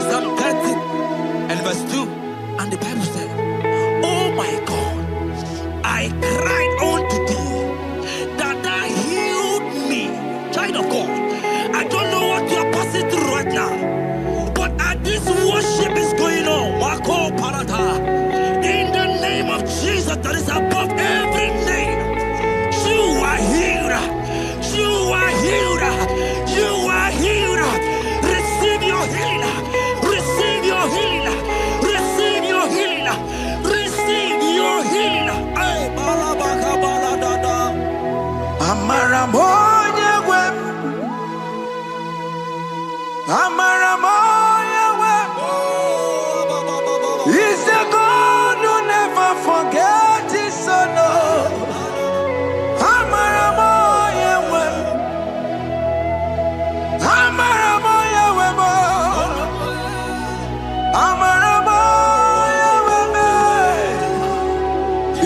Psalm 30 and verse 2, and the Bible said, "Oh my God, I cried unto thee, that thou healed me." Child of God, I don't know what you are passing through right now, but as this worship is going on, in the name of Jesus that is above every name, you are healed. You are healed. You are healed. Receive your healing. Receive your healing. Receive your healing. Receive your healing. Amaramoya wem. Amaramoya wem. He's the God who never forgets his son. Amaramoya wem. Amaramoya wem. Amaramoya wem.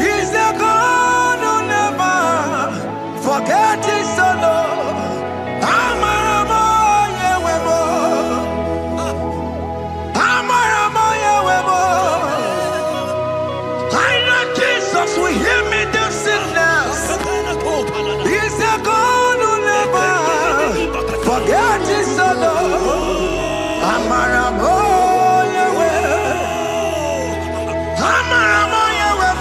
He's the God who never forgets his son. Amaramoya wem. Amaramoya wem. I know Jesus will hear me this sickness. He's the God who never forgets his son. Amaramoya wem. Amaramoya wem.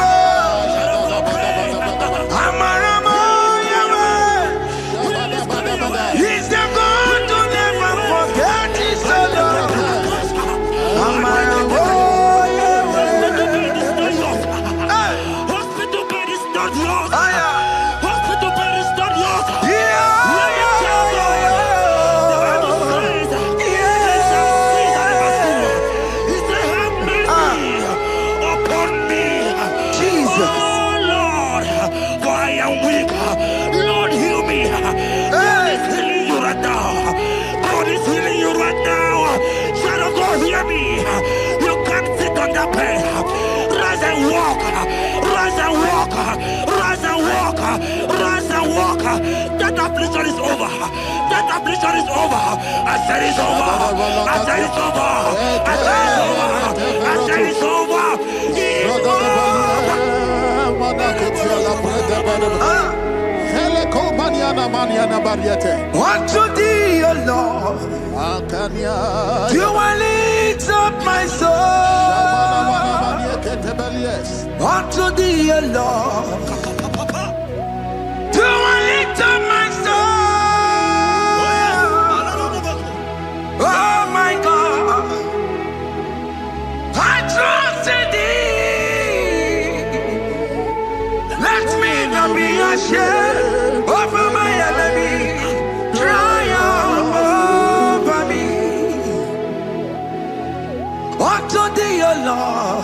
Amaramoya wem. He's the God who never forgets his son. Amaramoya wem. Hospital bed is not yours. Aya. Hospital bed is not yours. Yeah, Let me tell you, the Bible says, He said, "Have mercy upon me, Jesus. oh Lord, for I am weak. Lord, heal me." God is healing you right now. God is healing you right now. Child of God, hear me. You can't sit on that bed. Rise and walk. Rise and walk. Rise and walk. Rise and walk. That affliction is over. That affliction is over. I said it's over. I said it's over. I said it's over. I said it's over. It's over. Unto thee, O Lord, do I lift up my soul. Unto thee, O Lord, do I lift up my soul. Oh my God, I trust in thee. Let me not be ashamed over my enemy. Triumph over me. Unto thee, O Lord,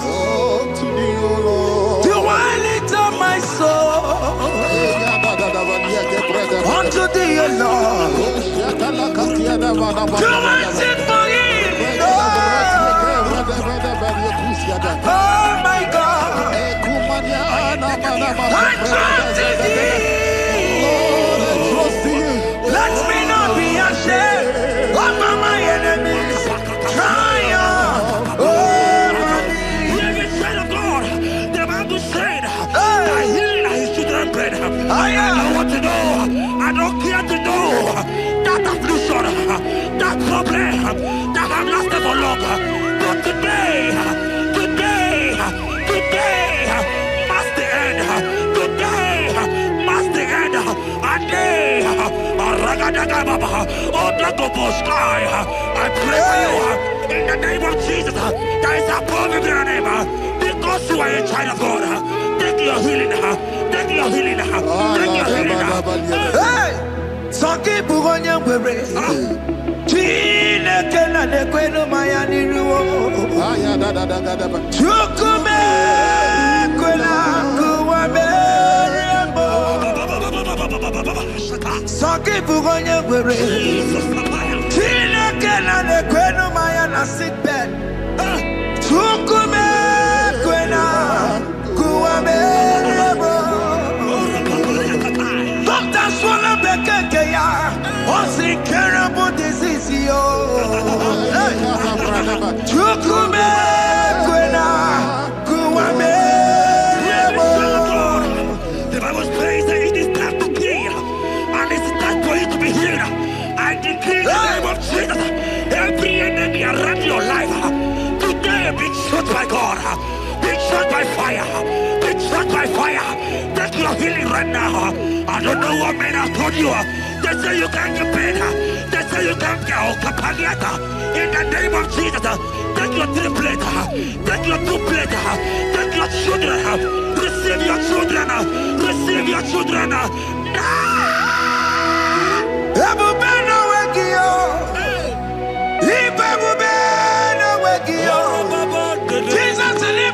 do I lift up my soul. Unto thee, O Lord, do I sing for him. Oh my God, I trust in thee. Let me not be ashamed over my enemies. Triumph over me. Hear me, child of God. The Bible said, "I heal his children bread." I don't want to know. I don't care to know that affliction, that problem that have lasted for long. But today must the end. Today must the end. A day, I pray for you in the name of Jesus. That is above every name. Because you are a child of God. Take your healing. Take your healing. Take your healing. Hey, Sanki Bugonya Were. Chine Kena de Queno Mayani Ruo. Chukume Quena Kuame. Sanki Bugonya Were. Chine Kena de Queno Mayana sick bed. Chukume Quena Kuame. healing right now. I don't know what men have told you. They say you can't get better. They say you can't get out. In the name of Jesus, take your 3 plates. Take your 2 plates. Take your children. Receive your children. Receive your children. Jesus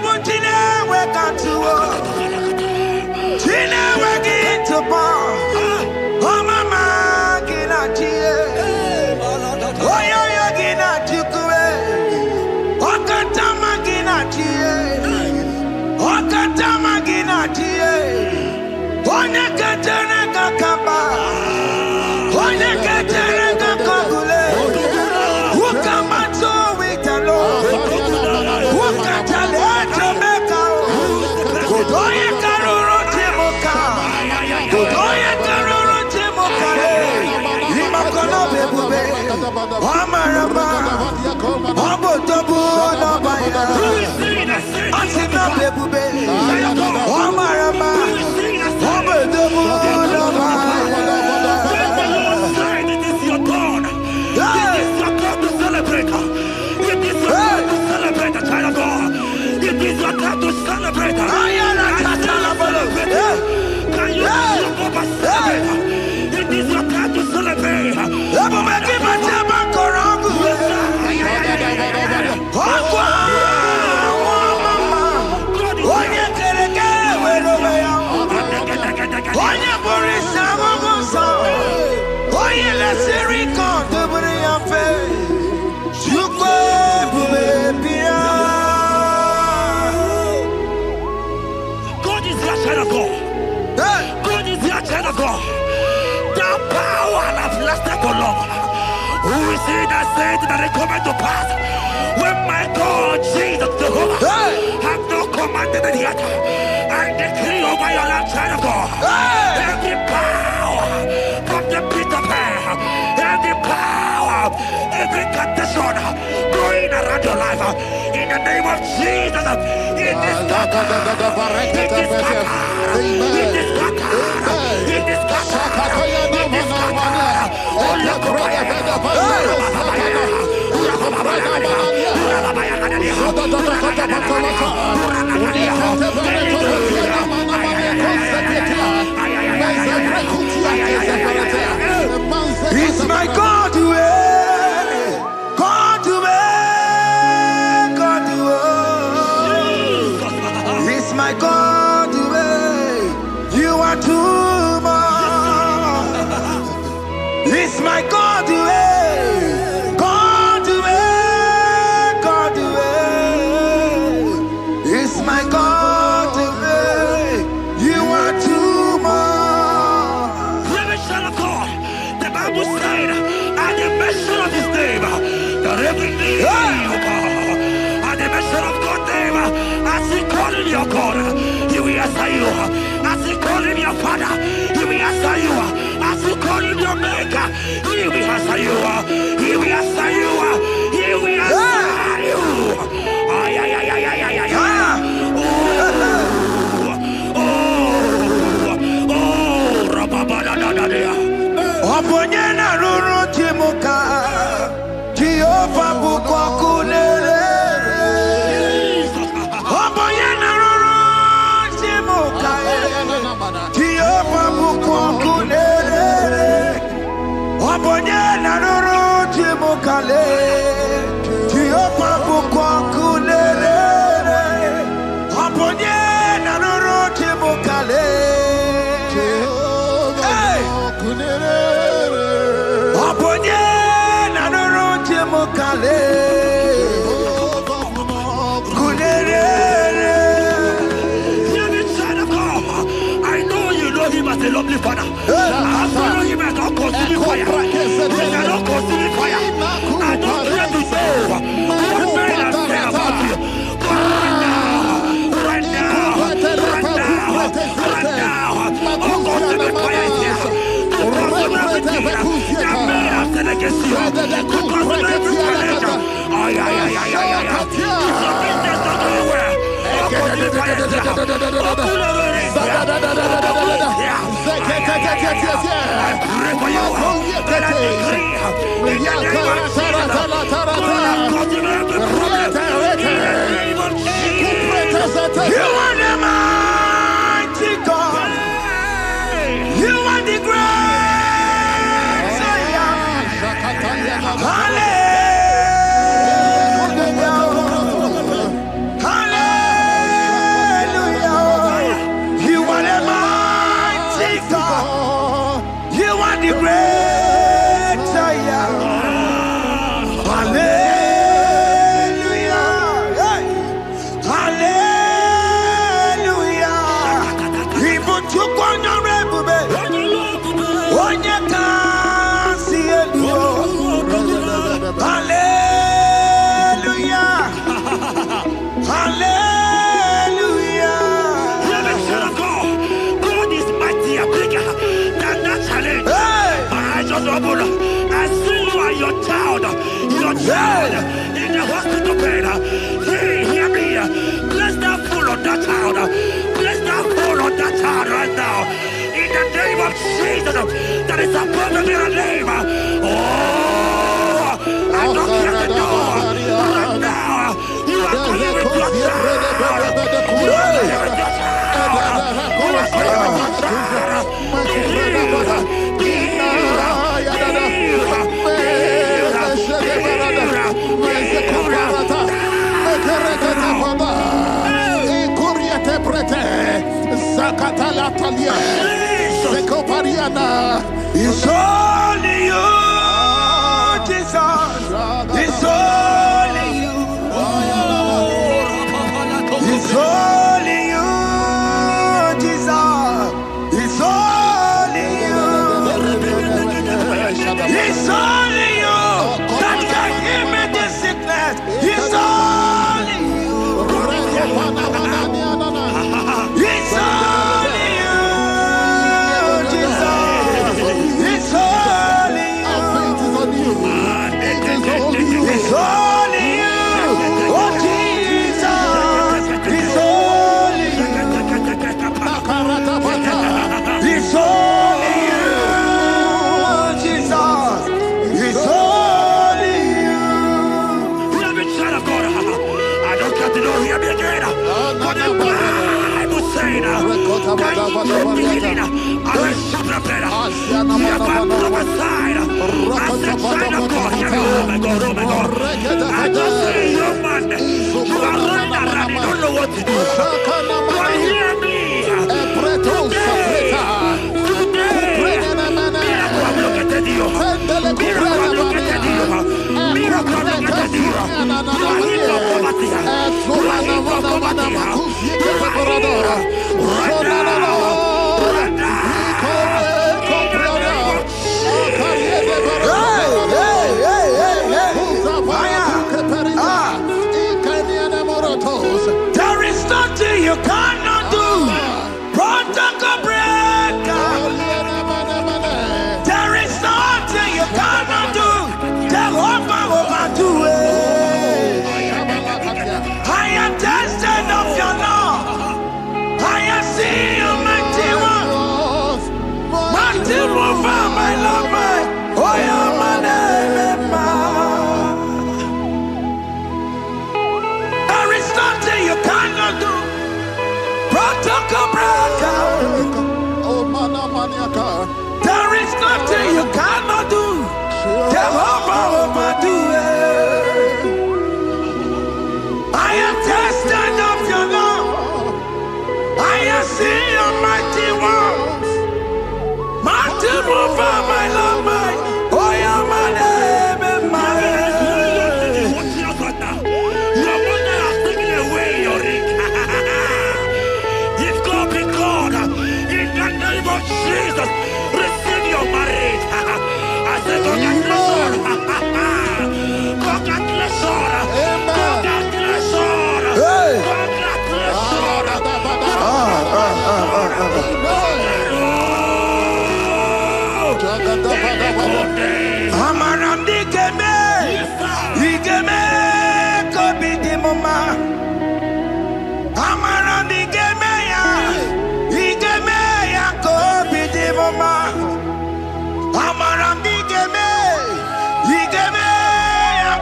who is he that said that it cometh to pass when my God Jesus Jehovah have not commanded it yet? I decree over your life, child of God, every power from the pit of hell, every power, every condition going around your life, in the name of Jesus, it is scattered, it is scattered, it is scattered, it is scattered, it is scattered. It's my God to God to God to it's my God to you are too much. It's my God to God to God to it's my God to you are too much. Revelation of God, the Bible said, at the mention of his name, that every knee will bow. At the mention of God's name, as he called him your God, he will answer you. As he called him your Father, he will answer you. As you call him your maker, he will answer you. He will answer you. He will answer you. Ay, ay, ay, ay, ay, ay, ay, ay. Oh, rababadadadadea. Oponyena ruru chimuka, Jehovah bukwa kulele. Oponyena ruru chimuka, Jehovah bukwa kulele. Oponyena ruru chimuka le. child in the hospital bed. Hear me. Bless that fool on that child. Bless that fool on that child right now. In the name of Jesus, that is above the mirror name. Oh, I don't hear the door right now. You are coming with your child. You are coming with your child. You are coming with your child. It's only you, Jesus. It's only you. It's only you, Jesus. It's only you. It's only you that can give me this sickness. It's only you. It's only you, Jesus. It's only you. It's only you. Oh, Jesus. It's only you. It's only you, Jesus. It's only you. Let me try to go. I don't got to know hear me again. But the Bible saying, I will shut up better. You have been prophesied. I said, child of God, hear me. Oh my God, oh my God. I just say, young man, you are running around, you don't know what to do. But hear me. There is nothing you cannot do. Protocol breaker. There is nothing you cannot do. Jehovah overdo it. I am tested of your law. I am seeing you, mighty one. Mighty mover, my love, my. Oh, yeah, my name, there is nothing you cannot do. Protocol breaker. There is nothing you cannot do. Jehovah overdo it. I am tested of your love. I am seeing your mighty ones. Mighty mover, my love, my. Oh, yeah, my name and my. Your mother has taken away your ring. If God be God, in the name of Jesus, receive your marriage. I say, congratulations. Congratulations. Congratulations. Hey. Congratulations. Amaram digeme, digeme, kobi di mama. Amaram digeme ya, kobi di mama. Amaram digeme,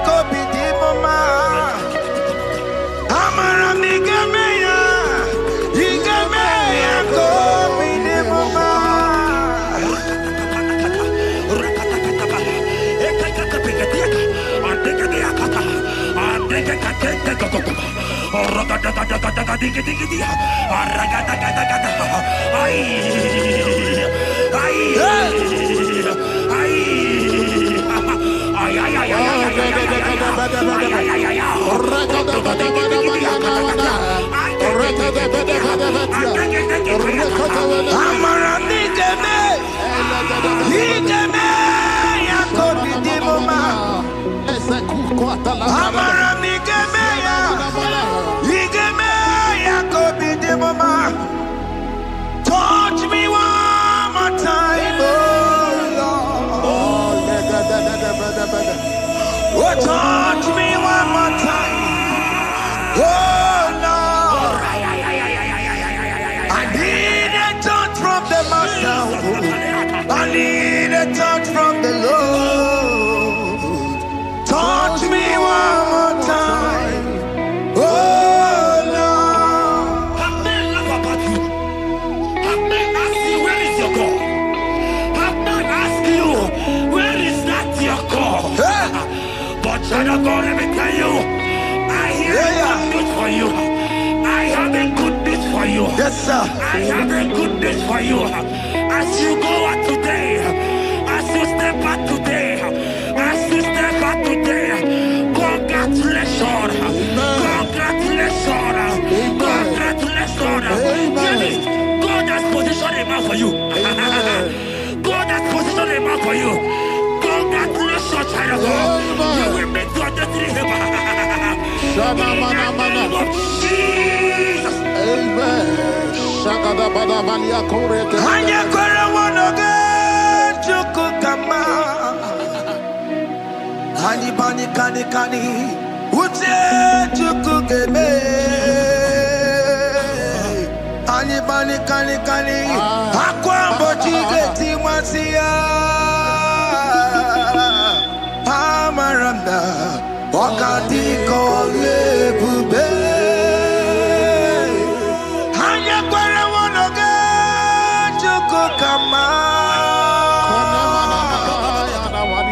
kobi di mama. Amaram digeme ya, kobi di mama. Touch me one more time, oh Lord. Oh, Oh, touch me one more time. Oh, Lord. I need a touch from the Master. I need a touch from the Lord. Touch me one more time. Oh, Lord. Have men laugh about you? Have men ask you, where is your God? Have men ask you, where is that your God? But child of God, let me tell you, I hear a good news for you. I have a good news for you. Yes, sir. I have a good news for you. As you go out today, as you step out today, as you step out today, congratulations. Congratulations. Congratulations. Hear me. God has positioned a man for you. God has positioned a man for you. Congratulations, child of God. You will meet your destiny helper. In the name of Jesus. Amen. Hanya kora wanoge chukukama. Hani bani kani kani uche chukukeme. Hani bani kani kani akwa mbochige timwasia. Amaranda wakati kole bube. Hanya kora wanoge chukukama.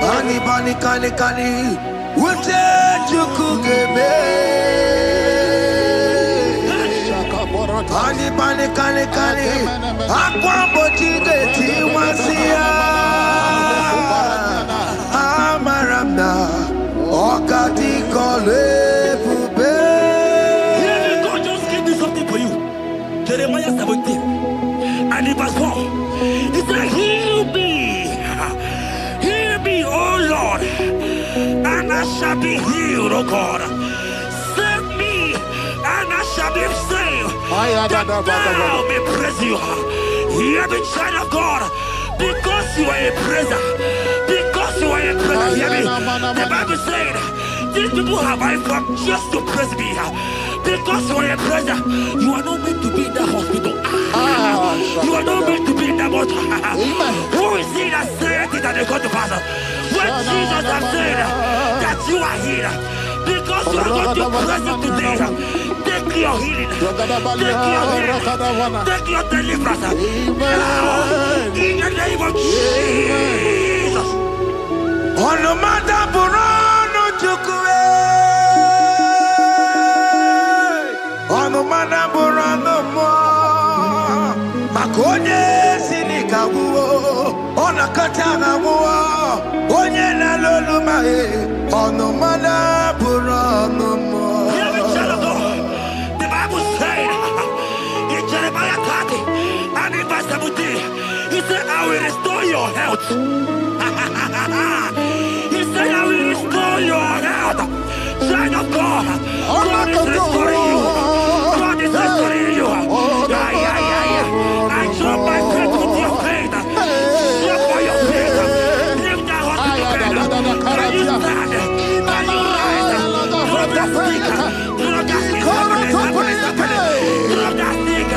Hani bani kani kani uche chukukeme. Hani bani kani kani akwa mbochige timwasia. Amaranda wakati kole bube. Hear me, God just gave me something for you. Jeremiah 17 and in verse 4. He said, heal me, oh Lord, and I shall be healed, oh God. Save me, and I shall be saved, that thou may praise you. Hear me, child of God, because you are a praiser. Because you are a praiser, hear me. The Bible said, these people have I come just to praise me. Because you are a praiser, you are not meant to be in that hospital. You are not meant to be in that water. Who is he that said it and they come to pass? When Jesus has said that you are healed, because you are going to praise him today, take your healing, take your deliverance. Now, in the name of Jesus. On no matter Burano Chukwe. On no matter Burano Mo. Makonye Sinika Wo. On a Katana Wo. Onye na Loluma. On no matter Burano Mo. Hear me, child of God. The Bible said in Jeremiah 30 and in verse 17, he said, I will restore your health. He said, I will restore your health. Child of God, God is restoring you. God is restoring you. I drop my faith with your faith. Drop for your faith. Leave that hospital bed. Can you stand? Can you rise? Drop that stick. Drop that stick. Drop that stick.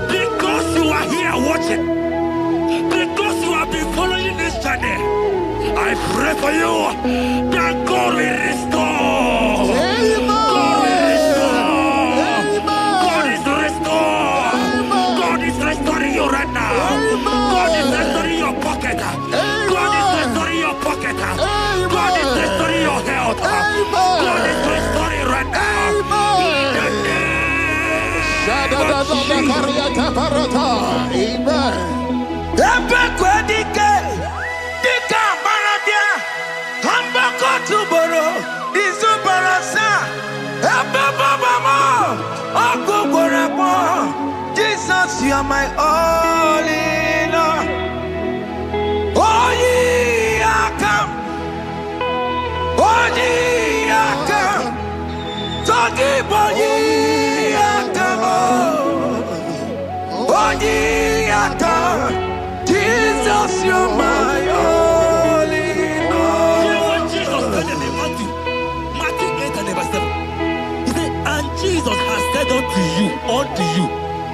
Because you are here watching, because you have been following this journey, I pray for you that God will restore. God will restore. God is restoring you right now. God is Amen. Ebekwedike, dika baradia, hambako tuboro, izubarasa, ebebabamo, okuborebo. Jesus, you are my all in all. Oh, ye are come. Oh, ye are come. Talking about ye are come. Oh, ye are come. Jesus, you are my all in all. You know what Jesus said in Matthew 8 and verse 7? He said, and Jesus has said unto you,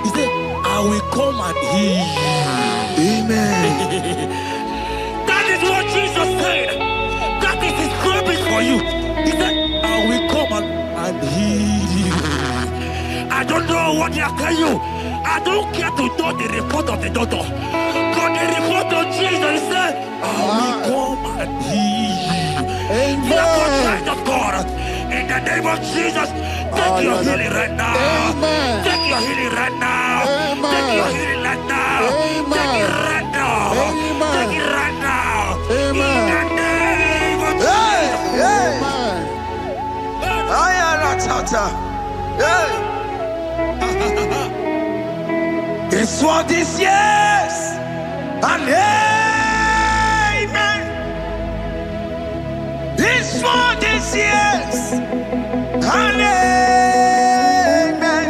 he said, I will come and heal you. Amen. That is what Jesus said. That is his promise for you. He said, I will come and heal you. I don't know what they are telling you. I don't care to know the report of the doctor. But the report of Jesus, he said, I will come and heal you. Therefore, child of God, in the name of Jesus, take your healing right now. Amen. Take your healing right now. Amen. Take your healing right now. Amen. Take it right now. Amen. Take it right now. Amen. In the name of Jesus. It's for this yes and amen. It's for this yes and amen.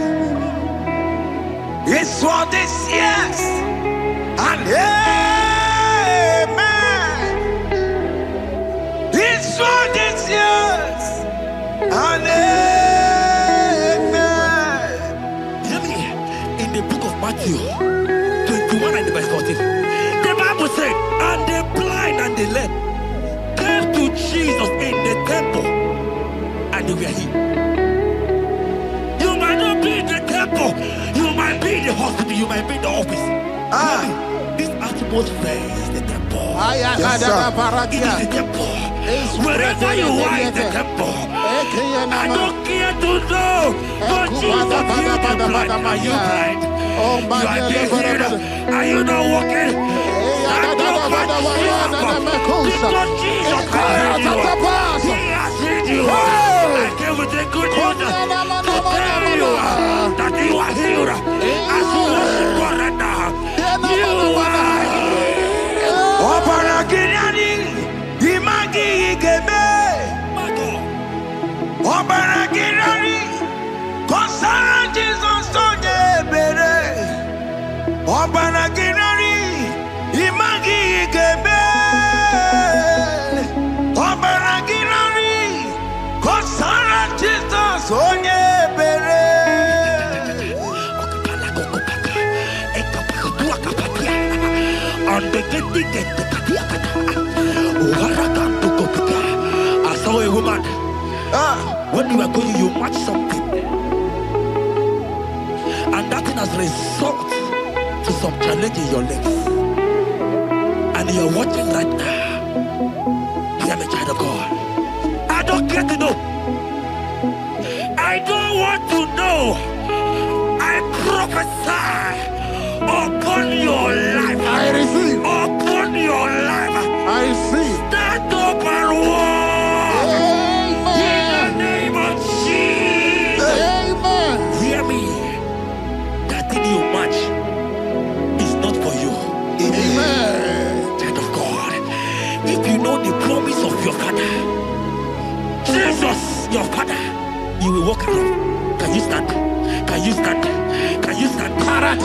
It's for this yes and amen. It's for this yes and amen. Hear me. In the book of Matthew 21 and verse 14, the Bible said, and the blind and the lame came to Jesus in the temple, and they were healed. You might not be in the temple, you might be in the hospital, you might be in the office. This atmosphere is the temple. Yes, it is the temple. Wherever you are in the temple, I don't care to know, but Jesus healed the blind. Are you blind? You are dead here. Are you not walking? Stand up and stand up. Because Jesus has healed you. He has healed you. I came with the good news to tell you that you are healed. As you worship God right now, you are healed. Obaragirani, imagi igebe. Obaragirani, kosara Jesus sonye bere. Obaragirani, imagi igebe. Obaragirani, kosara Jesus sonye bere. I saw a woman. When you are going, you match something, and that thing has result to some challenge in your legs, and you are watching right now. I am a child of God. I don't care to know. I don't want to know. I prophesy upon your life. I receive. Upon your life. I receive. Stand up and walk. Amen. In the name of Jesus. Amen. Hear me. That thing you match is not for you. Amen. Child of God. If you know the promise of your father, Jesus, your father, you will walk around. Can you stand? Can you stand? Can you stand? Can you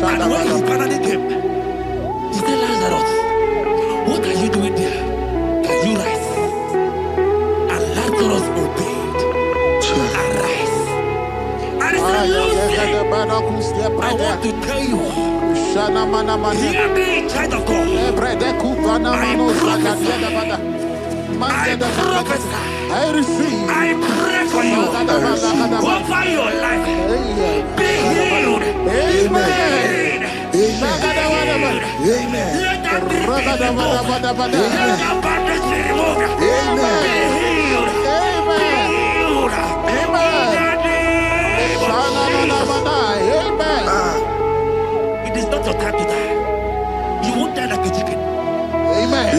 And when he finally came, he said, Lazarus, what are you doing there? Can you rise? And Lazarus obeyed and rise. And he said, Lucy, I want to tell you, hear me, child of God. I prophesy. I receive. I pray for you. Over your life. Be healed. Amen. Amen. Let that be removed. Let that bandage be removed. Amen. Be healed. Be healed. Amen. It is not your time to die. You won't die like a chicken. Amen.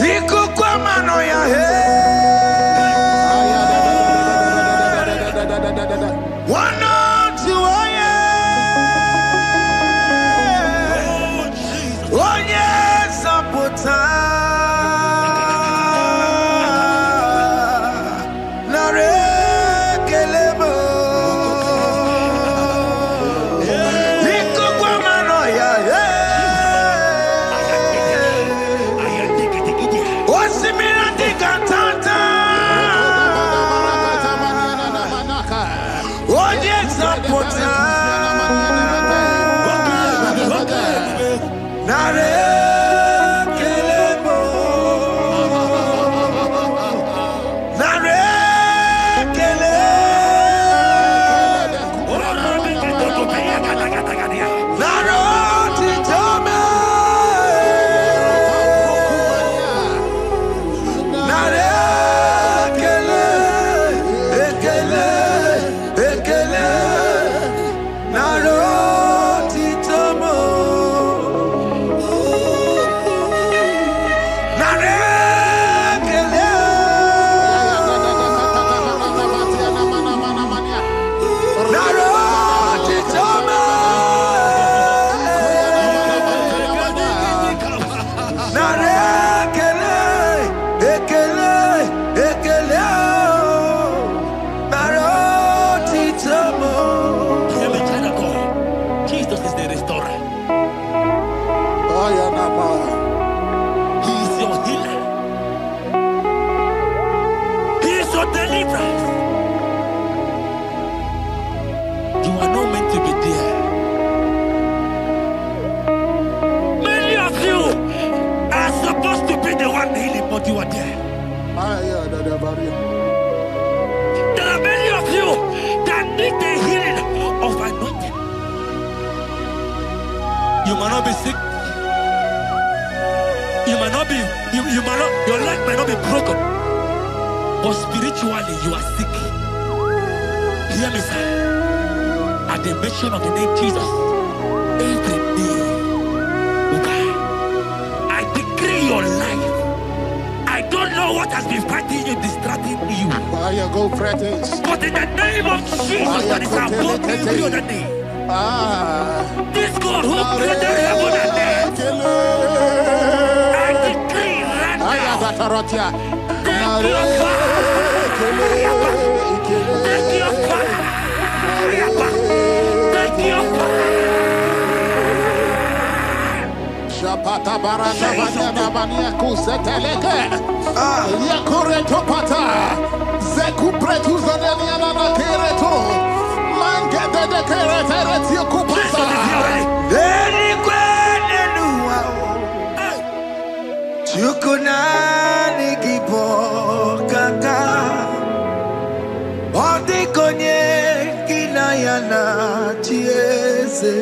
You are there. There are many of you that need the healing of anointing. You might not be sick. You might not be, you might not, your leg might not be broken. But spiritually you are sick. Hear me, sir. At the mention of the name Jesus, every day will die. I decree your life. I don't know what has been fighting you, distracting you. But in the name of Jesus, that is above every other name. This God who created heaven and earth, I decree right now, take your fire, take your fire, take your fire. Pata baranda banya banya kuseteleke yakoreto pata zekupretu zaneliana na kereto mangede de kerete kupata deni kwenu chukuna nikipo kaka odi konye kinayana chiese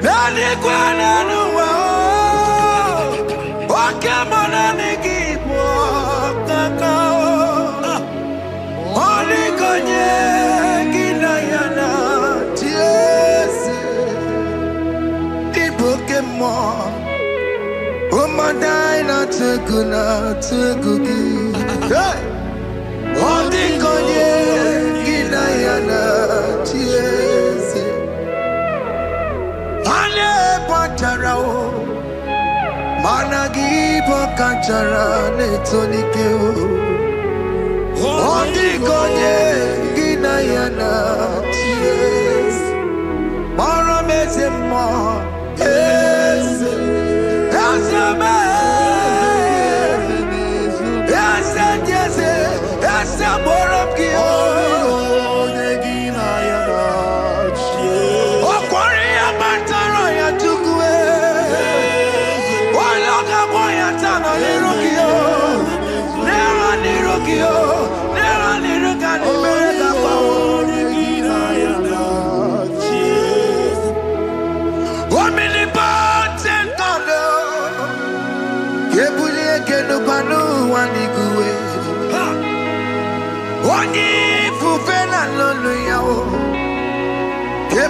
Nani kwana nuwa Wakemona nikipo kaka Oli konye kinayana tiesi Pokemon Umadai na tegugi Oli konye kinayana tiesi Patarao Managi Pokachara Netonikeo Ondi Konye Ginayana Ties Marame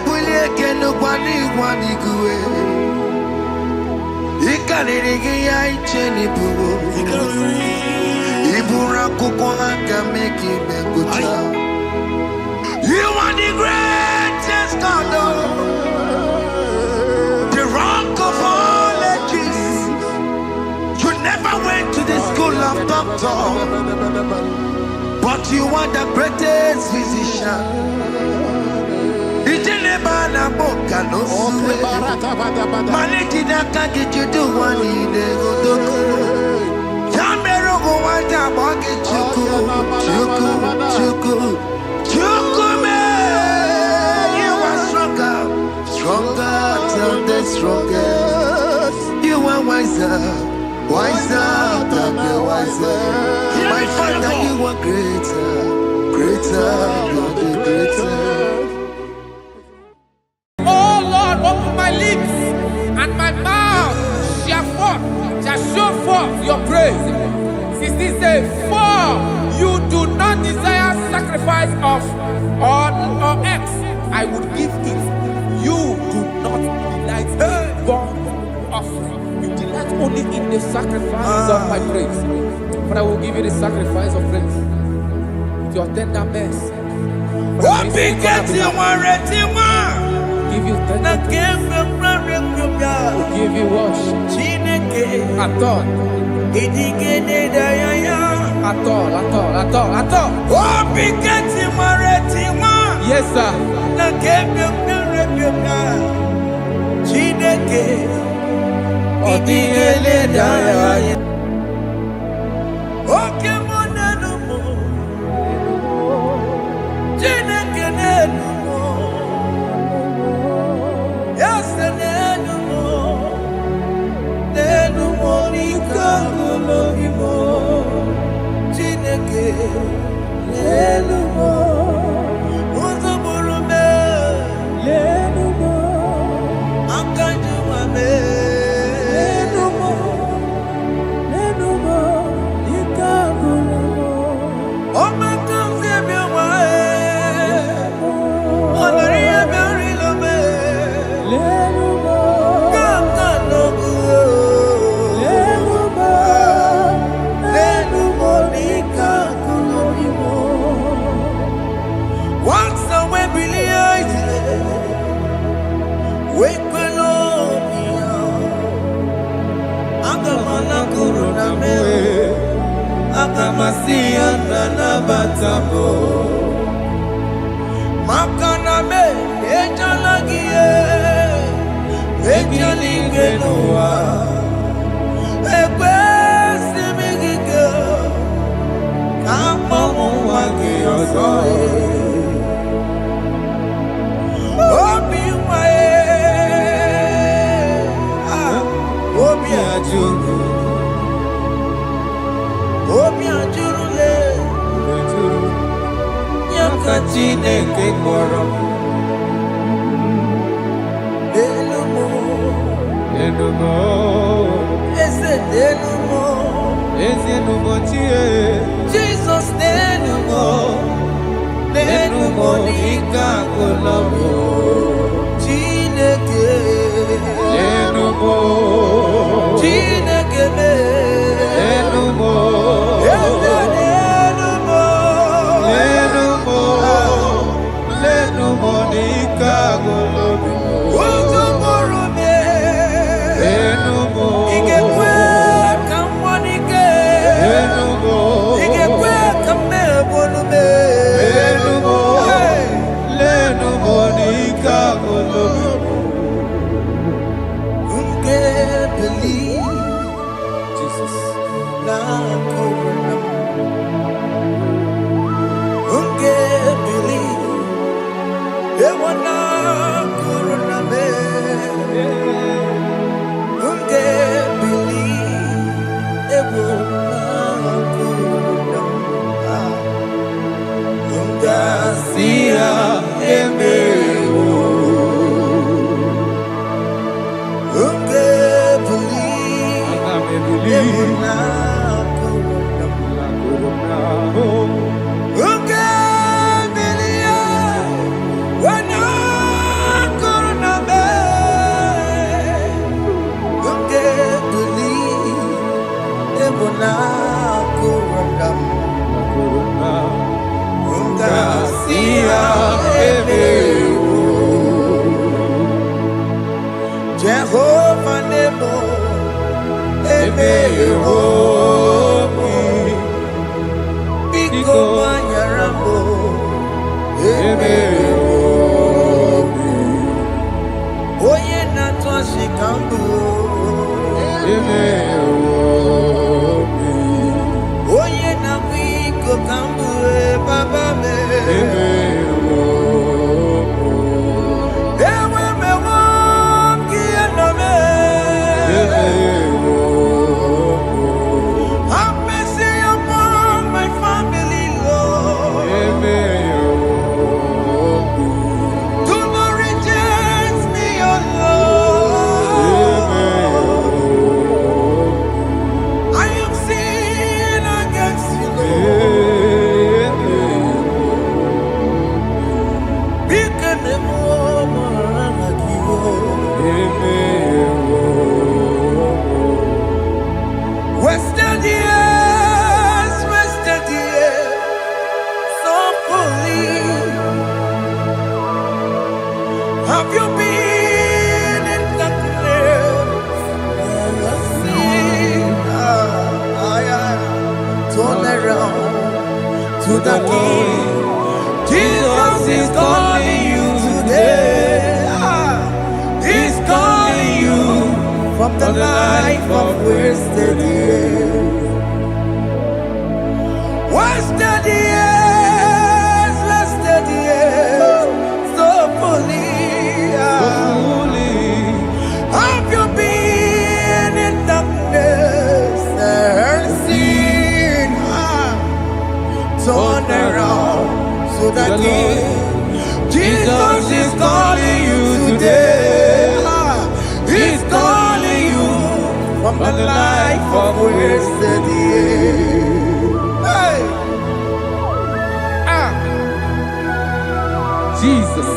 bulie kenu gwani guwe. Ikanirigi ya icheni buwo. Ibura kuko aka meki mengucha. You are the greatest God, the rock of all ages. You never went to the school of doctor, but you are the greatest physician. Ijenebana boka no suwe. Maliki naka gijudu wani negodoku. Yamero go wanja boki chuku. Chukume, you are stronger than the strongest. You are wiser than the wiser. My Father, you are greater than the greatest. Oh Lord, open my lips and my mouth shall show forth your praise. 16 says, for you do not desire sacrifice of or X, I would give it. You do not delight in burnt offering. You delight only in the sacrifice of my praise. But I will give you the sacrifice of praise with your tender mercy. Give you tender will give you worship. At all. Yes, sir. Have you been in the turn around to the King. Jesus is calling you today. He's calling you from the life of wasted years. Wasted years, wasted years, so fully. Have you been in darkness and seen? Turn around to the King. Jesus is calling you today. He's calling you from the life of wasted years. Hey. Jesus.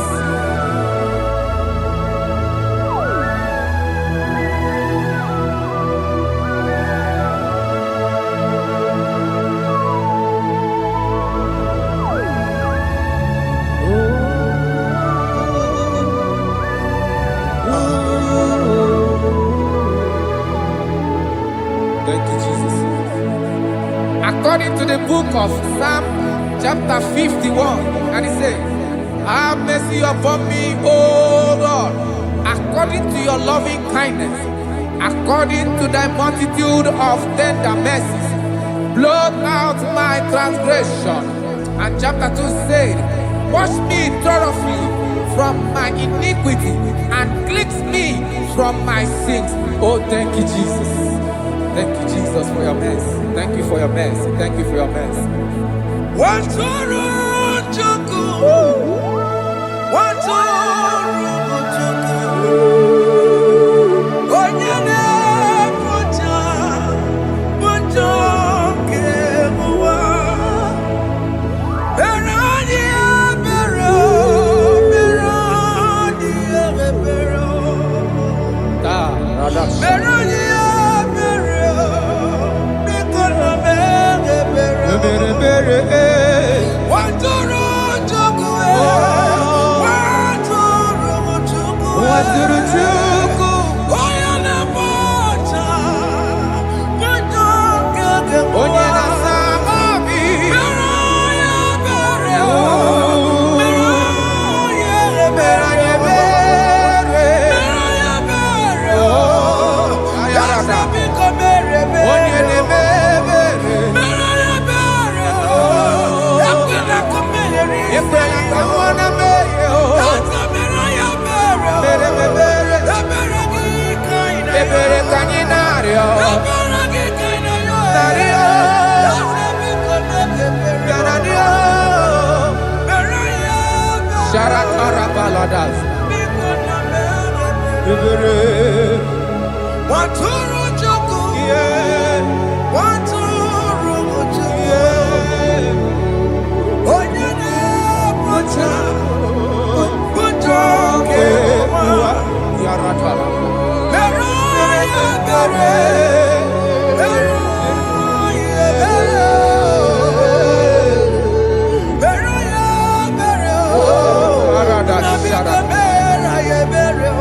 Thank you, Jesus. According to the book of Psalm chapter 51, and it says, have mercy upon me, O Lord, according to your loving kindness, according to thy multitude of tender mercies, blot out my transgression. And chapter 2 said, wash me thoroughly from my iniquity and cleanse me from my sins. Oh, thank you, Jesus. Thank you, Jesus, for your mercy. Thank you for your mercy. Thank you for your mercy.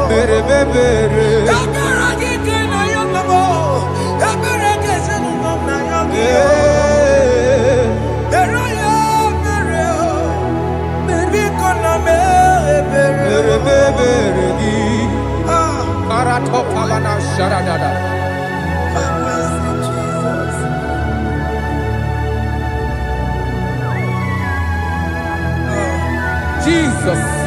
Bere Aratopalana sharadada. Jesus.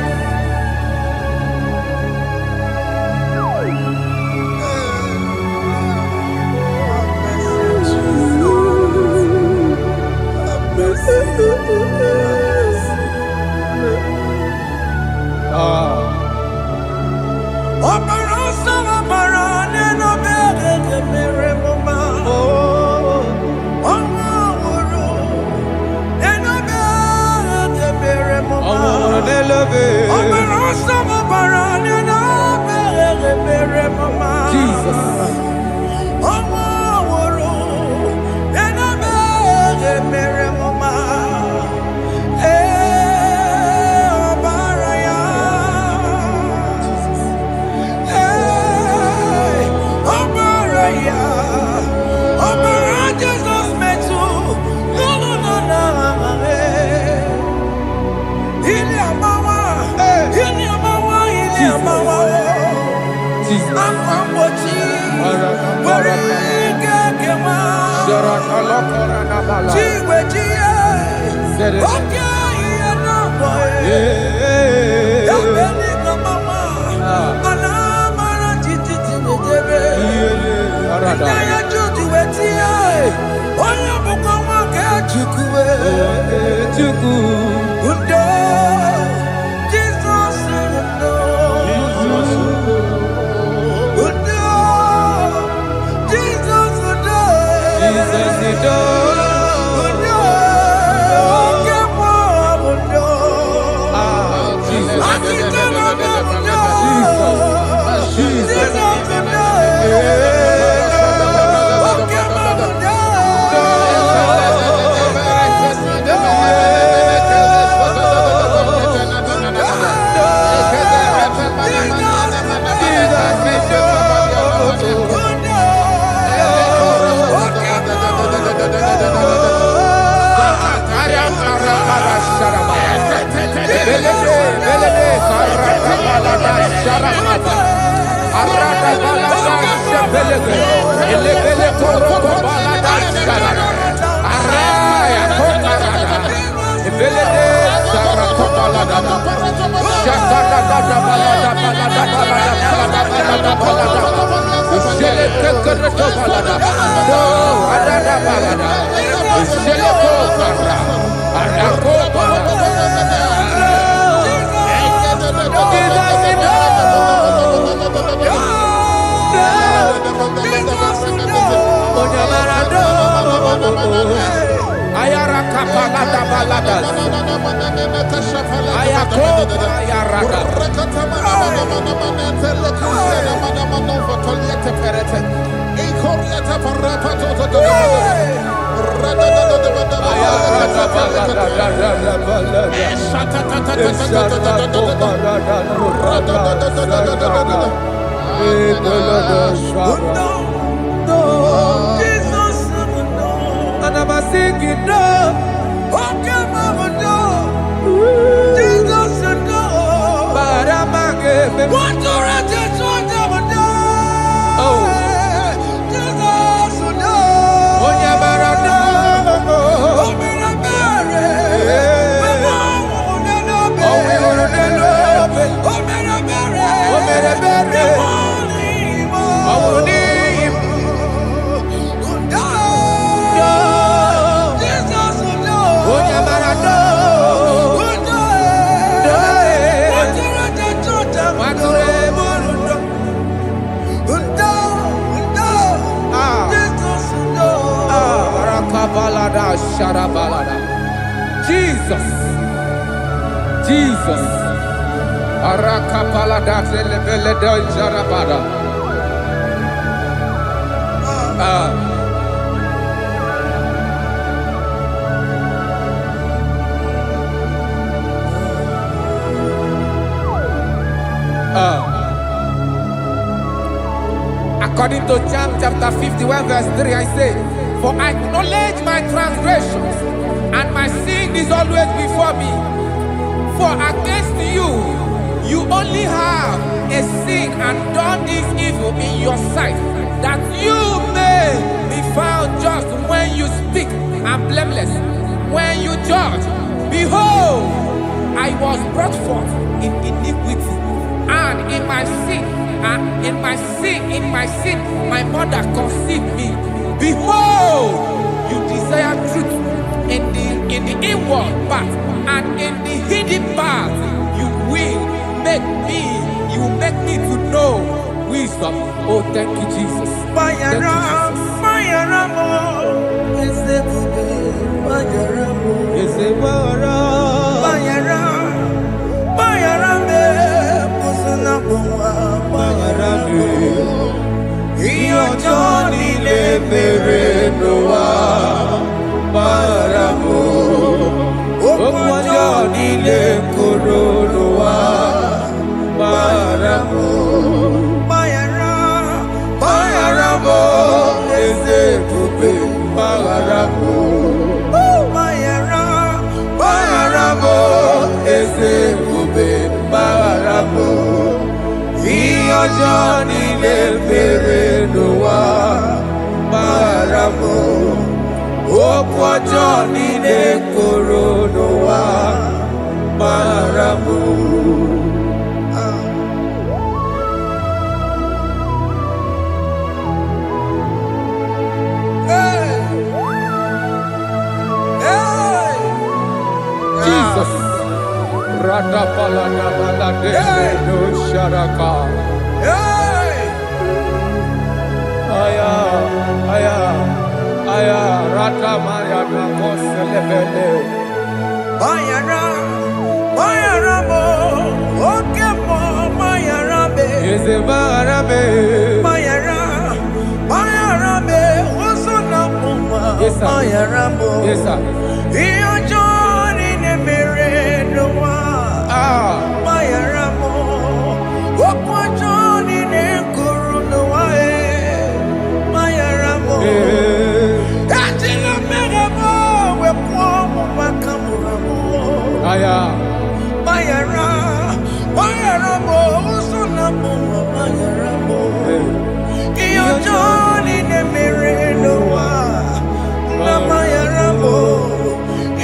Jesus. Jesus. Arakapalada zelebeleda jarabada. According to John chapter 51 verse 3, I say, for I acknowledge my transgressions, and my sin is always before me. For against you, you only have a sin and done this evil your sight, that you may be found just when you speak, and blameless when you judge. Behold, I was brought forth in iniquity, and in my sin, my mother conceived me. Behold, you desire truth in the inward part, and in the hidden part you will make me to know wisdom. Oh, thank you, Jesus. Thank you, Johnny le mere noa baramo okwa Johnny le koro noa baramo. Jesus. Rada palada balade no sharaka. Aya, rata maya na koselebele. Bayara mo, oke mo, bayara be. Eze bayara be. Bayara be, oso na muma. Yes, sir. Bayara mo. Yes, sir. Iyo Johnny ne mere noa. Bayara mo, okwa Johnny ne kuru noa. Bayara mo. Ajila mere mo, we kwa mo makamura mo. Aya. Bayara mo, oso na muma. Bayara mo. Iyo Johnny ne mere noa. Na bayara mo.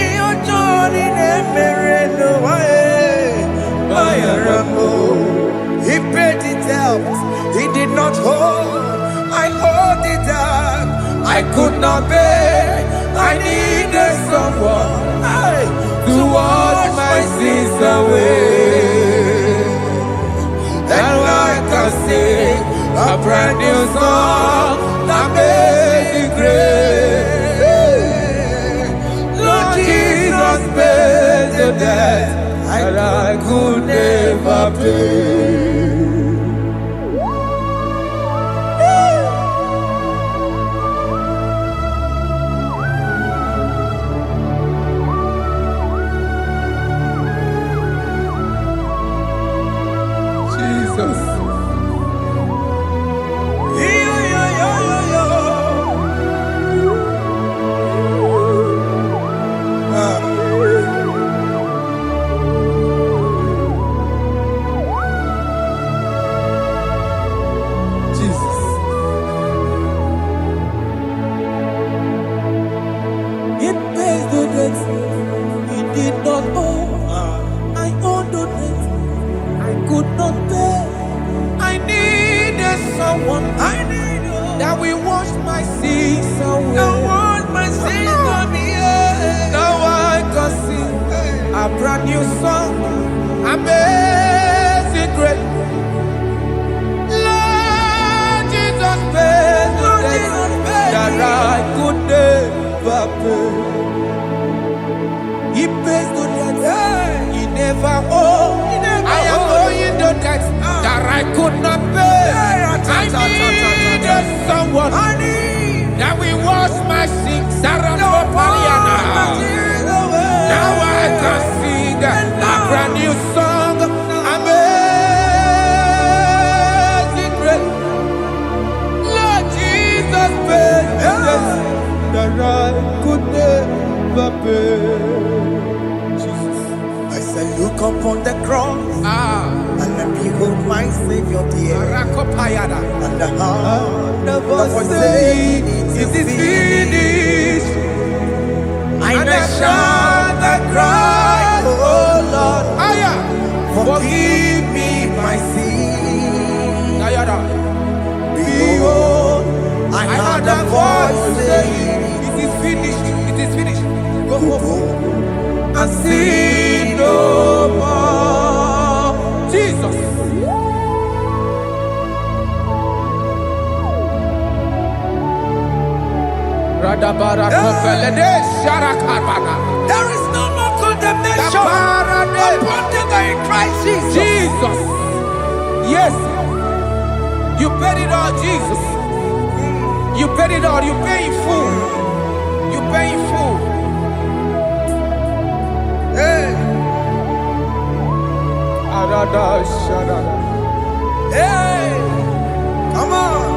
Iyo Johnny ne mere noa. Bayara mo. He paid it out. He did not hold. I hold it out. I could not pay. I needed someone to wash my sins away. And I can sing a brand new song that made me great. Lord Jesus paid the debt that I could never pay. Jesus. Jesus. It pays the debt he did not owe. I owe the debt I could not pay. I needed someone that will wash my sins away. Now I can sing a brand new song, amazing grace. Lord Jesus paid the debt that I could never pay. He pays the debt he never owed. I am owing the debt that I could not pay. I needed someone that will wash my sins. Now I can sing a brand new song. my Savior dear. Rakopayada. And the heart of us saying, it is finished. And I shout and cry, oh Lord, Aya. forgive me my sin. Ayada. Behold, I heard a voice saying, It is finished. It is finished. go and sin no more. Jesus. Radabara kopelede sharakabana. There is no more condemnation Kaparade. upon them that are in Christ Jesus. Jesus. Yes. You paid it all, Jesus. You paid it all. You pay in full. You pay in full. Hey, Arada sharada. hey, come on.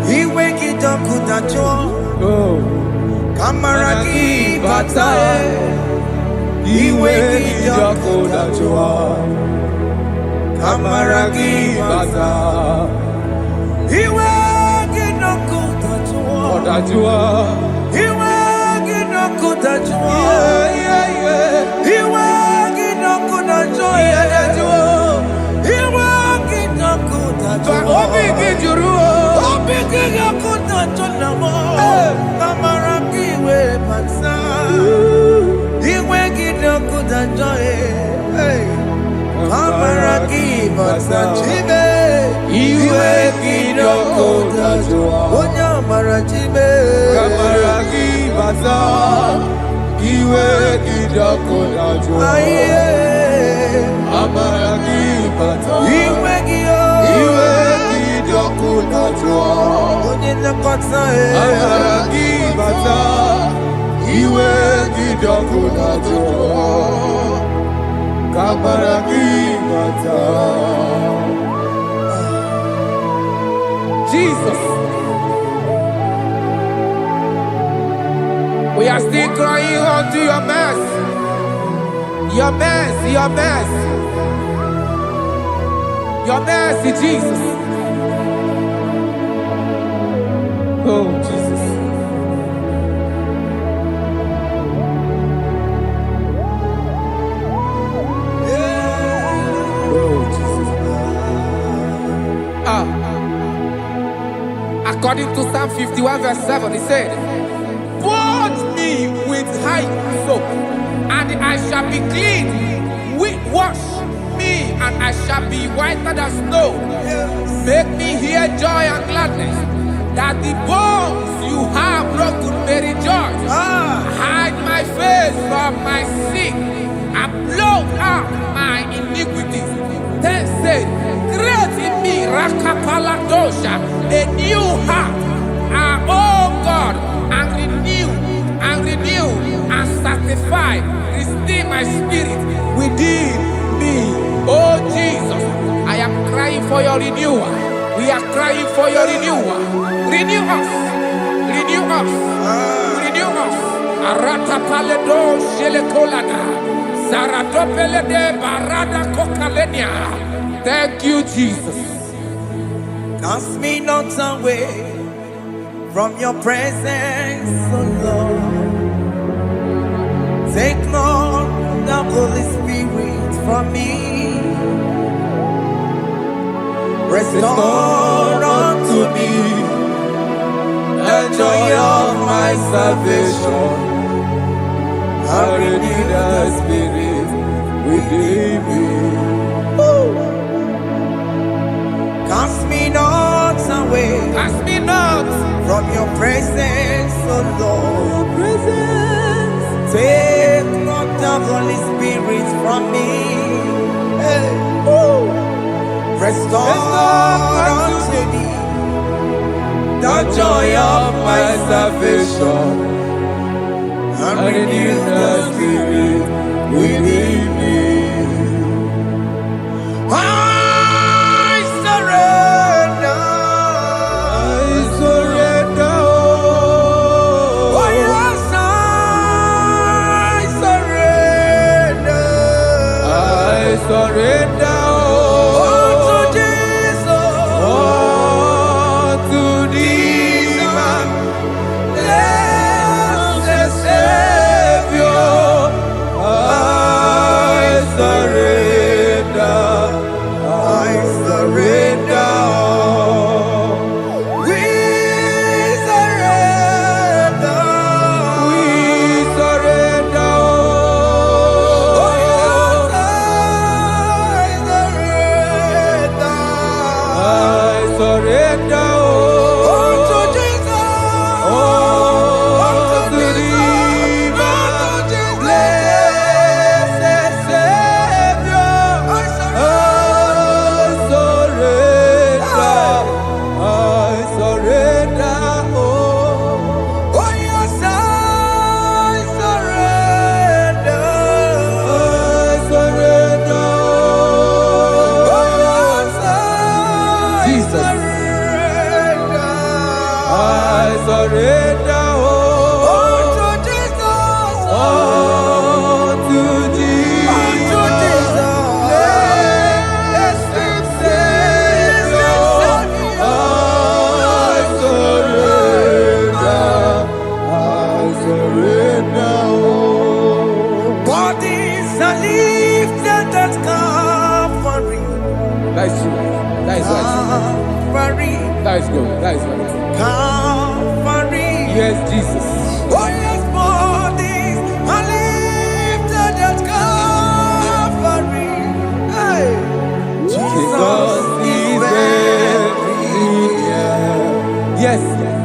He wake it up with a joy. Oh. Kamaraki batae. He wake it up with a joy. Kamaraki batae. He wake it up with a joy. Odajua. He wake it up with a joy. Yeah. He wake it up with a joy. He wake it up with a But joy. Obi Gijuru. Jesus. We are still crying unto your mercy. Your mercy, your mercy. Your mercy, Jesus. Oh, Jesus. Oh, Jesus. According to Psalm 51 verse 7, he said, "Purge me with hyssop, and I shall be clean. Wash me, and I shall be whiter than snow. Make me hear joy and gladness, that the bones you have broken may rejoice. Hide my face from my sin, and blot out my iniquities. Then said, create in me Rakapaladosha, a new heart, oh God, and renew, and sanctify, restore my spirit within me." Oh Jesus, I am crying for your renewal. We are crying for your renewal. Renew us, renew us, renew us. Arata paledo shelekolada, zaratopelede barada kokalenia. Thank you, Jesus. Cast me not away from your presence, oh Lord. Take not the Holy Spirit from me. Restore unto me the joy of my salvation. And renew the spirit within me. Cast me not away. Cast me not From your presence, oh Lord. Take not the Holy Spirit from me. Hey. Restore unto me the joy of my salvation, and renew the spirit within me. I surrender. Oh yes, I surrender. lifted at Calvary. That is true. That is right. Calvary. That is good. That is right. Calvary. Yes, Jesus. Oh yes, bodies are lifted at Calvary. Hey. Jesus is very near. Yes,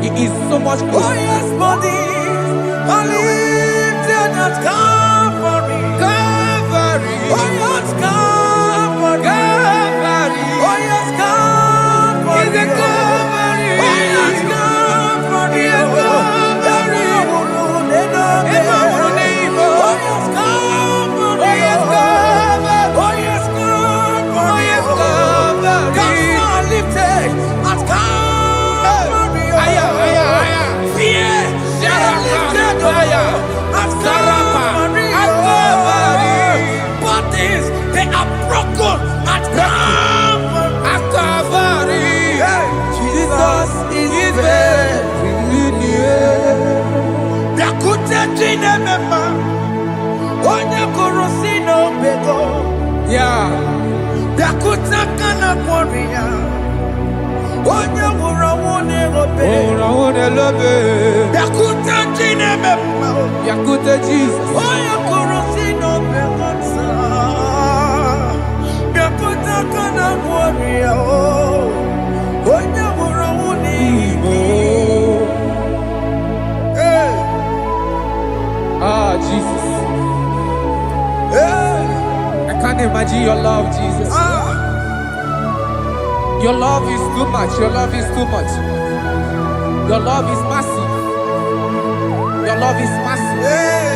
it is so much Oh closer. yes, bodies are lifted at Calvary. Calvary. Oh yes, Calvary. Calvary. Oh yes, Calvary. Is it Calvary? Oh yes, Calvary. Yes, Calvary. Oh yes, Calvary. Oh yes, Calvary. Oh yes, Calvary. Oh yes, Calvary. Gods are lifted at Calvary. Aya, aya, aya. Fear lifted at Calvary. Bodies, they are broken at Calvary. At Calvary. Jesus is very near. Yakute chinemema, onye kurusi no bego. Yeah. Yakute kana kworiya, onye wurawune obe. Oh, I love it. Yakute chinemema, Yakute Jesus. onye kurusi no bego sa. Yakute kana kworiya, onye wurawune Oh. Hey, Ah, Jesus. hey, I can't imagine your love, Jesus. Your love is too much. Your love is too much. Your love is massive. Your love is massive. hey.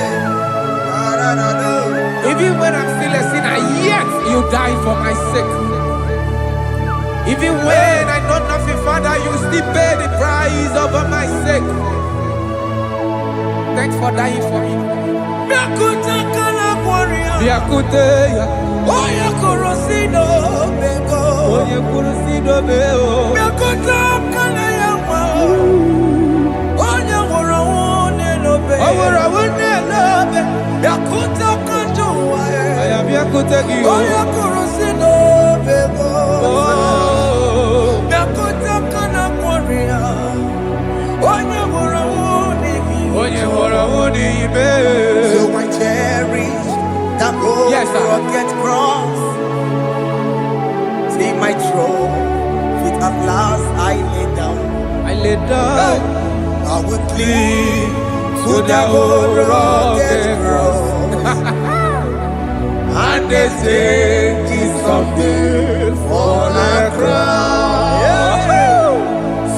Even when I'm still a sinner, yet you died for my sake. Even when I know nothing, Father, you still pay the price over my sake. Thanks for dying for me. Yakute kana kworiya, Biakute ya. onye kurusi no bego. Onye kurusido beo. Yakute kana yawa, onye wurawune no bego. Owura wune lobe. Yakute kanjuwa, Aya biakute gi. onye kurusi no bego. Oh. Yakute kana kworiya, onye wurawune Onye hora wuni ibe. So I cherish that old Yes, sir. rugged cross. See my throne, feet at last I lay down. I lay down I will cling to to the that old old rugged rugged cross. and they say it's something for the crown.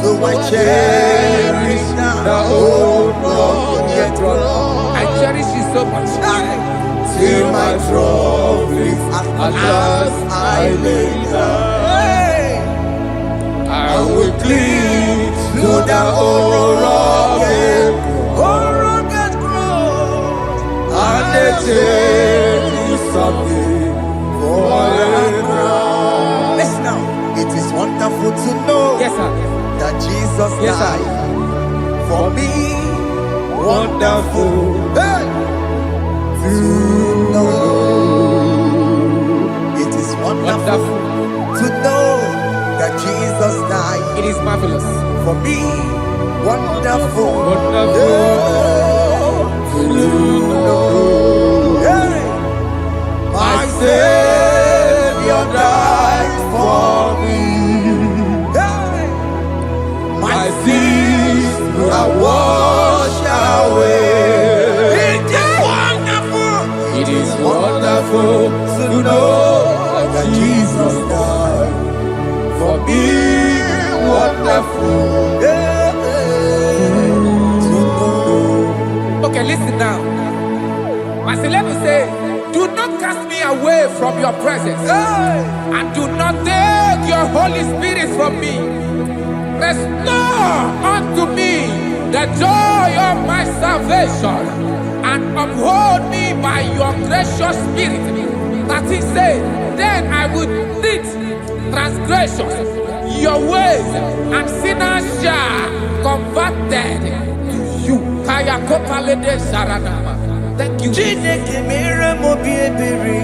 So I cherish The that old old rugged cross. I cherish it so much. Till my trophies at last I lay down. I will cling To the old rugged cross. and they say it's something for the crown. Listen now, it is wonderful to know Yes, sir. that Jesus Yes, sir. died for me. Wonderful. Hey! To know. It is wonderful Wonderful. to know that Jesus died It is marvelous. for me. Wonderful. Wonderful. To know. Hey! My Savior died for me. Hey! My sins are washed away. It is wonderful. It is wonderful to know that Jesus died for me. Wonderful. To know. Okay, listen now. Verse 11 says, do not cast me away from your presence, Hey! and do not take your Holy Spirit from me. Restore unto me the joy of my salvation, and uphold me by your gracious spirit. That he said, then I would teach transgressions your ways, and sinners shall converted to you. Kaya kopalede sharanama. Thank you. Chineke mere m obi ebere.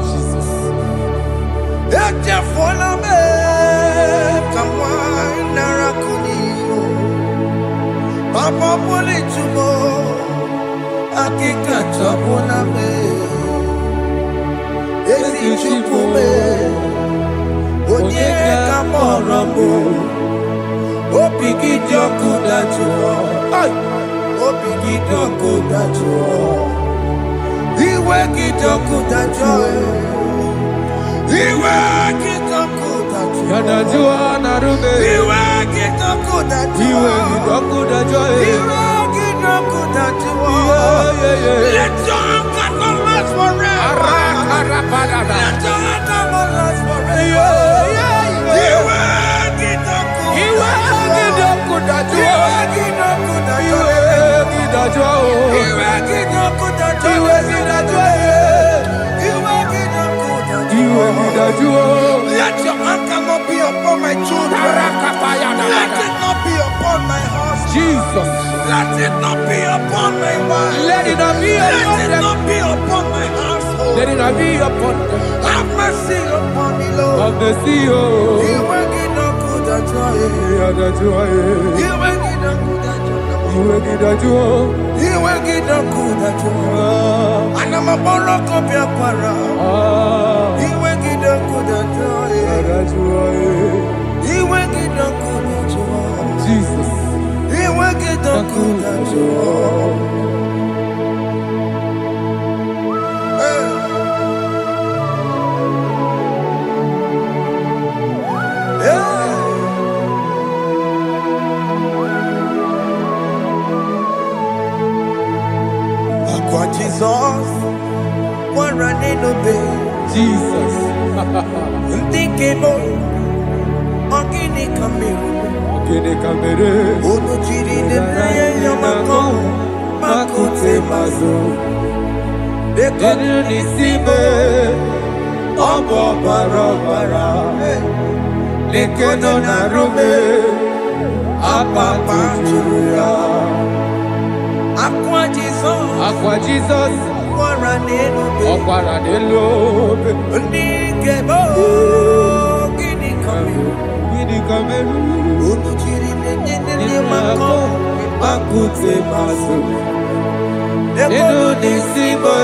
Jesus. Papa pole chumo akika chapona me esi chupume onye kamoramo opiki joku dachuo opiki joku dachuo iwe kijoku dachuo iwe kijoku dachuo Yanajua narume iwe kijoku dachuo iwe kijoku dachuo let your anger not last forever. Let your anger not last forever. Iwe kijoku dachuo let your anger not be upon my children. Let it not be upon my husband. Jesus. Let it not be upon my wife. Let it not be Let it upon not be upon my household. Let it not be upon them. Have mercy upon me, Lord. Of the sea, oh. Iwe kijoku dachuo. Iwe kijoku dachuo. Anamaboro kopya kwara. Iwe kijoku dachuo. Iwe kijoku dachuo. Jesus. Iwe kijoku dachuo. Aqua Jesus, one running obey. Jesus. Ntikebo, ogini kamiru. Kene kamere. Ono chiri de praye yamako, makute mazo. Denu nisibe. Obo barobara. Lekedo narume. Apa tuya. Aqua Jesus, Aqua Jesus. one running obey. Okwara de lobe. Ntikebo, ogini kamiru. Kene kamere. Ono chiri de yamako, Makute maso. Denu Denu nisibe.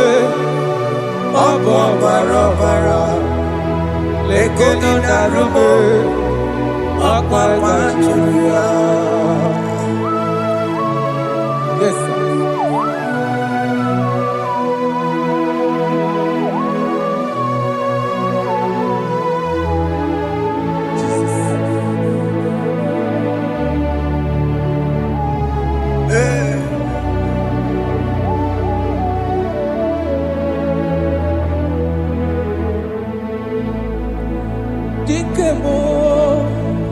Obo barobara. Lekedo narume. Apa tuya. Yes, sir. Dikemo,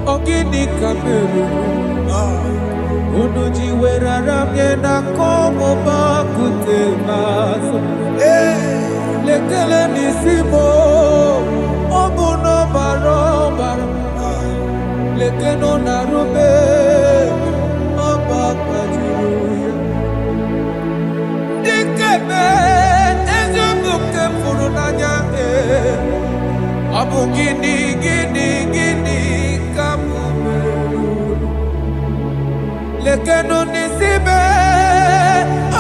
ogini kamere. Unuji werara mjena komo makute maso. Lekele nisimo, obuno barobara. lekeno narube ọgbakwajuruya dikeme eziokwu furu n'anya ọ bụ gịnị ka m mere lekeno n'isibe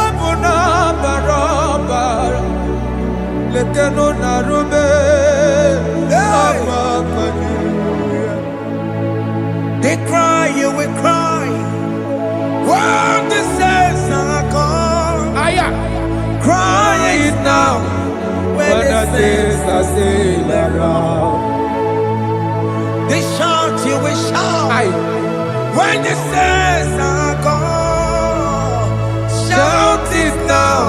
ọ bụ na ọbara lekeno narube ọgbakwajuruya. They cry, you will cry. When the saints are gone, cry it now. When the saints are still around, they shout, you will shout. When the saints are gone, shout it now.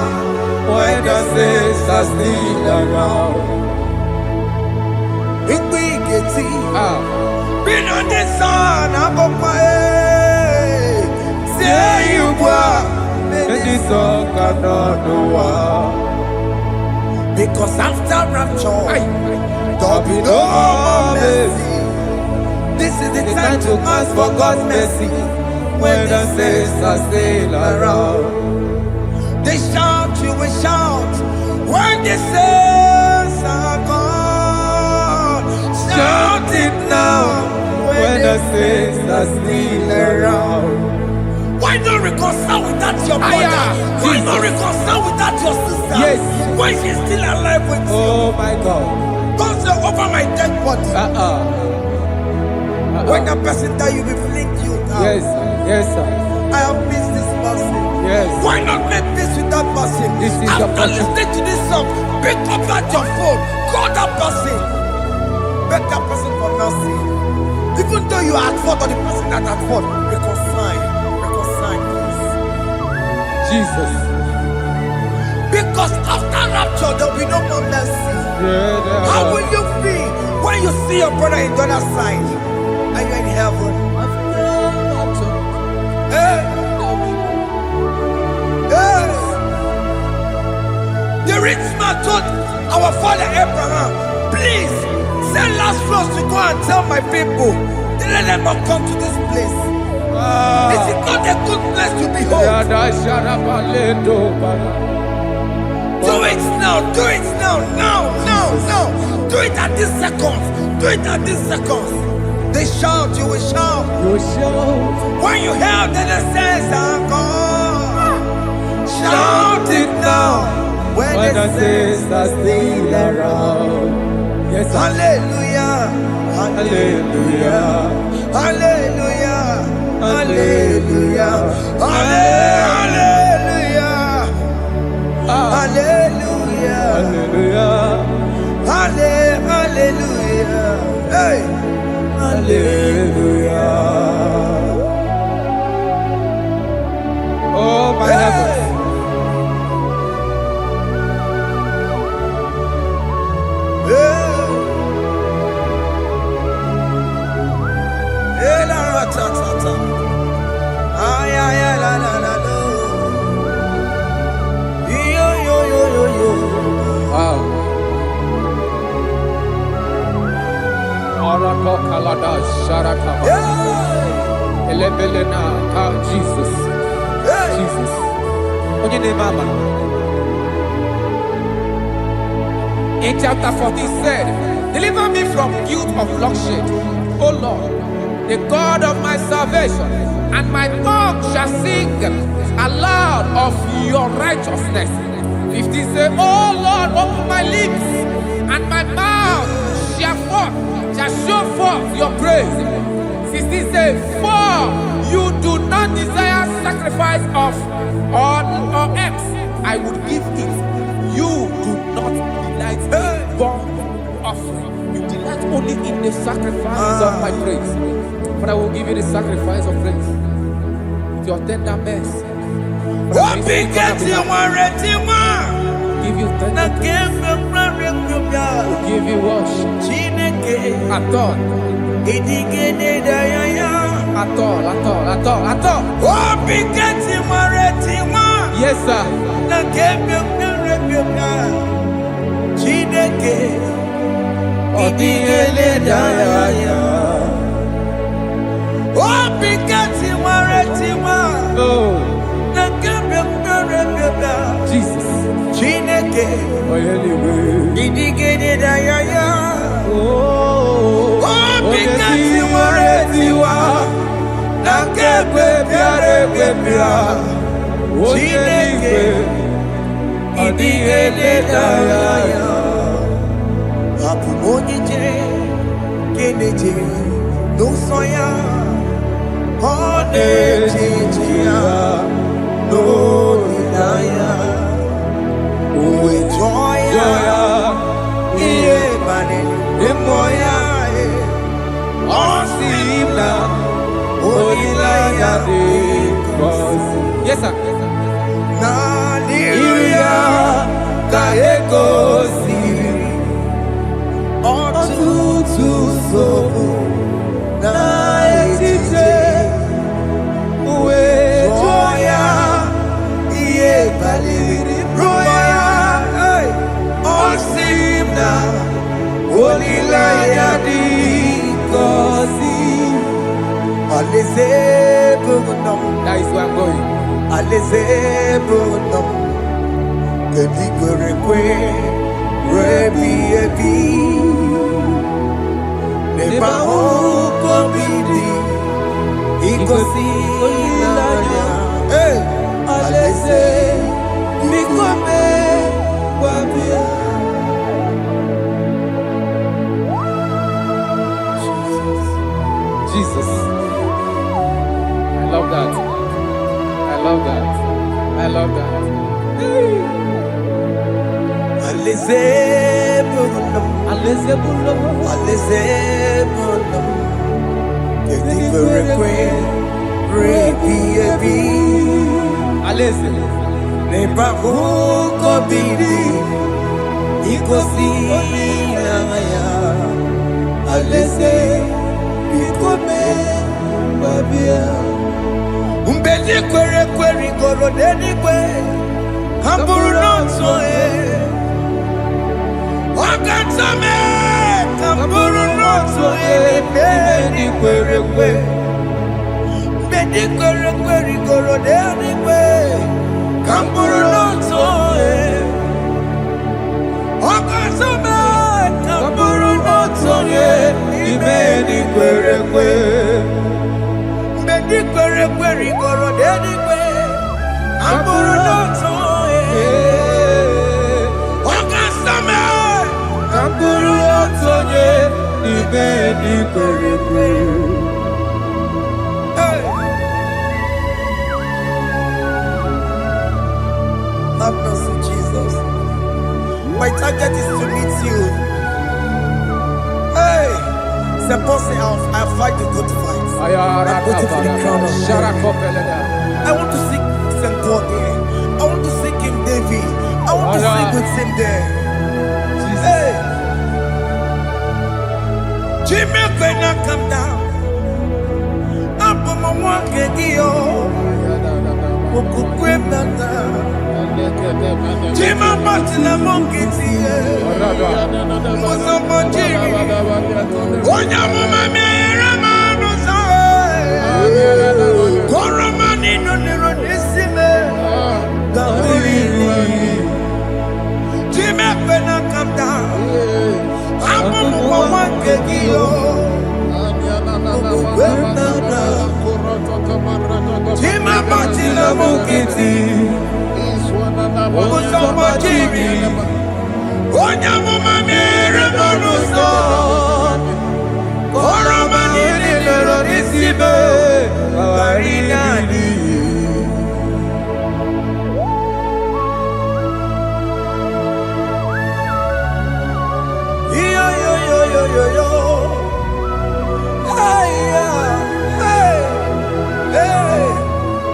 when the saints are still around. Been on the sun, I'm on my head. Say you were, And this song cannot know why. because after rapture, There'll be no more mercy. this is the It's time to ask for God's mercy. when the saints are still around. They shout, you will shout. When the saints are gone, shout it now. When the saints are still around. Why not reconcile with that your brother? Why not reconcile with that your sister? Yes. Why she's still alive with you? Oh my God. Don't say over my dead body. When the person that you will fling you down. Yes, yes, sir. I have missed this person. Yes. Why not make peace with that person? This is the After person. listening to this song, pick up that your phone, call that person, beg that person for mercy. Even though you are at fault or the person that at fault, reconcile, please. Jesus. Because after rapture, there will be no more mercy. Yeah, How will you feel when you see your brother in the other side? Are you in heaven? Hey. Hey. The rich man told our father Abraham, please send Lazarus to go and tell my people, let them not come to this place. This is not a good place to behold. Do it now, do it now, now. Do it at this second. Do it at this second. They shout, you will shout. When you hear that the saints are gone, shout it now. When the saints are still around. Yes, sir. Hallelujah. Hallelujah. Hallelujah. Hallelujah. Hallelujah. Hallelujah. Hallelujah. Hallelujah. Hey. Hallelujah. Oh, my heavens. Wow. Arato kalada sharataba. Elebelena ka Jesus. Jesus. Onye name ama. In chapter 14 said, deliver me from guilt of bloodshed, O Lord, the God of my salvation, and my tongue shall sing aloud of your righteousness. 15 say, oh Lord, open my lips, and my mouth shall show forth your praise. 16 say, for you do not desire sacrifice of or eggs, I would give it. You do not delight in burnt offering. You delight only in the sacrifice of my praise. But I will give you the sacrifice of praise with your tender mercy. Give you tender praise. Will give you worship. At all. At all. Yes, sir. Oh, Jesus. Oh, yes, sir. That is where I'm going. Jesus. I love that. I love that. I love that. Umbedi kwere kwere goro dedi kwe Hamburu nonso Wakatame Hamburu nonso Bedi kwere kwe Bedi kwere kwere goro dedi kwe Hamburu nonso Wakatame Hamburu nonso Bedi kwere kwe Bedi kwere kwere goro dedi kwe Amburu noto Wakasame Amburu noto Bedi kwere kwe Have mercy, Jesus. My target is to meet you. Hey, c'est pensé I fight the good fight. I'm waiting for the crown of I want to seek St. God there. I want to seek King David. I want to seek with him there. Hey, Jimmy, when I come down, I'm on my walk again. Jimmy, but in a monkey, was a monkey. One young woman, Koromani no nironisime Jimmy pena come down Amu mwa kegio Jimmy batila mukiti Kusoma jiri Onya mumamire monuso Koromani nironisime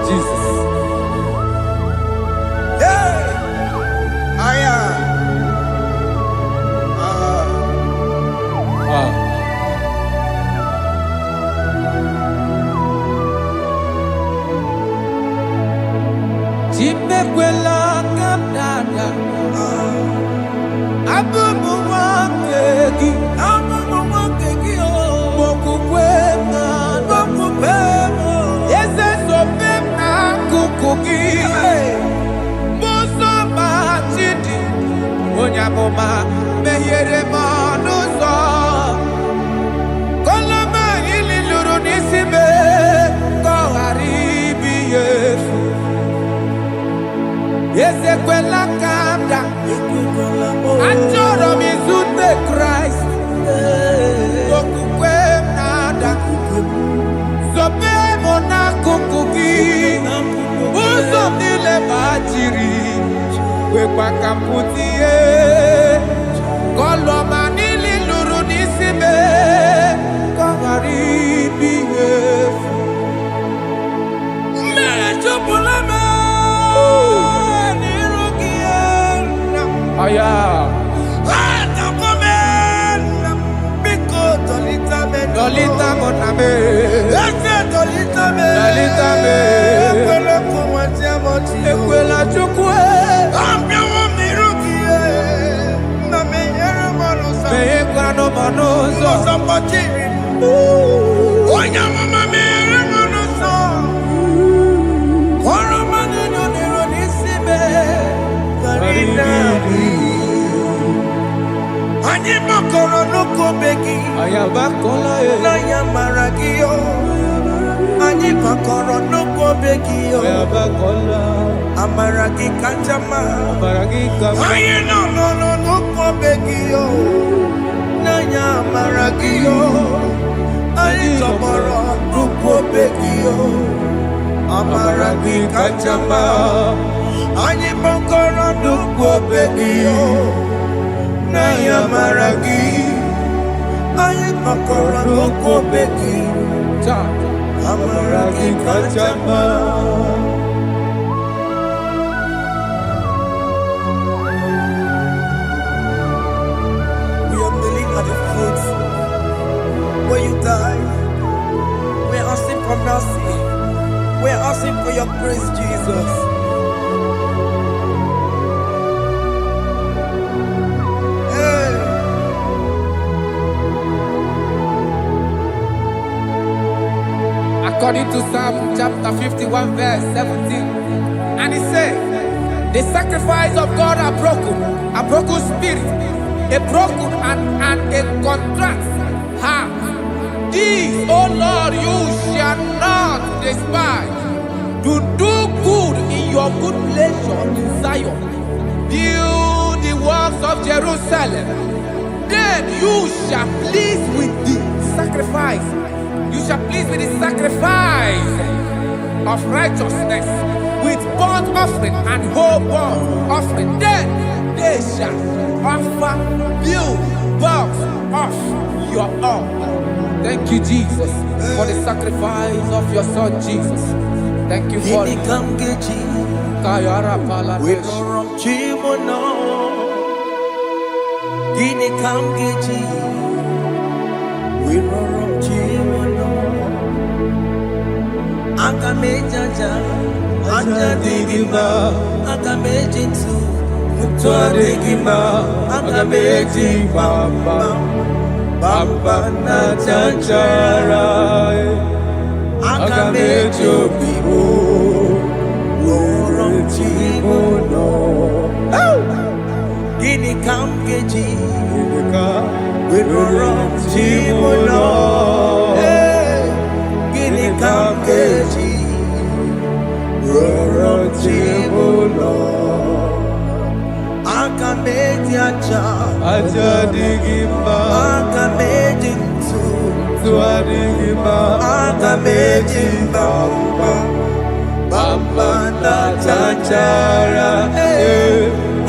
Jesus. Jimekwela kapdada Abubu wakegi o Mokukwema kukuki. Muso machidi. Onyamoma mehiere manuso. Koloma ili luru nisibe. Koharibi yefu. Ezekwela kamda. Achoro mizute Christ. Kokukwe nada. Zobe mona kukuki. Uzo nile bajiri. Wekwa kaputie. Koloma nili luru nisibe. Koharibi yefu. Mechopulame. Aya. Dolita moname. Dolita me. Ekwela chukwe. Meye kwano manozo. Onya mama mere manozo. Koro manino niro nisibe. Ani makoro nuko begi. Ayabakola na ya maragio. Ani makoro nuko begi. Ayabakola. Amaragi kanjama. Amaragi kanjama. Aye no nuko begi. Na ya maragio. Ani tomoro nuko begi. Amaragi kanjama. Ani makoro nuko begi. Na ya maragi. Aye makoro nuko begi. Amaragi kanjama. We are kneeling at the foot where you died. We are asking for mercy. We are asking for your grace, Jesus. According to Psalm chapter 51 verse 17. And he said, the sacrifice of God are broken spirit, a broken and a contrite heart. This, O Lord, you shall not despise. To do good in your good pleasure in Zion. Build the works of Jerusalem. Then you shall please with the sacrifice. You shall please with the sacrifice of righteousness, with burnt offering and whole burnt offering. Then they shall offer you bulks of your own. Thank you, Jesus, for the sacrifice of your Son, Jesus. Thank you for it. Kayara Pala. We don't chimono. Gini kamgeji. We don't chimono. Akamejaja. Aja digima. Akamejinsu. Mutwa digima. Akameji bamba. Bamba na chanchara. Akamejo bibo. Lorong chimono. Gini kamgeji. We lorong chimono. Gini kamgeji. Lorong chimono. Akameji aja. Aja digima. Akameji ntu. Tua digima. Akameji bamba. Bamba na chanchara.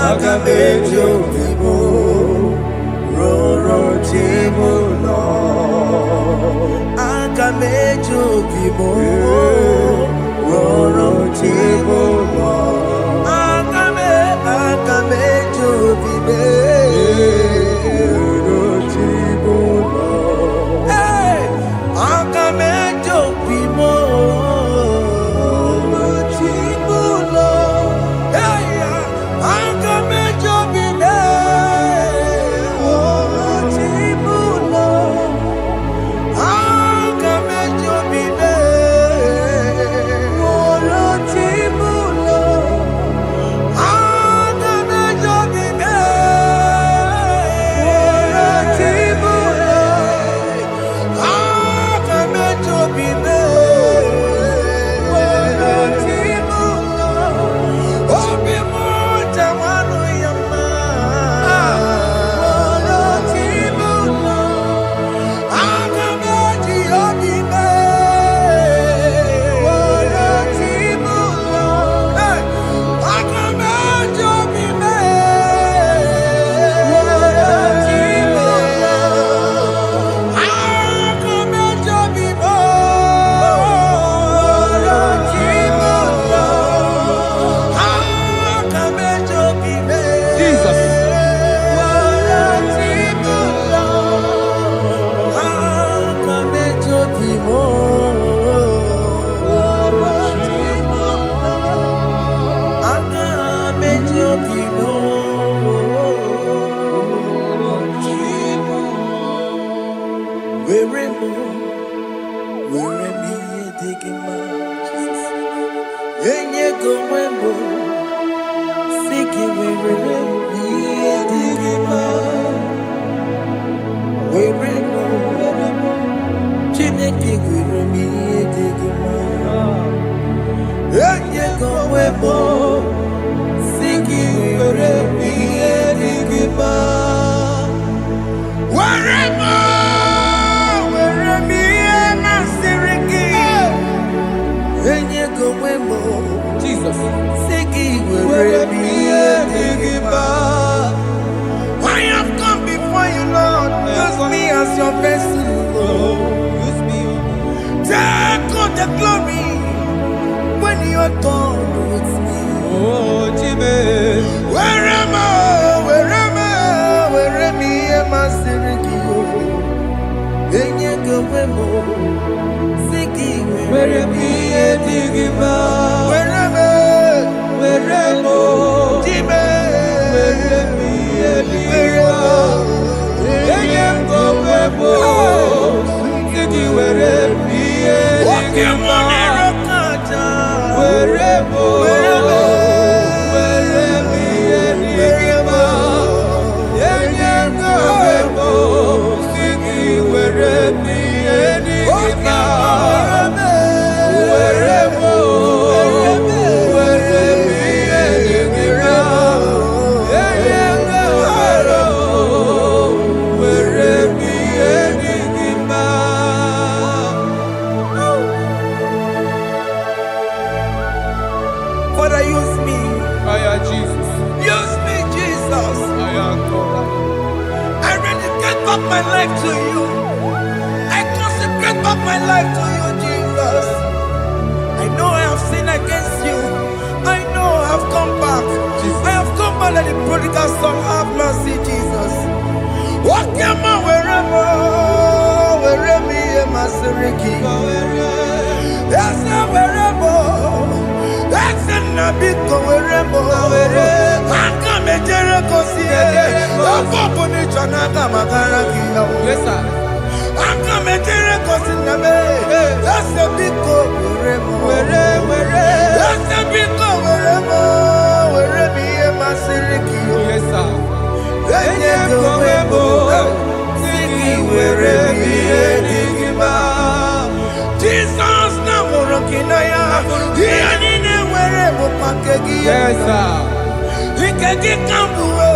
Akamejo bibo. Roro chimono. Akamejo bibo. Roro chimono. Akamejo bibo. Roro chimono. Akamejo bibo. Chimono. Akamejo bibo. let the prodigal son have mercy, Jesus. Wakema weremo, weremi emasiriki. Esa weremo, esa nabiko weremo. Aka mejere kosie, apopo ni chanaga magaraki. Yes, sir. Aka mejere kosi nabe, esa biko weremo. Esa biko weremo, weremi emasiriki. Yes, sir. Enye kowebo, siki weremi edigima. Jesus na morokinaya, yanine werebo pakegi. Yes, sir. Ikegi kambuo,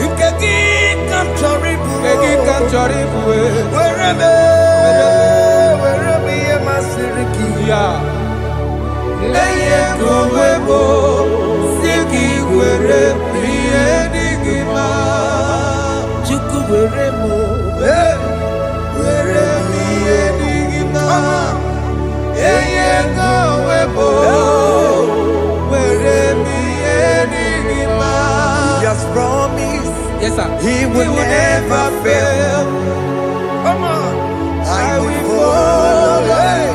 ikegi kamchoribu. Egi kamchoribu. Weremi emasiriki. Yeah. Enye kowebo, siki weremi edigima. Chuku weremo, weremi edigima. Enye kowebo, weremi edigima. He has promised Yes, sir. he will never fail. Come on, I will follow.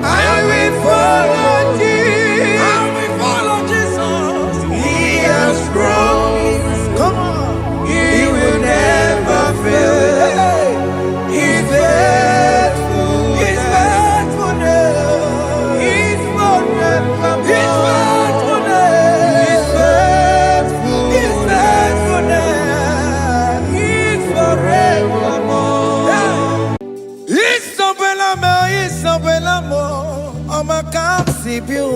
I will follow Jesus. I will follow Jesus. He has promised. Come on, he will never fail. He's faithful. He's faithfulness. He's forever. He's faithfulness. He's faithful. He's faithfulness. He's forevermore. He's so belamo. He's so belamo. I'ma come see you.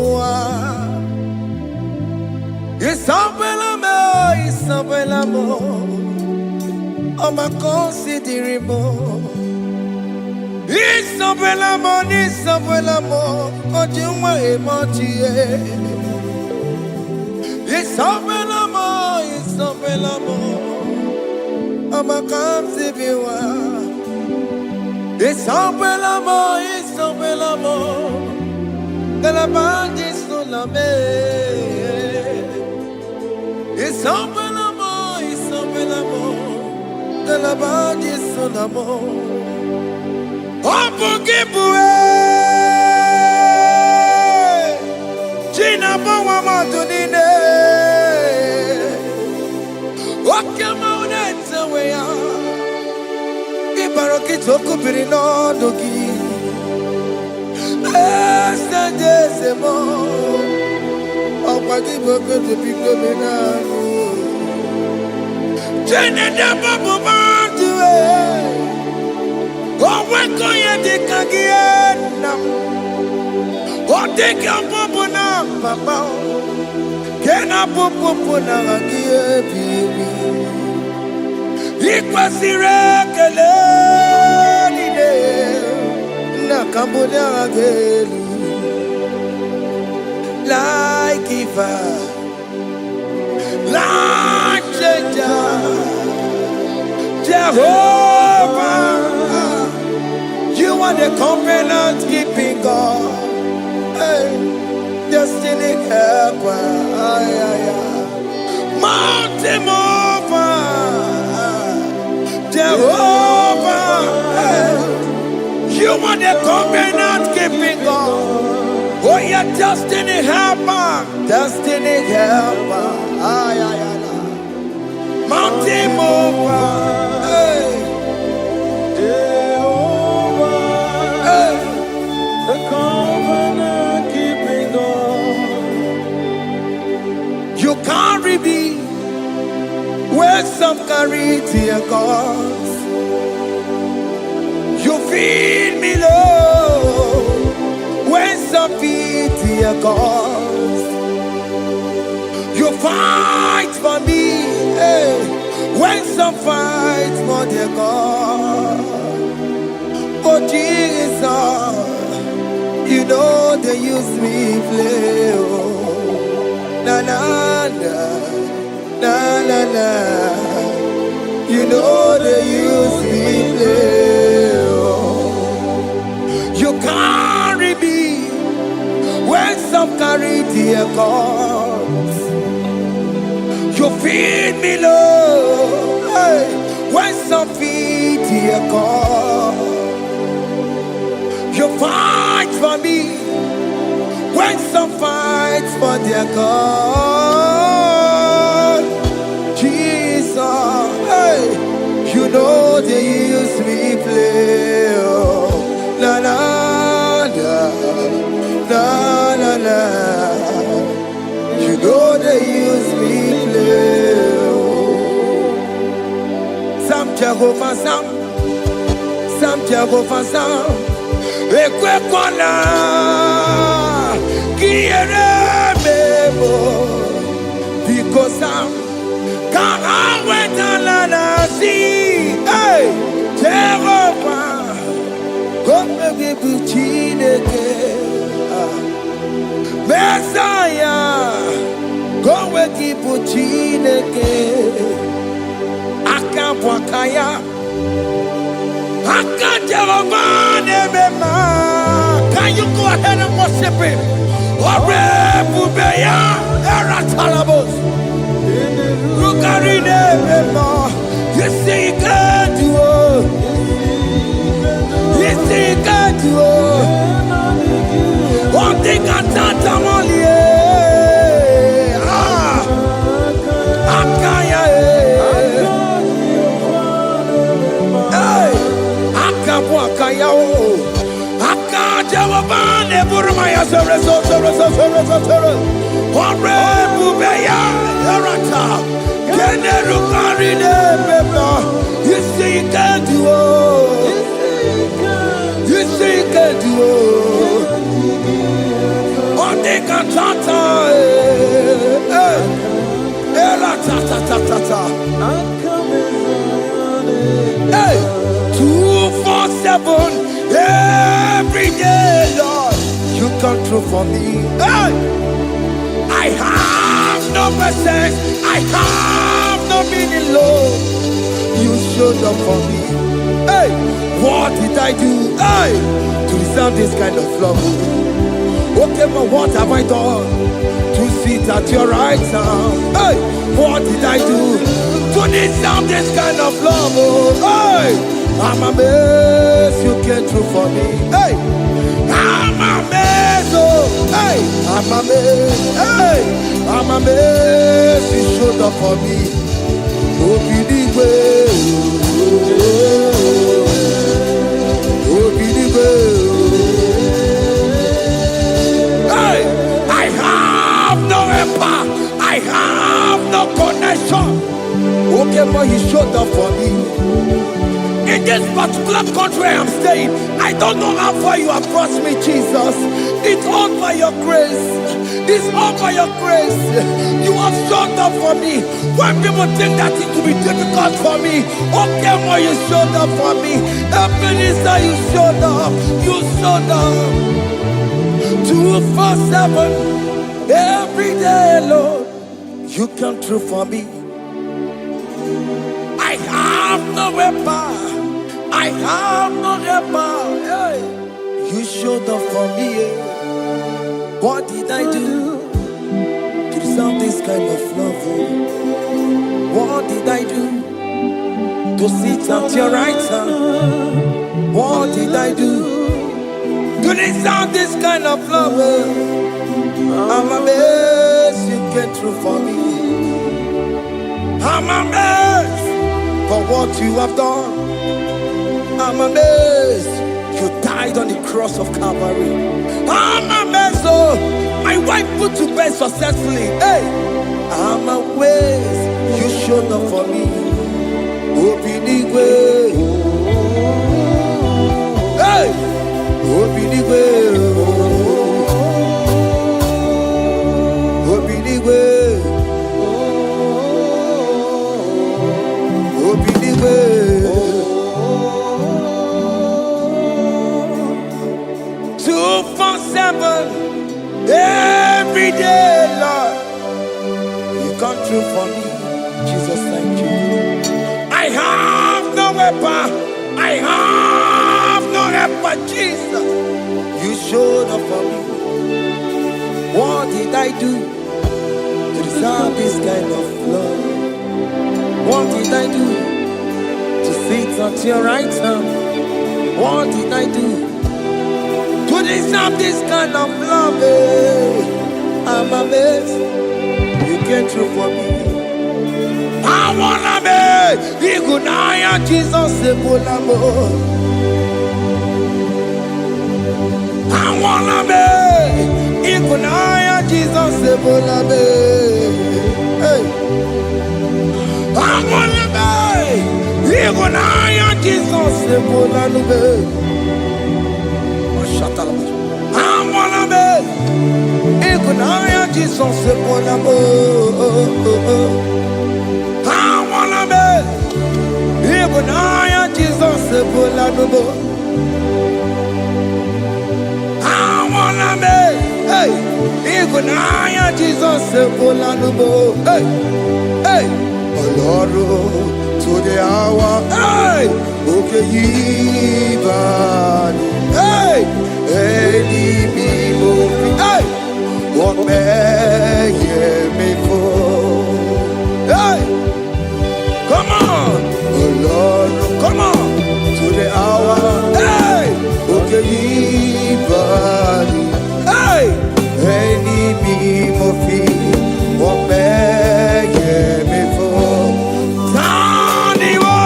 He's so belamo. He's so belamo. I'ma consider him. He's so belamo. He's so belamo. Ojuma emoji. He's so belamo. He's so belamo. I'ma come see you. It's so belamo, it's so belamo. De la bande sulla me. It's so belamo, it's so belamo. De la bande sulla mo. Opugibue. China bawa matunine. Okama unetsa weya. Baroki toku pirino dogi. Esta desemo. Opagi boko to piko menano. Jene de babu bandue. Owe koye de kagiena. Odeka babu na papa. Kena popo na agie bibi. Ikwasire kelelide na kambonya agelu like giver, like changer, Jehovah. You are the covenant keeping God. Hey, destiny helper. Mountain mover. Jehovah, you are the covenant keeping God. Oh, your destiny helper, destiny helper. Mountain mover, Jehovah, the covenant keeping God. You carry me where some carry tear gods. You feed me low when some feed tear gods. You fight for me when some fight for their God. Oh Jesus, you know they use me play. Oh, na na na. Na na na, you know they use me play. You carry me when some carry their gods. You feed me, Lord. Hey, when some feed dear God, you fight for me. When some fight for their God, Jesus, hey, you know they use me play. Oh, la la la la la la. You know they use me play. Some Jehovah, some Jehovah, some. Ekwe kwana kiere mebo because I'm can't wait to see. Hey, Jehovah, come give you chineke. Messiah, come give you chineke. Akabwakaya. Can you go ahead and worship him? You see, he can do it. You see, he can do it. One thing I can't only. You see, you can do it. You see, you can do it. On the cantata, hey, 247 every day, Lord, you come through for me. Hey, I have no presence, I have no meaning, Lord. You showed up for me. Hey, what did I do? Hey, to deserve this kind of love? Okay, but what have I done to sit at your right hand? Hey, what did I do to deserve this kind of love? Hey, I'm amazed you came through for me. Hey, I'm amazed. Oh, hey, I'm amazed. Hey, I'm amazed you showed up for me. Oh, believe it. Oh, believe it. Hey, I have no empire. I have no connection. Okay, but he showed up for me. In this particular country I'm staying, I don't know how far you have brought me, Jesus. It's all by your grace. It's all by your grace. You have showed up for me. When people think that it will be difficult for me, okay, well, you showed up for me. Ebenezer, you showed up. You showed up. 247 every day, Lord. You come through for me. I have no weapon. I have no weapon. Hey. You showed up for me. What did I do to deserve this kind of love? What did I do to sit at your right hand? What did I do to deserve this kind of love? I'm amazed you came through for me. I'm amazed for what you have done. I'm amazed you died on the cross of Calvary. I'm amazed, oh, my wife put to bed successfully. Hey, I'm amazed you showed up for me. Open the way. Hey, open the way. Open the way. Open the way. 247 every day, Lord. You come through for me, Jesus. Thank you. I have no weapon. I have no weapon, Jesus. You showed up for me. What did I do to deserve this kind of love? What did I do to sit at your right hand? What did I do to deserve this kind of love? I'm amazed you came through for me. I wanna be Igunaya Jesus Sebulamo. I wanna be Igunaya Jesus Sebulame. Hey. I wanna be Igunaya Jesus Sebulame. I wanna be Igunaya Jesus Sebulamo. I wanna be Igunaya Jesus Sebulamo. I wanna be hey Igunaya Jesus Sebulamo. Hey hey Oloro to the hour hey okay even hey any people hey what may me for hey come on oh Lord come on to the hour hey okay even hey any people what may me for Tani wo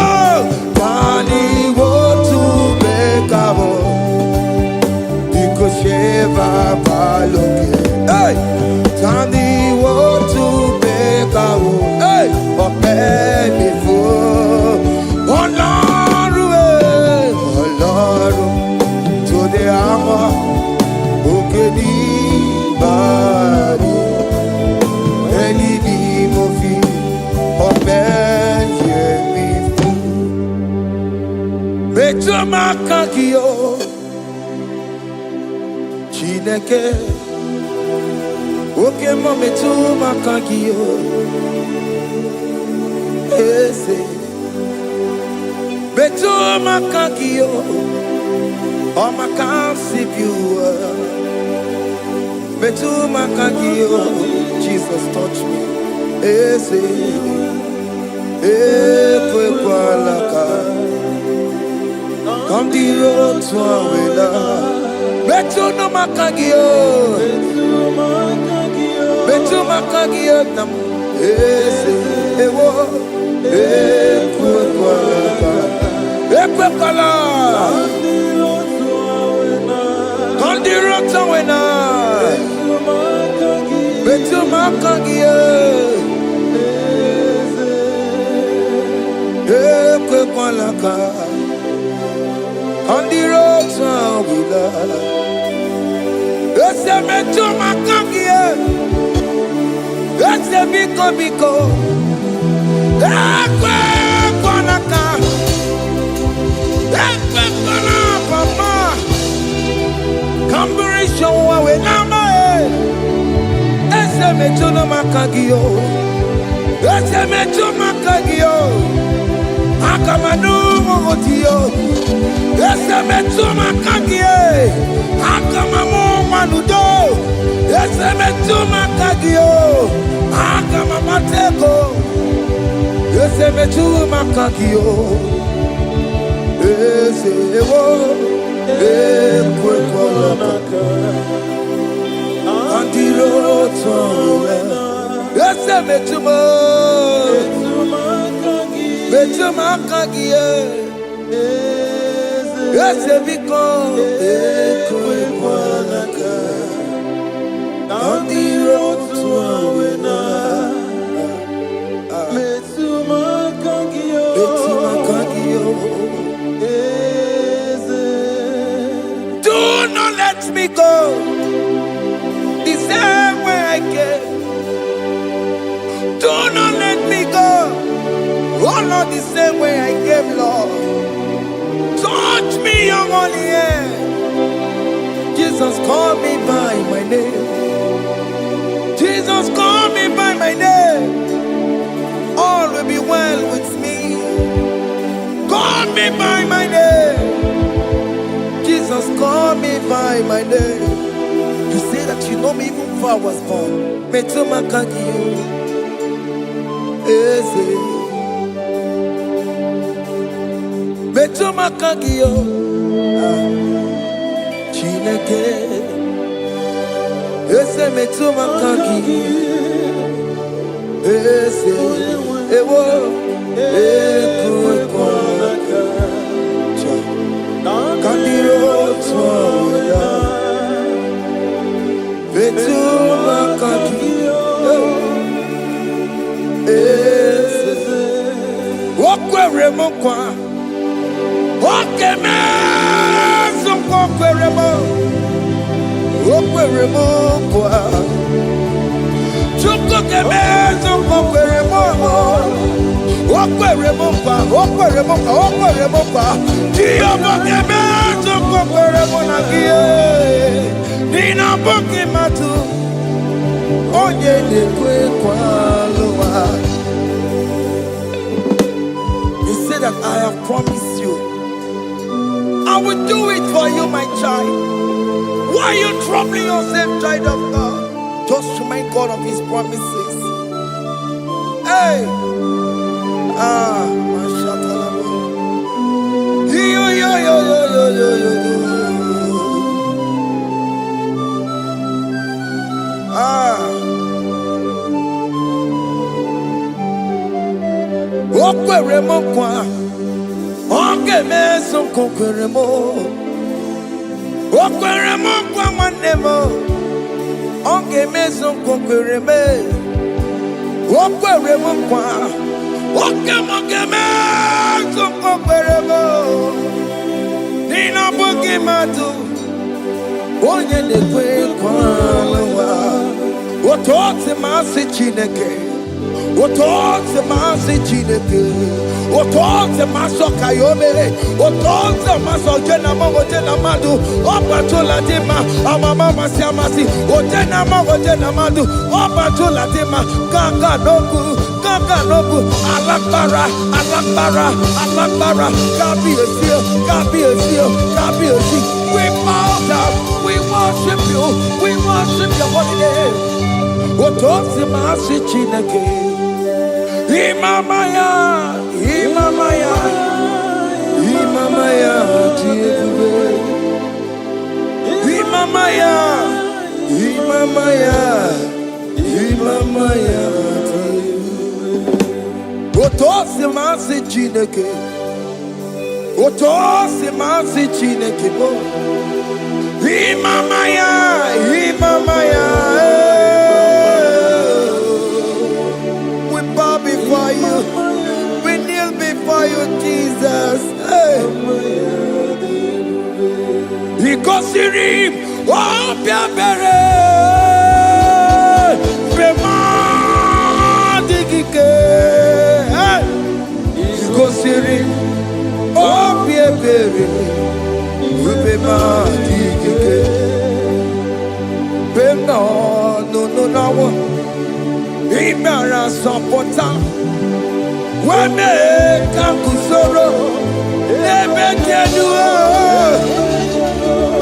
to make up Sheva Baloke, hey, Tandi want to make a hey, but baby for oh Lord, to the hour, okay, body, any movie, but baby for Betoma Kakio. Chineke oke mome tu makagio ese betu makagio o makansibiwa betu makagio Jesus touch me ese ekwe kwalaka come the road to awela Betu no makagio, betu makagio nam ewo ekwe kwala kandiro tawena betu makagio ekwe kwala ka kandiro tawena Ese metu makagie, ese biko, ekwe kwanaka, ekwe kwana papa, kamburisho wawe nama ese metu no makagio, ese metu makagio, akamanu mogotio, ese metu makagie, akamamu manudo ese metu makagio akamamateko ese metu makagio ese ewo ekwe kwalaka andiro towe ese metu makagio ese biko ekwe kwalaka on the road to Awena Metsumakagio do not let me go the same way I came do not let me go oh Lord the same way I came Lord touch me your holy hand Jesus call me by my name Jesus call me by my name all will be well with me call me by my name Jesus call me by my name you say that you know me even before I was born Metsumakagio Eze Metuma kagio Chineke Ese metuma kagi Ese Ewo Ekuekwa Kandiro Tsoya Metuma kagi Ese Wokwere mokwa Okeme Zokwere mo Wokwere mokwa Chukukeme Zokwere mo Wokwere mokwa Wokwere mokwa Wokwere mokwa Kiyobokeme Zokwere mo nagie Nina boki matu Onye dekwe kwa loa. That I have promised you, I will do it for you, my child. Why are you troubling yourself, child of God? Just remind God of His promises. Hey, Okwere mo kwa Onge meso kokwere mo Okwere mo kwa mwane mo Onge meso kokwere me Okwere mo kwa Oke moke meso kokwere mo Nina boki matu Onye dekwe kwa lewa Otote masi Chineke Otoze masi Chineke, otoze maso kayome, otoze maso jena madu, opatola dima, amama masi amasi, ojena madu, opatola dima, ganga nobu, alakbara, gabi esio. We bow down, we worship your holy name. Otoze masi Chineke. Imamaya, Otosi masi Chineke, bo. Imamaya. Before you, we kneel before you, Jesus. Ikosirim, oh biabere, bemadikike. Ikosirim, oh biabere, bemadikike. Beno, no. Imara sopota Wame kakusoro Lebe kenua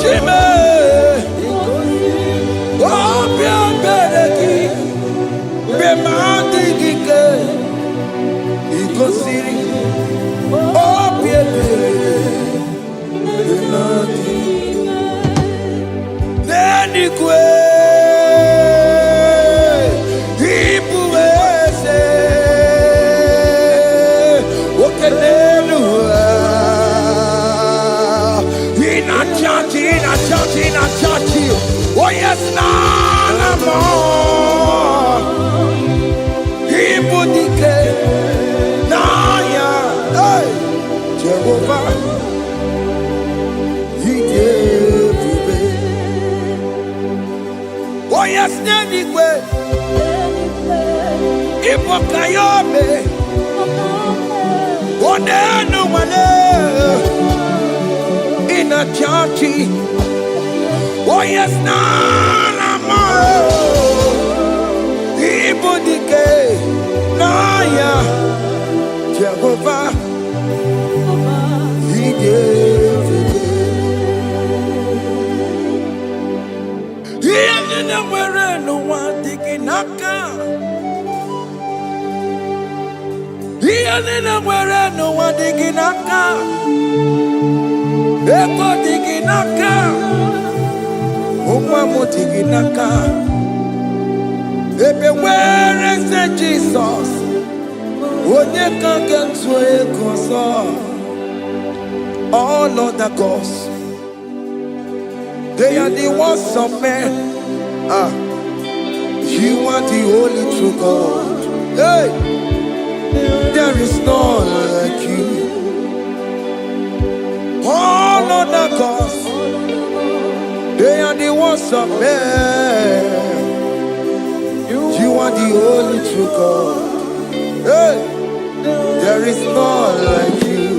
Chime Obia bereki Bemadi gike Ikosiri Obia bereki Neni kwe Oh yes, nana mo. Ibudike naya, hey, Jehovah. He gave me. Oh yes, naniwe. Ibokayobe. Oh nenu mane. Ina chachi. Oh yes, nana mo. Ibudike naya, Jehovah. He gave it. He ended up where no one taking naka. He nina mwere no wadiginaka. Eko diginaka. Umwamu diginaka. Ebe where is the Jesus? Onye kangen tue kosa. All other gods, they are the works of men. You are the only true God. Hey, there is none like you. All other gods, they are the works of men. You are the only true God. Hey, there is none like you.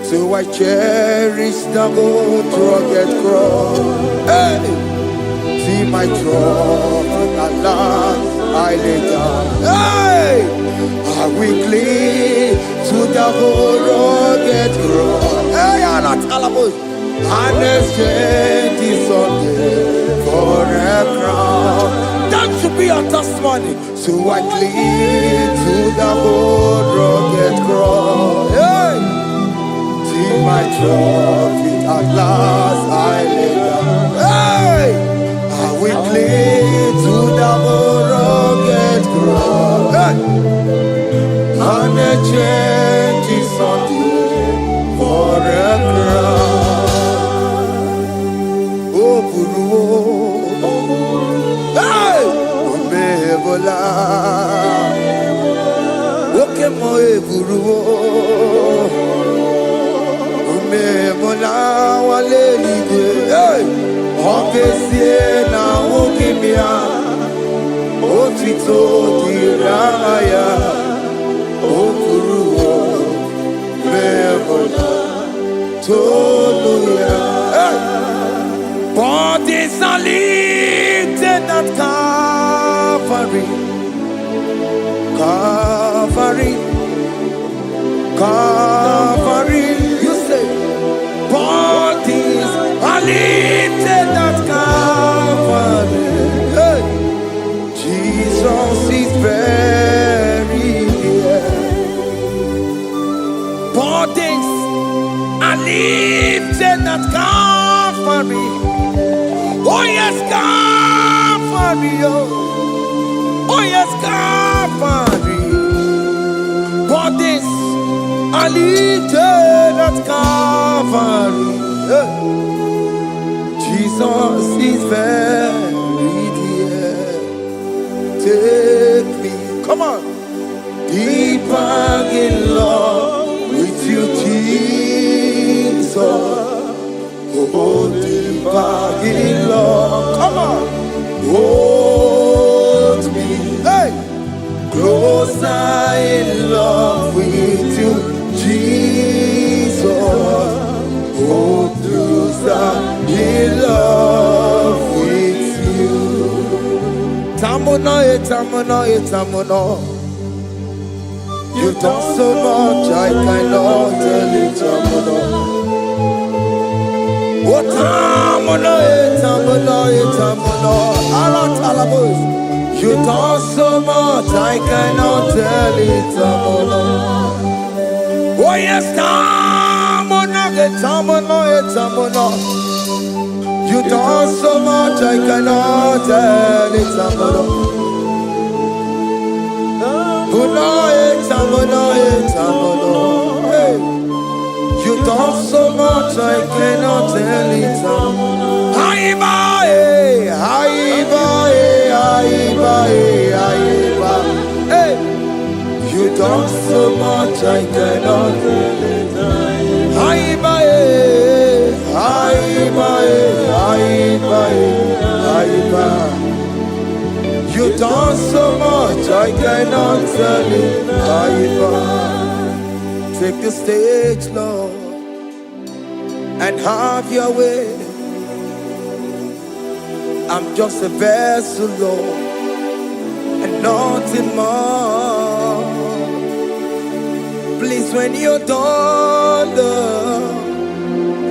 So I cherish the old rugged cross. Hey, see my throne, Allah, I lay down. Hey, I will cling to the old rugged cross. Hey, Allah, Talamus, and exchange this Sunday for a crown. That should be our testimony. So I cling to the old rugged cross. Hey, my trophy at last I lay down. Hey, I will cling to the rugged cross. Hey, and the change is on for a crown. Oh, Guru, hey, Bebola, okay, my Guru. Mola wale ligwe, hey, ongesie na ukimia, otito diraya, okuruo, memola, toluya, hey. Bodies are lifted at Calvary, Calvary, Calvary. Bodies are lifted at Calvary. Hey. Jesus is buried here. Bodies are lifted at Calvary. Oh yes, Calvary. Oh yes, Calvary. Bodies are lifted at Calvary. Jesus is buried here. Take me, come on, deeper in love with you, Jesus. Oh, deeper in love, come on, hold me, hey, closer in love with you, Jesus. Oh, closer in love with you. Tamuno, tamuno, tamuno. You've done so much, I cannot tell it, tamuno. Oh, tamuno, tamuno, tamuno. Alat alabos. You've done so much, I cannot tell it, tamuno. Oh yes, tamuno, tamuno. You done so much, I cannot tell it, tamuno. Tamuno. Hey, you done so much, I cannot tell it, tamuno. Aiba. Hey. You done so much, I cannot tell it. You done so much, I cannot tell it. Take the stage, Lord, and have your way. I'm just a vessel, Lord, and nothing more. Please, when you're done, Lord,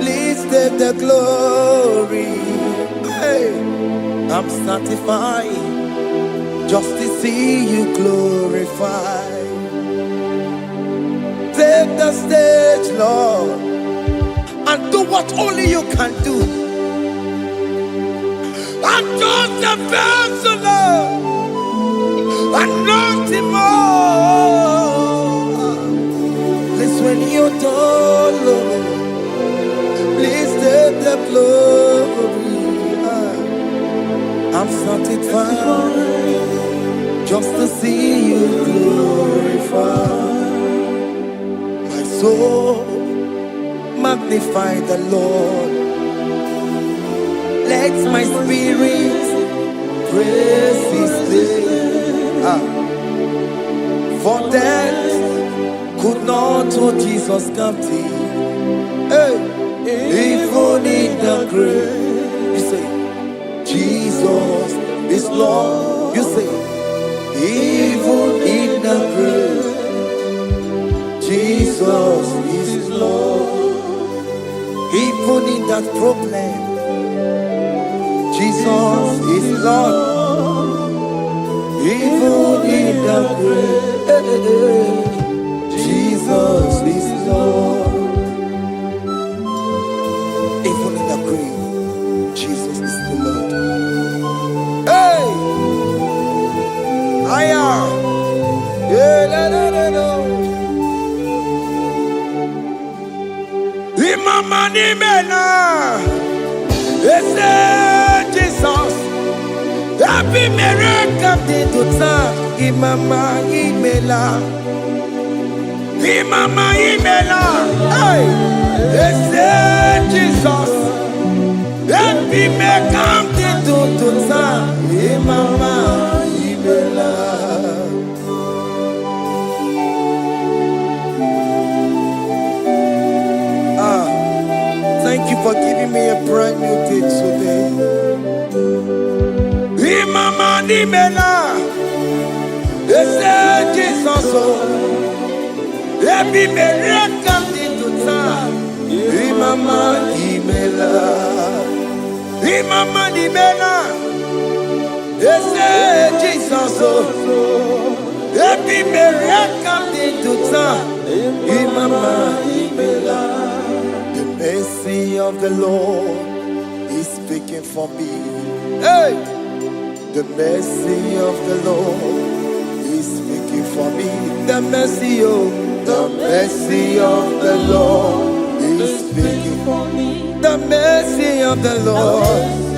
please take the glory. Hey, I'm satisfied just to see you glorified. take the stage, Lord, and do what only you can do. I'm just a vessel, Lord, and nothing more. Please, when you don't, Lord, please take the glory. I'm satisfied just to see you glorified. My soul magnify the Lord. Let my spirit praise His name. For death could not hold Jesus captive. Hey, even in the grave, you say, Jesus is Lord. You say, even in the grave, Jesus is Lord. Even in that problem, Jesus is Lord. Even in the grave, Jesus is Lord. Even in the grave, Jesus is the Lord. Hey! I am. Imama ni mena, Jesus. Happy miracle to time. Imama imela, Imama imela. Hey, Jesus. Happy miracle to time. Imama imela. Thank you for giving me a brand new day today. Imama nimela, Jesus, every miracle into time. Imama nimela, Imama nimela, Jesus, every miracle into time. Imama nimela. The mercy of the Lord is speaking for me. Hey! The mercy of the Lord is speaking for me. The mercy of the Lord is speaking for me. The mercy of the Lord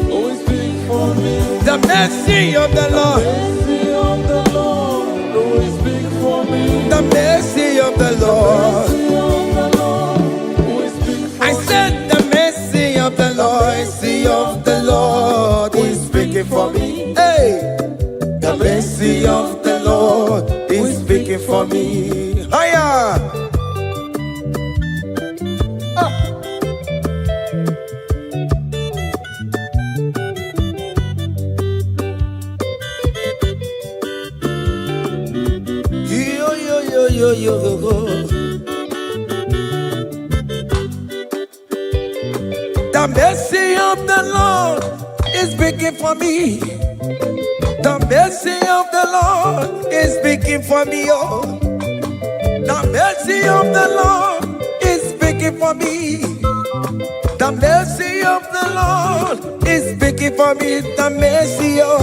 is speaking for me. The mercy of the Lord is speaking for me. The mercy of the Lord. I said the mercy of the Lord is speaking for me. Hey, the mercy of the Lord is speaking for me. Hiya! Yo. The mercy of the Lord is speaking for me. The mercy of the Lord is speaking for me. Oh, the mercy of the Lord is speaking for me. The mercy of the Lord is speaking for me. The mercy of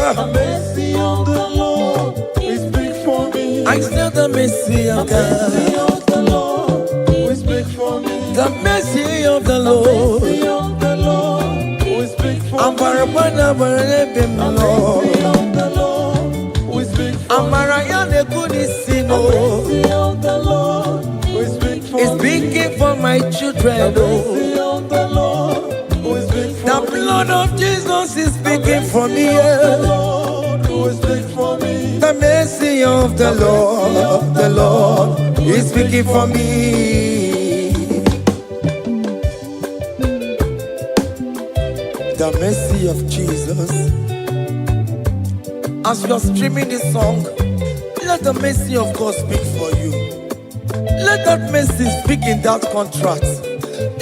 the Lord is speaking for me. I still the mercy of God. The mercy of the Lord is speaking for me. The mercy of the Lord. I'm for it's speaking for my children. The blood of Jesus is speaking for me. The mercy of the Lord is speaking for me. The mercy of Jesus. As you're streaming this song, let the mercy of God speak for you. Let that mercy speak in that contract.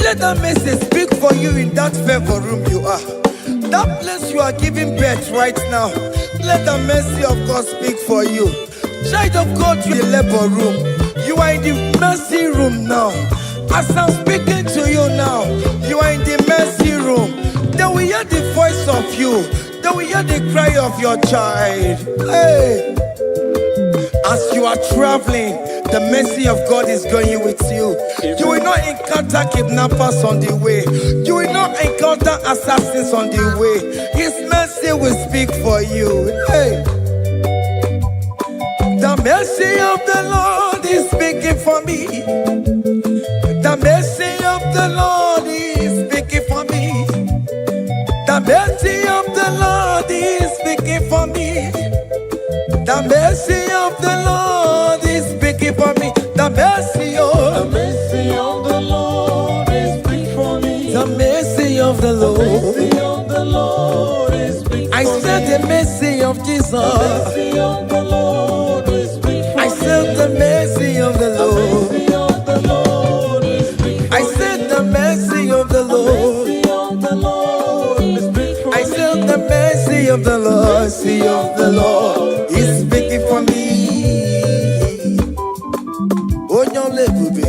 Let that mercy speak for you in that favor room you are. That place you are giving birth right now. Let the mercy of God speak for you. Child of God, you in the labor room. You are in the mercy room now. As I'm speaking to you now, you are in the mercy room. They will hear the voice of you. They will hear the cry of your child. Hey. As you are traveling, the mercy of God is going with you. You will not encounter kidnappers on the way. You will not encounter assassins on the way. His mercy will speak for you. Hey. The mercy of the Lord is speaking for me. The mercy of the Lord is speaking for me. The mercy of the Lord is speaking for me. The mercy of the Lord is speaking for me. The mercy of the Lord is speaking for me. The mercy of the Lord. The mercy of the Lord is speaking for me. I said the mercy of Jesus. The mercy of the Lord is speaking for me. I said the mercy of the Lord. The mercy of the Lord is speaking for me. I said the mercy of the Lord. The mercy of the Lord is speaking for me. I said the mercy of the Lord. Mercy of the Lord is speaking for me. Onyole bube.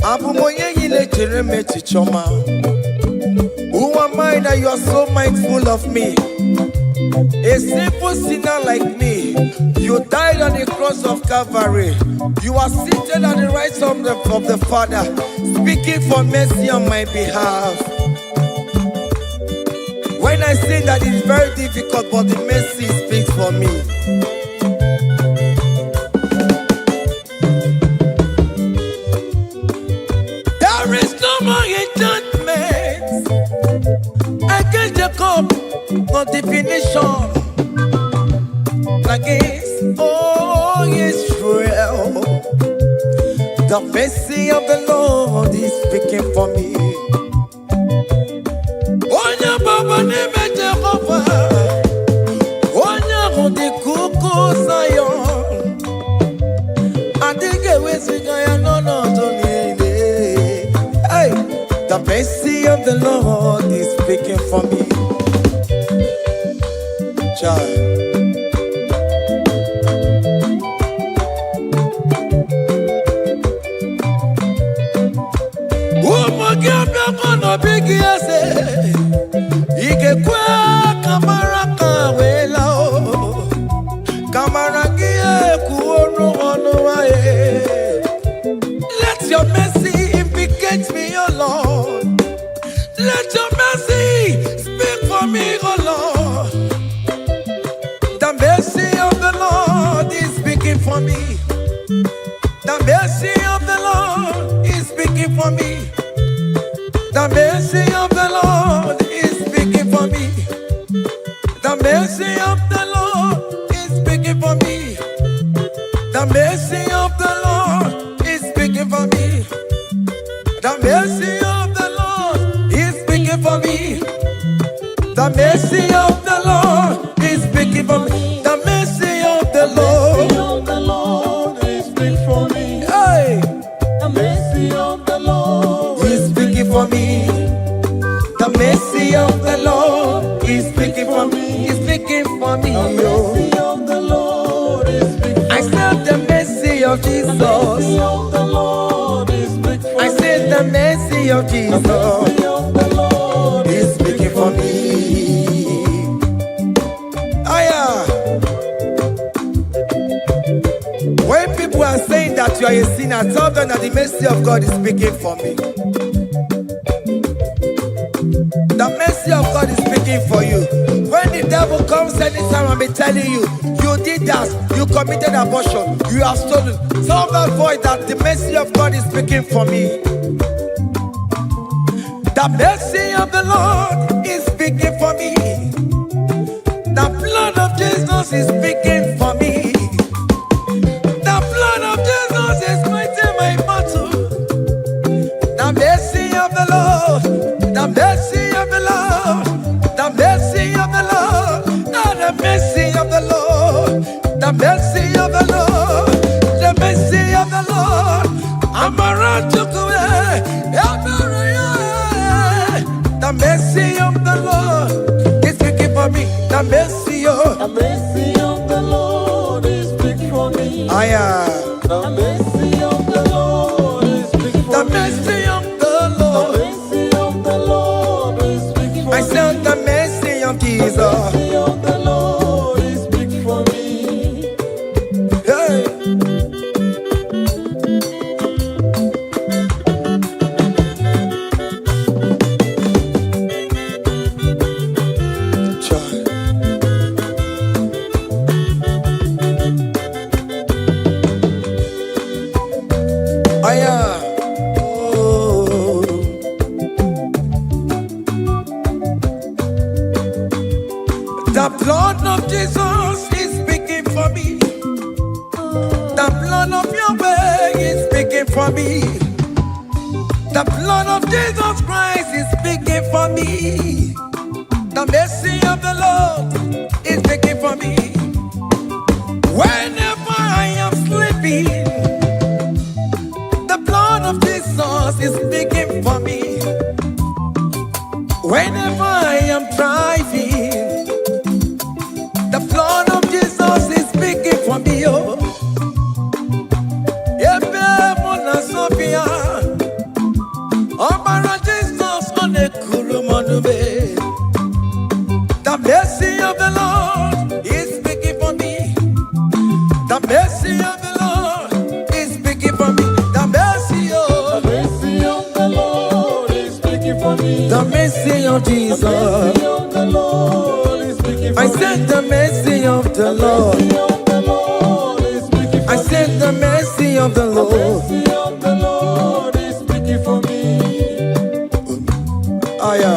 Abumoye yile jereme chichoma. Who am I that you are so mindful of me? A simple sinner like me. You died on the cross of Calvary. You are seated on the right side of the Father, speaking for mercy on my behalf. When I say that it's very difficult, but the mercy speaks for me. There is no more enchantment against Jacob, no definition against Israel. The mercy of the Lord is speaking for me. Onya baba neme Jehovah, onya hundi kuku Zion. Adige wesigaya no tonile. Hey, the mercy of the Lord is speaking for me. Child. Big yes, Ikekwe kamara kawela o kamara gie kuono wae. Let your mercy implicate me, O Lord. Let your mercy speak for me, O Lord. The mercy of the Lord is speaking for me. The mercy of the Lord is speaking for me. The mercy of the Lord is speaking for me. The mercy of the Lord is speaking for me. The mercy of the Lord is speaking for me. The mercy of the Lord is speaking for me. The mercy of the Lord is speaking for me. The mercy of the Lord is speaking for me. Hey. The mercy of the Lord is speaking for me. The mercy of the Lord is speaking for me. He's speaking for me. The mercy of the Lord is speaking for me. I said the mercy of Jesus. The mercy of the Lord is speaking for me. I said the mercy of Jesus. The mercy of the Lord is speaking for me. When people are saying that you are a sinner, tell them that the mercy of God is speaking for me. The mercy of God is speaking for you. When the devil comes anytime and be telling you, you did that, you committed abortion, you have stolen, tell that voice that the mercy of God is speaking for me. The mercy of the Lord is speaking for me. The blood of Jesus is speaking for me. The blood of Jesus is fighting my battle. The mercy of the Lord, the mercy of the Lord, the mercy of the Lord, the mercy of the Lord, the mercy of the Lord, the mercy of the Lord. I'm around to go. The mercy of the Lord is speaking for me. The mercy of The mercy of the Lord is big for me. The mercy of the Lord is big for The me. mercy of the The Lord. mercy of the Lord is big for I me. said the mercy of The Jesus. mercy of the Lord is big for me. Hey. Child. Oh. The blood of Jesus is speaking for me. The blood of Yahweh is speaking for me. The blood of Jesus Christ is speaking for me. The mercy of the Lord is speaking for me. Whenever I am sleeping, the blood of Jesus is speaking for me. Whenever I am driving, the blood of Jesus is speaking for me. Oh, Ebe Mona Sophia, Obara Jesus on the Kurumanube. The mercy of the Lord is speaking for me. The mercy of the Lord is speaking for me. The mercy The of mercy of the Lord is speaking for me. the mercy of The Jesus. mercy of the Lord is speaking for I me. said the mercy of the Lord. The mercy of the Lord is speaking for I me. said the mercy of the The Lord. mercy of the Lord is speaking for me. Aya.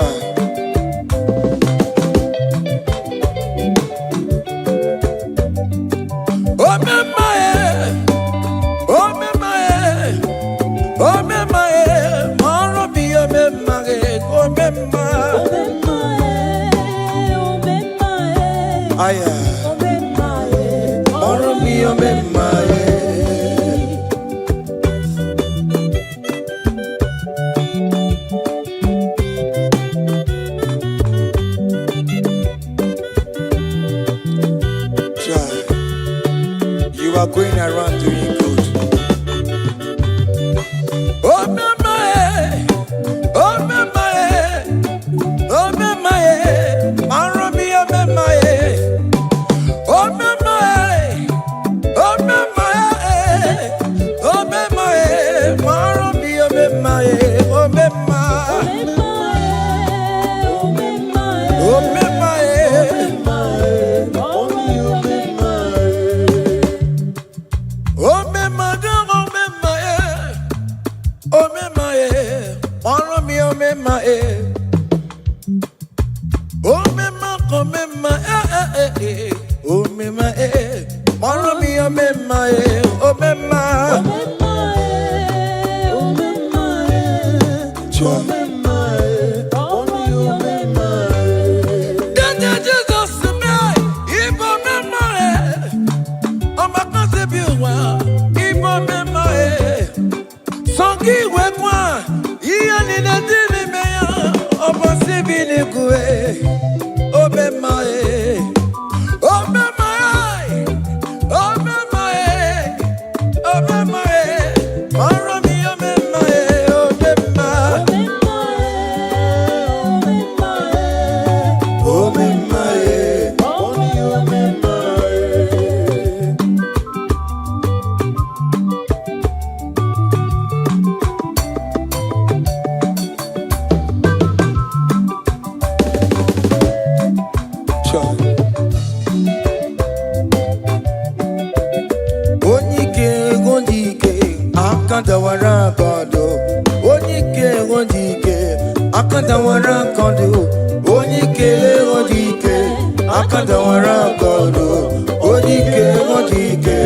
Oh mama oh mama oh mama maro bi oh mama oh mama. Aya. Maro bi oh mama. You are going around doing good. Oh mama, oh mama, oh mama, Maromi, oh mama, oh mama, oh mama, oh mama, Maromi, oh mama, oh mama, oh mama. Oh me mother, oh me my, oh me my, follow me, oh me my, oh me my, oh me my, oh me my, follow me, oh me my, oh me my, Jesus me, if oh me my, oh my concept you want. Songi wekwa, iya ni na dini meya, obo sibini kue, obe mae, obe mae, obe mae, obe mae, maromi obe mae, obe mae, obe mae, obe mae. Akandawara kondo, onyike wondike. Akandawara kondo, onyike wondike. Akandawara kondo, onyike wondike.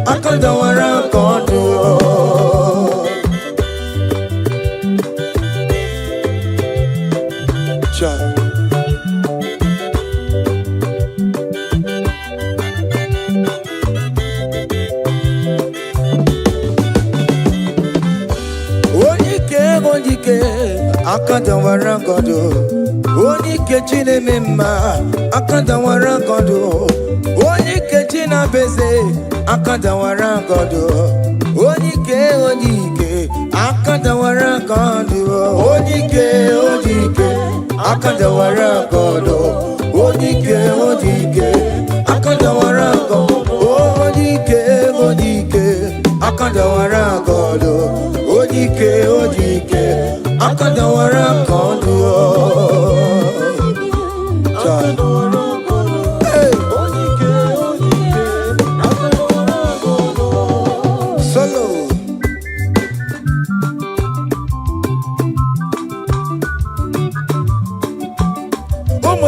Akandawara kondo. Child. Akandawara kondo, onike chine mema. Akandawara kondo, na beze akadawara godo onike akadawara godo onike akadawara godo onike akadawara godo onike akadawara godo onike akadawara godo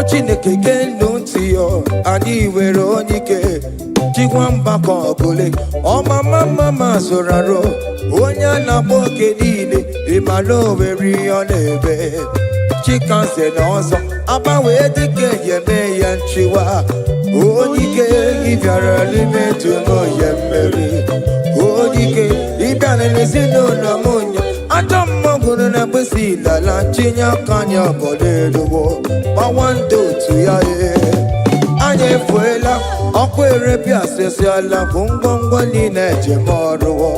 Chineke genu ntị yo anyị were onike jikwa mgbakọ ọbụle ọmama zụraro onye na-agba oke niile ịmala oweri ọ na-ebe chikanse na ọzọ agbanwe dịka yeme ya nchiwa onike ịbịara n'ime tụnụye mmeri onike ịbịara n'ezinụlọ m onye ajọ mmọgwụrụ na mgbesi ilala chinye aka anya ọbọdọ eluwo gbawando otu ya anya efuela ọkụ erepịa asịsịala bụ ngwongwo niile ejem ọrụwo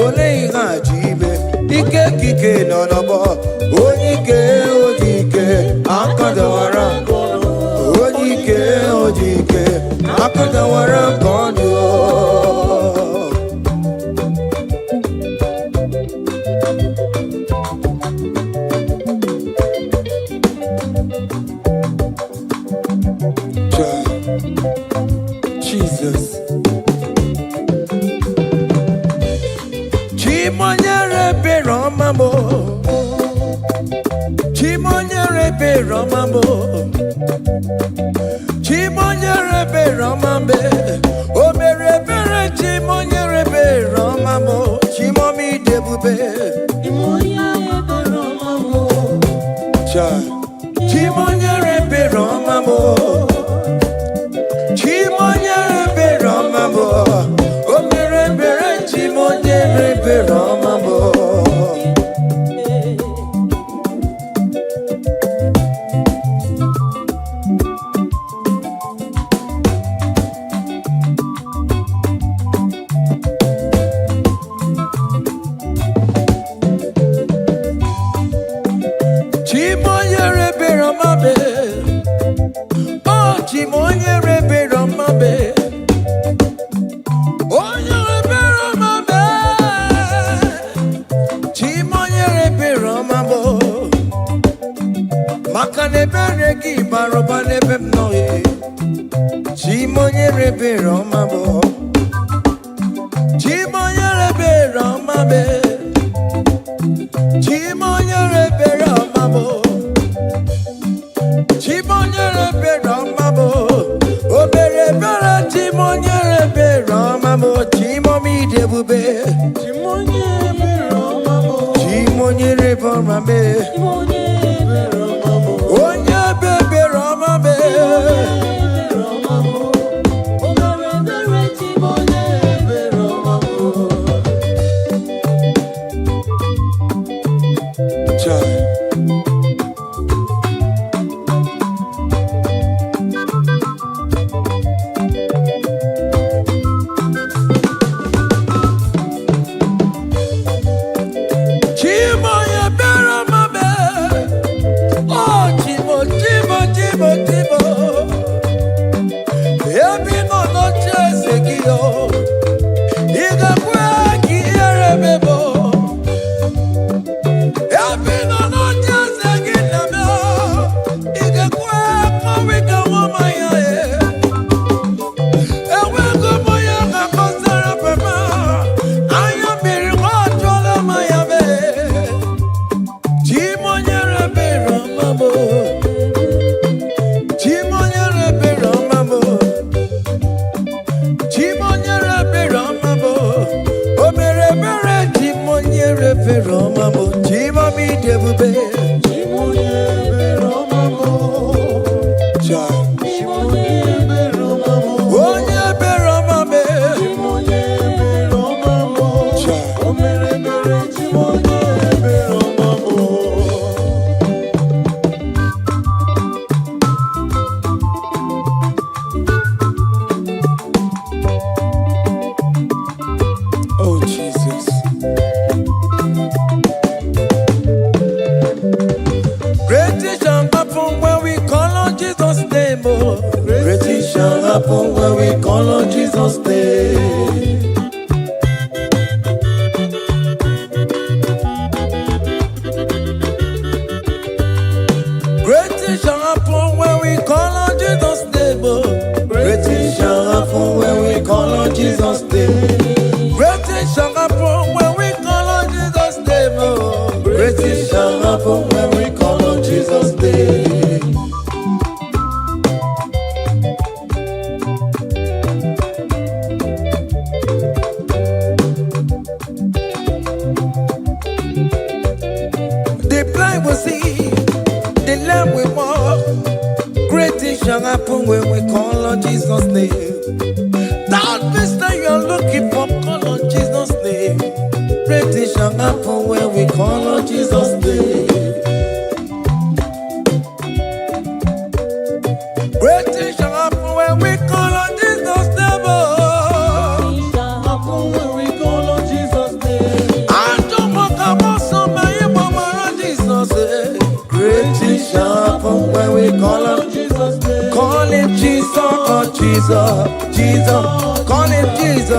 ole ihe aji ibe ike kike nọ n'ọgbọ onike akadawara onike akadawara ka ọ dị Jesus. Chimonyere be Romamo. Chimonyere be Romamo. Chimonyere be Romambe. O mere bere chimonyere be Romamo. Chimomi debube. Chimonyere be Romamo. Chimonyere be Romamo. Chimonyere be Romamo, o mere bere chimonyere be Romamo. Chimonyere be Romamo, oh chimonyere be Romamo. Makanebere ki baroba nebem noye Chimonyere be Romamo Chimonyere be Romamo Chimonyere be Romamo Chimonyere be Romamo Obere bere chimonyere be Romamo Chimomi debube Chimonyere be Romamo Chimonyere be Romamo Onye bebe Romame Chimoye be Romame happen when we call on Jesus' name. Great things shall happen when we call on Jesus' name. Great things shall happen when we call on Jesus' name. Great things shall happen when we call on Jesus' name. Great things shall happen when we call on Jesus' name. The blind will see, the lame will walk. Great things shall happen when we call on Jesus' name. That means that you're looking for, call on Jesus' name. Great things shall happen when we call on Jesus' name. Great things shall happen when we call on Jesus' name. When we call on Jesus' name. I don't want to come so many more Jesus. Great things shall happen when we call on Jesus' name. Call him Jesus, oh Jesus, Jesus. Call him Jesus,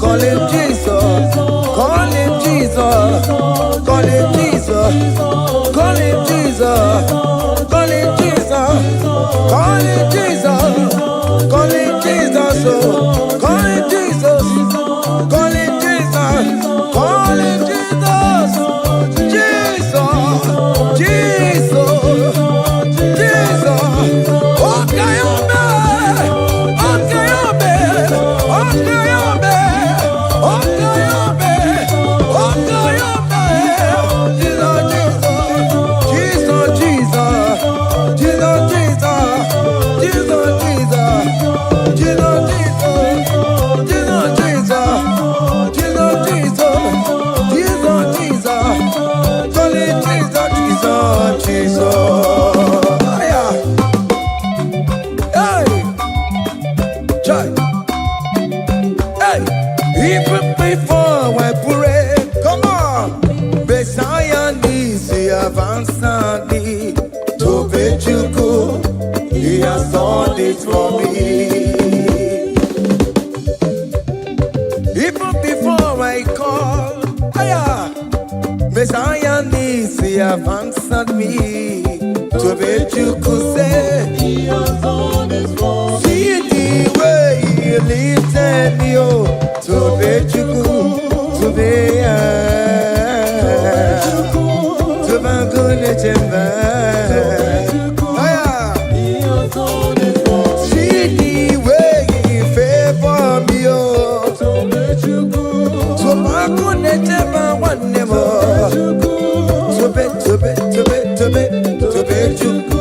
call him Jesus, call him Jesus, call him Jesus, call him Jesus, call him Jesus, call him Jesus, call him Jesus, call him Jesus, call him Jesus, call him Jesus, Jesus, Jesus, Jesus. Okay, even before I pray, come on. Messiah needs to have answered me. To bet you go, he has done it for me. Even before I call, Messiah needs to have answered me. To bet you could say, he has done it for me. See the way he lifted me, oh. To bet you go, to be to Banguna Jemba. See the way he favor me, oh. To bet you go, to Banguna Jemba one more. To bet you go.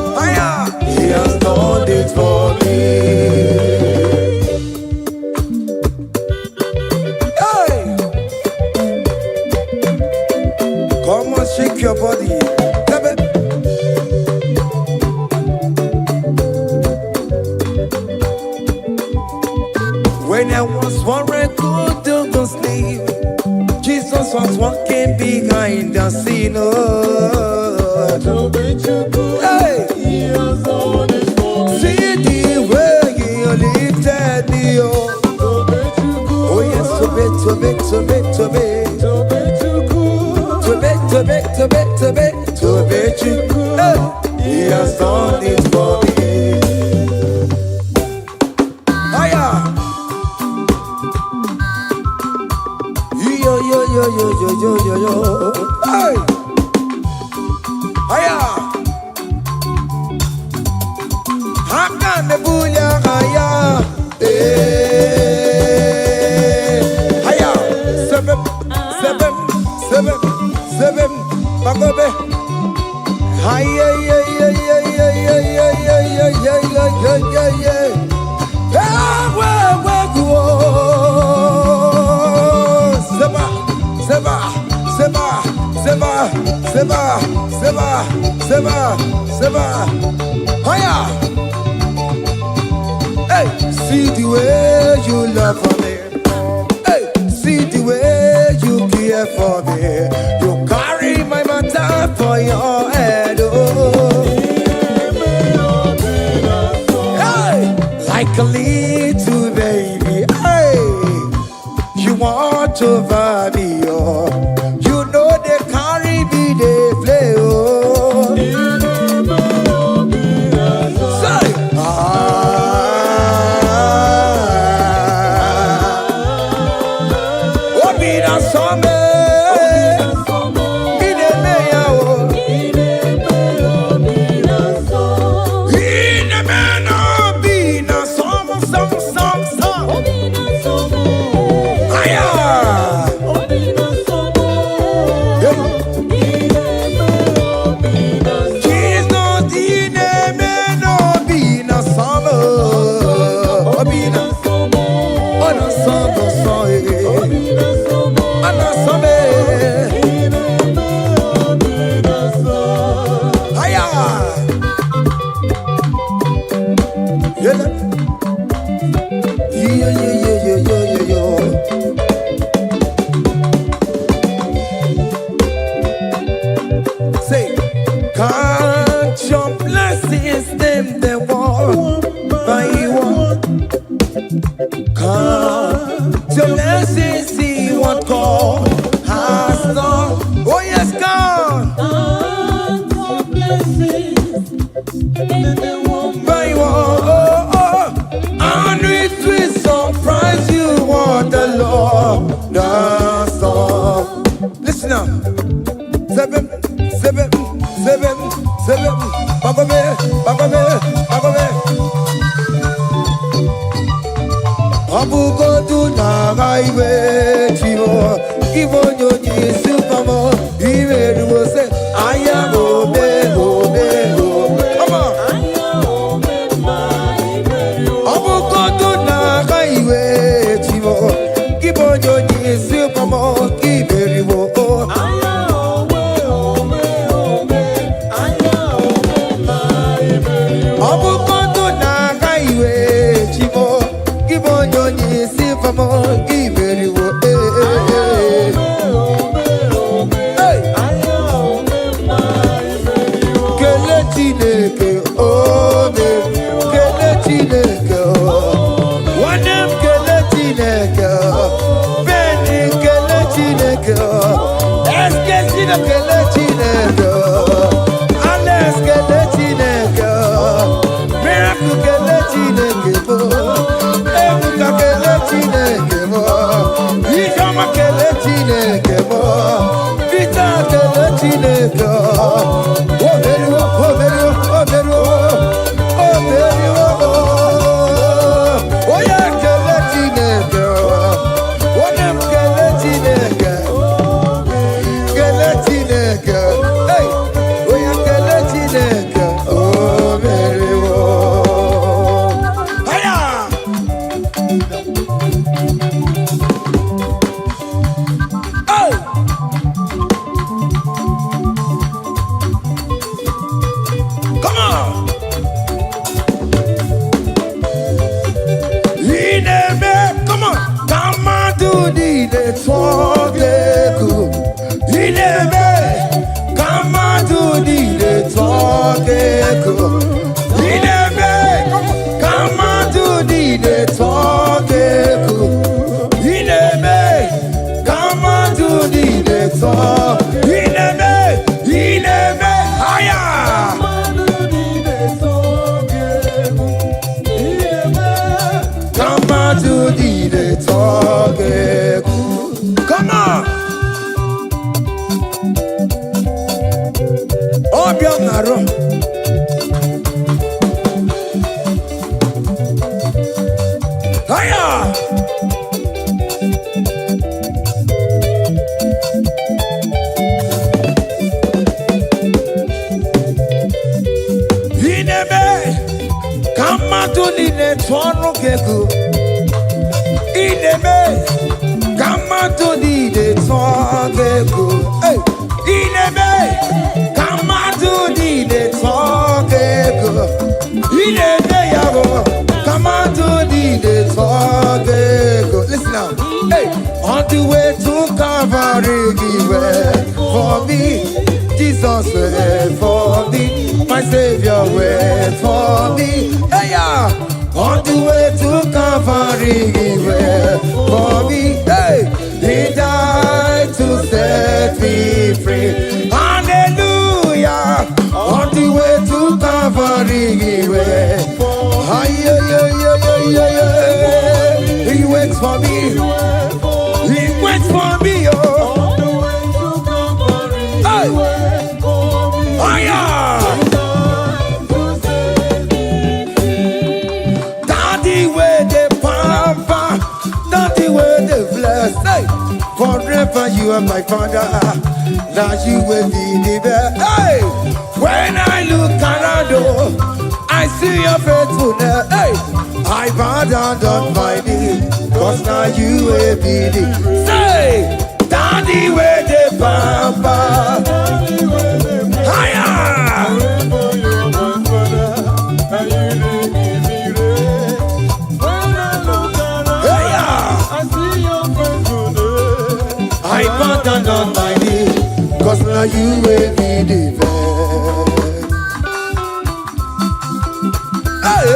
He has done it for me. Come on, shake your body. When I was worried, good to go sleep, Jesus was walking behind the scene. Hey. See the way he lifted me. Oh yes, to bet. To bet you, he has done it for me. Hiya, yo. Hey, hiya, hakan the bunya hiya, hiya, seven, bagobe. Hiya, Hey, see the way you love for me. Hey, see the way you care for me. You carry my matter for your head. Oh. Hey, like like a little baby. Hey, you want over me, oh. You know they carry me, they play, oh. Say, oh, be that summer. Say, count your blessings, them they want by one. Count your blessings, see what God has done. Oh yes, God. Count your blessings, them they want by one. Oh, oh. And it will surprise you what the Lord does. Listen up. Seven. Bagome. Abugo do na highway chivo. Givo nyonyi supamo. Iwe ruo se aya obe. Come on. Abugo do na highway chivo. Givo nyonyi supamo. Iwe ruo. Listen now. Hey, on the way to Calvary, he went for me. Jesus went for me. My Savior went for me. Hey, yeah. on the way to Calvary for me. Hey, he died to set me free. Hallelujah, on the way to Calvary he waits for me. He waits for me, oh. Hey. Oh, yeah. Daddy, where the pampa, daddy, where the bless. Hey. Forever you are my father. Now you will be the best. Hey. When I look around, oh, I see your faithfulness. Hey. I bow down on my knees, cause now you will be the. Say, daddy, where the pampa. Higher. I bow down on my knees, cause now you will be the best. Hey.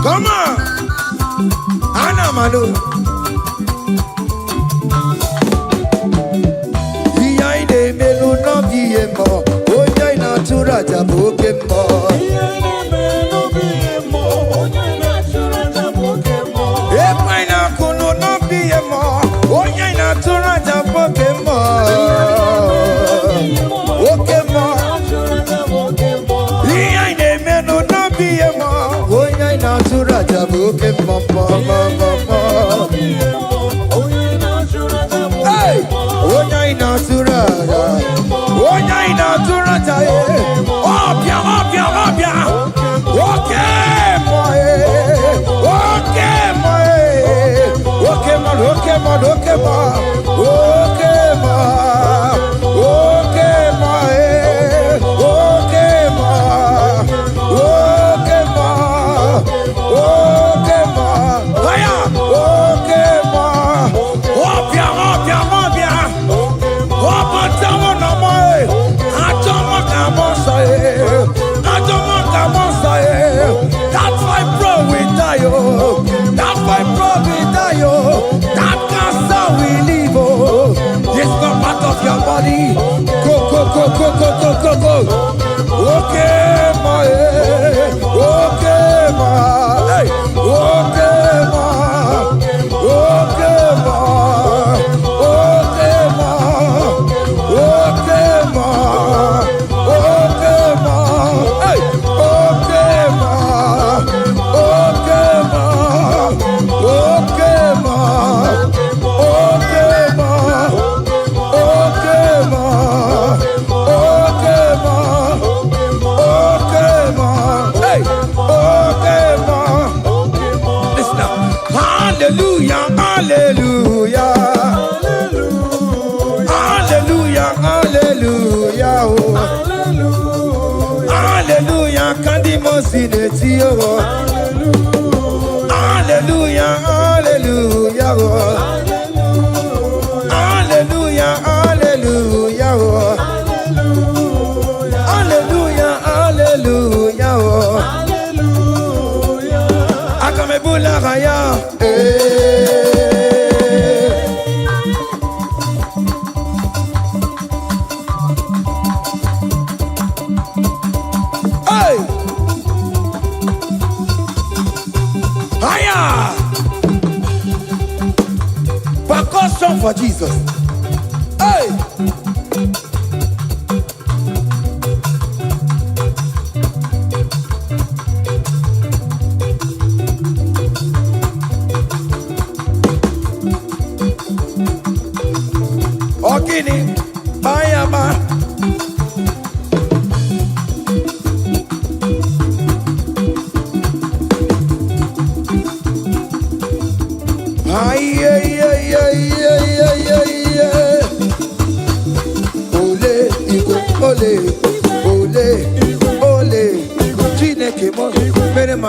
Come on, Anamano. Behind the melu no biemo, oja ina tura jaboke mo. Epa ina kuno no biemo, oja ina tura jaboke mo. Oke mo. Behind the melu no biemo. Natura jabuke mama mama. Hey, onya natura, onya natura jaye. Opia, opia, opia. Okay, boy. Okay, boy. Okay, man. Okay, man. Okay, man. Okay, man. Okay, boy. Okay, man. Okay, man. Okay, ma. Aya. Okay, ma. Opia, opia, opia. Opa, tamo na moi. Atomo kamosa e. Atomo kamosa e. That's why bro we die oh. That's why bro we die oh. That cancer we live oh. It's not part of your body. Go, go, go, go, go, go, go, go. Okay, ma. Okay, ma. Hey. Okay, ma. Okay, ma. Okay, ma. Okay, ma. Okay, ma. Hey. Okay, ma. Okay, ma. Okay, ma. Okay, ma. Okay, ma. Okay, ma. Okay, ma. Hey. Okay, ma. Listen now. Hallelujah, hallelujah. Hallelujah, hallelujah. Oh. Hallelujah, kandi mosineti oh. Hallelujah, hallelujah. Oh. Hallelujah, hallelujah. Oh. Hallelujah, hallelujah. Oh. Akamebula raya. Hey! Higher! Percussion for Jesus. Hey! Ogini, Bayama. Ay, ay, ay, ay, ay, ay, ay, ay. Ole, Igbo, ole, ole, ole. Chineke mo, mere ma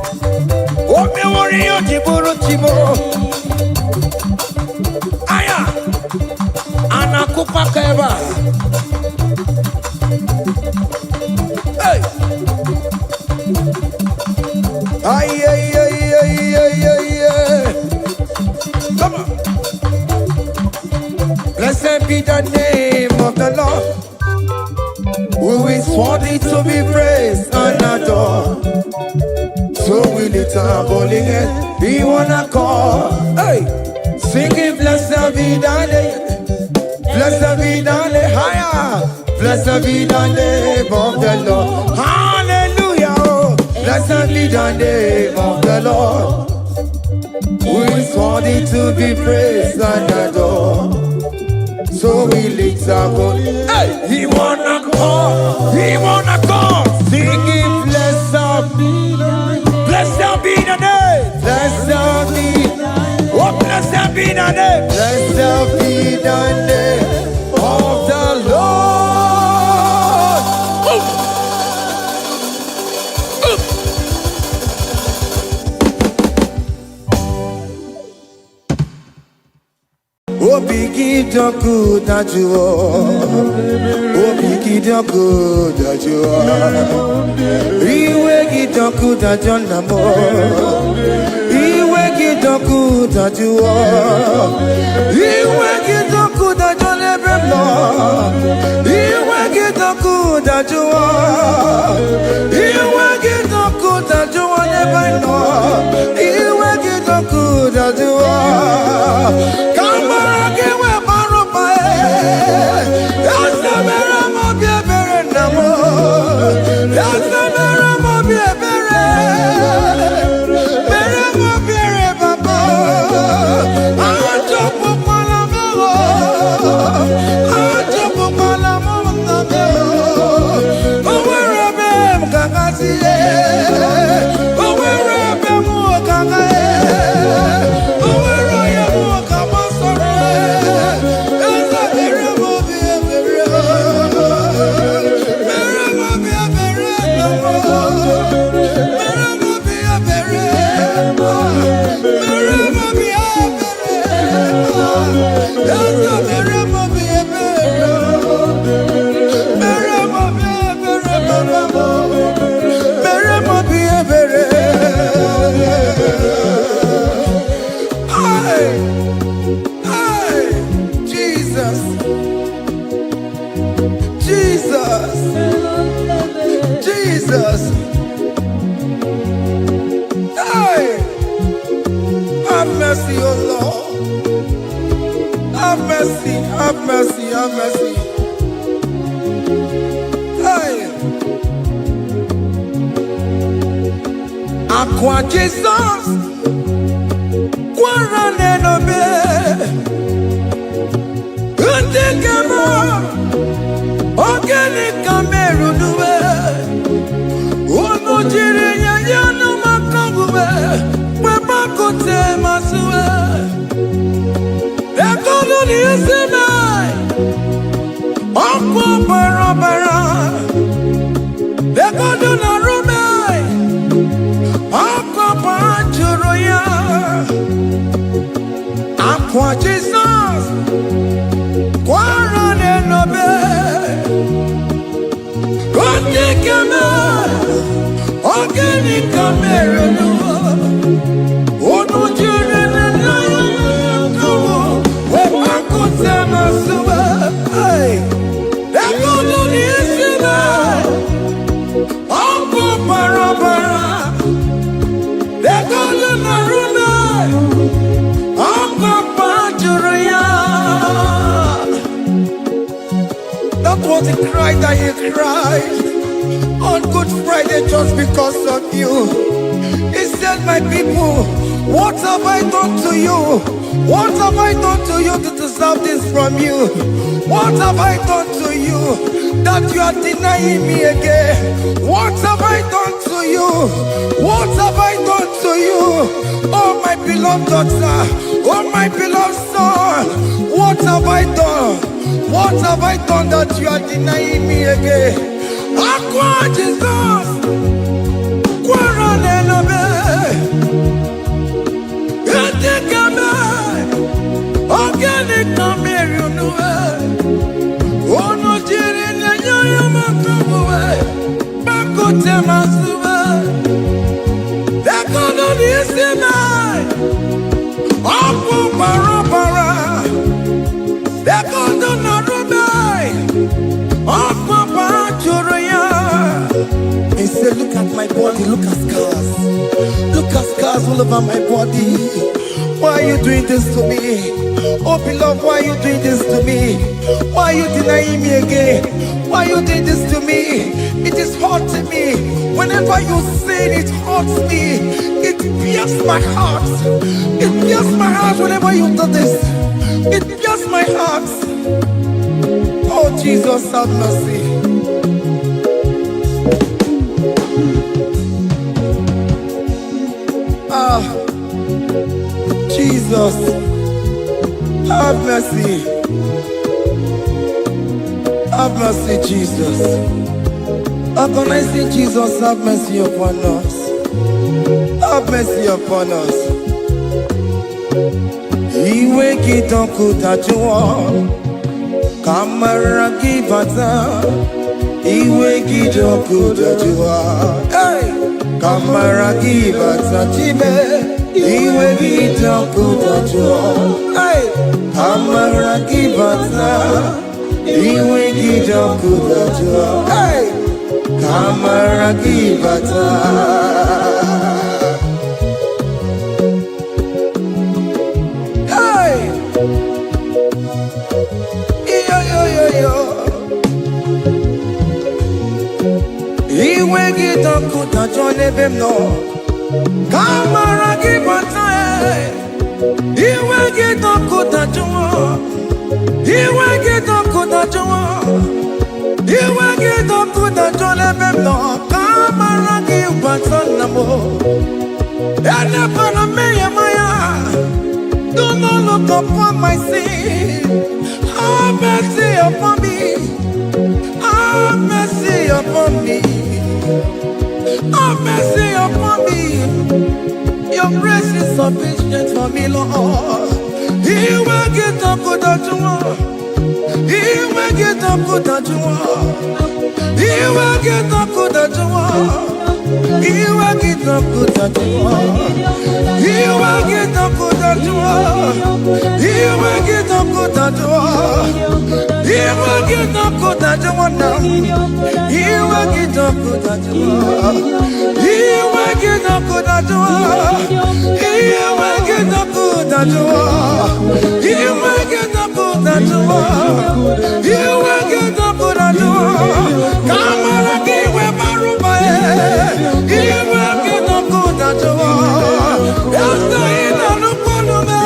Ay, ay, ay, ay, ay, ay, ay. Come on. Blessed be the name of the Lord, who is worthy to be praised and adored. So we lift our holy hands, we wanna call, hey, singing blessed be the name, blessed be the name, higher, blessed be the name of the Lord, hallelujah, oh. Blessed be the name of the Lord, who is worthy to be praised and adored. So we lift our holy hands, hey, he wanna call, singing blessed be the name. Blessed be the name. Blessed be. Oh, blessed be the name. Blessed be the name of the Lord. Oh, biggie, the good that you are. Oh, biggie, the good that you are. Iwe the good that you are. Iwe the good that you are. Iwe the good that you never know. Iwe the good that you are. Iwe the good that you never know. Iwe the good that you are. Come on. Have mercy, have mercy. Hey. Aqua Jesus, Quarane no be. Untekema, Ogeni kameru nuwe. Ono jiri nyanyano makanguwe. Weba kote masuwe. Ekolo ni eseme. Opo bara. Ekolo na rume. Opo panchuro ya. Aqua Jesus. Quarane no be. Ontekeme. Ogeni kameru nuwe. Ono jiri nyanyano. Hey, that was the cry that he cried on Good Friday just because of you. He said, my people, what have I done to you? What have I done to you to deserve this from you? What have I done to you that you are denying me again? What have I done to you? What have I done to you? Oh, my beloved daughter, oh, my beloved son, what have I done? What have I done that you are denying me again? Aqua Jesus, Quarane no be. Ogeni kameru nuwe. Ono jiri nyanyo makabuwe. Bakote masuwe. look at scars. Look at scars all over my body. Why are you doing this to me? Oh beloved, why are you doing this to me? Why are you denying me again? Why are you doing this to me? It is hurting me. Whenever you sin, it hurts me. It pierces my heart. It pierces my heart whenever you do this. It pierces my heart. Oh Jesus, have mercy. Ah, Jesus, have mercy. Have mercy, Jesus. How can I say, Jesus, have mercy upon us? Have mercy upon us. Iwe kitonku tajua, kamara kibata. Iwe kitonku tajua, hey, kamara kibata chibe. Iwe kitonku tajua, hey, kamara kibata. Iwe kitonku tajua, hey, kamara kibata. Iwe kitonku tajua nebem no, kamara kibata. Iwe kitonku tajua, iwe kitonku tajua, iwe kitonku tajua nebem no, kamara kibata namo. Ene pana meya maya, do not look upon my sin. Have mercy upon me. Have mercy upon me. Have mercy upon me. Your grace is sufficient for me, Lord. He will get up good at you. He will get up good at you. He will get up good at you. He will get up good at you. He will get up good at you. He will get up good at you. He will get up good at you now. He will get up good at you. He will get up good at you. He will get up good at you. He will get up good at you. He will get up good at you. Come on, give me my room. He will get up good at you. After he done up on me,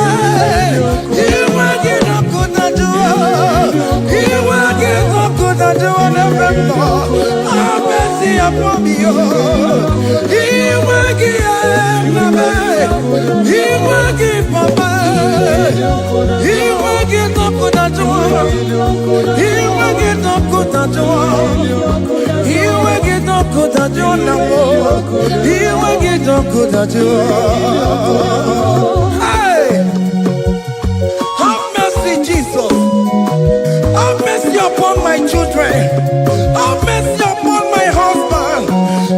he will get up good at you. He will get up good at you. Have mercy upon me. He will give me. He will give me. He will get up good at you. He will get up good at you. He will get up good at you now. He will get up good at you. Hey, have mercy, Jesus. Have mercy upon my children. Have mercy upon my husband.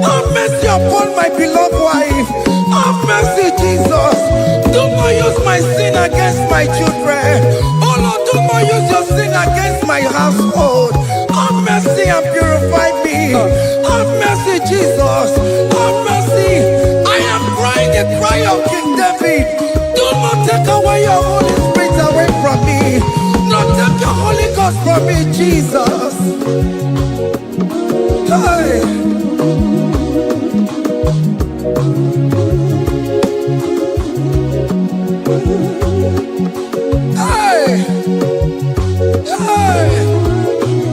Have mercy upon my beloved wife. Have mercy, Jesus. Do not use my sin against my children. Oh Lord, do not use your sin against my household. Have mercy and purify me. Have mercy, Jesus. Have mercy. I am crying the cry of King David. Do not take away your Holy Spirit away from me. Not take your Holy Ghost from me, Jesus. Hey. Hey. Hey.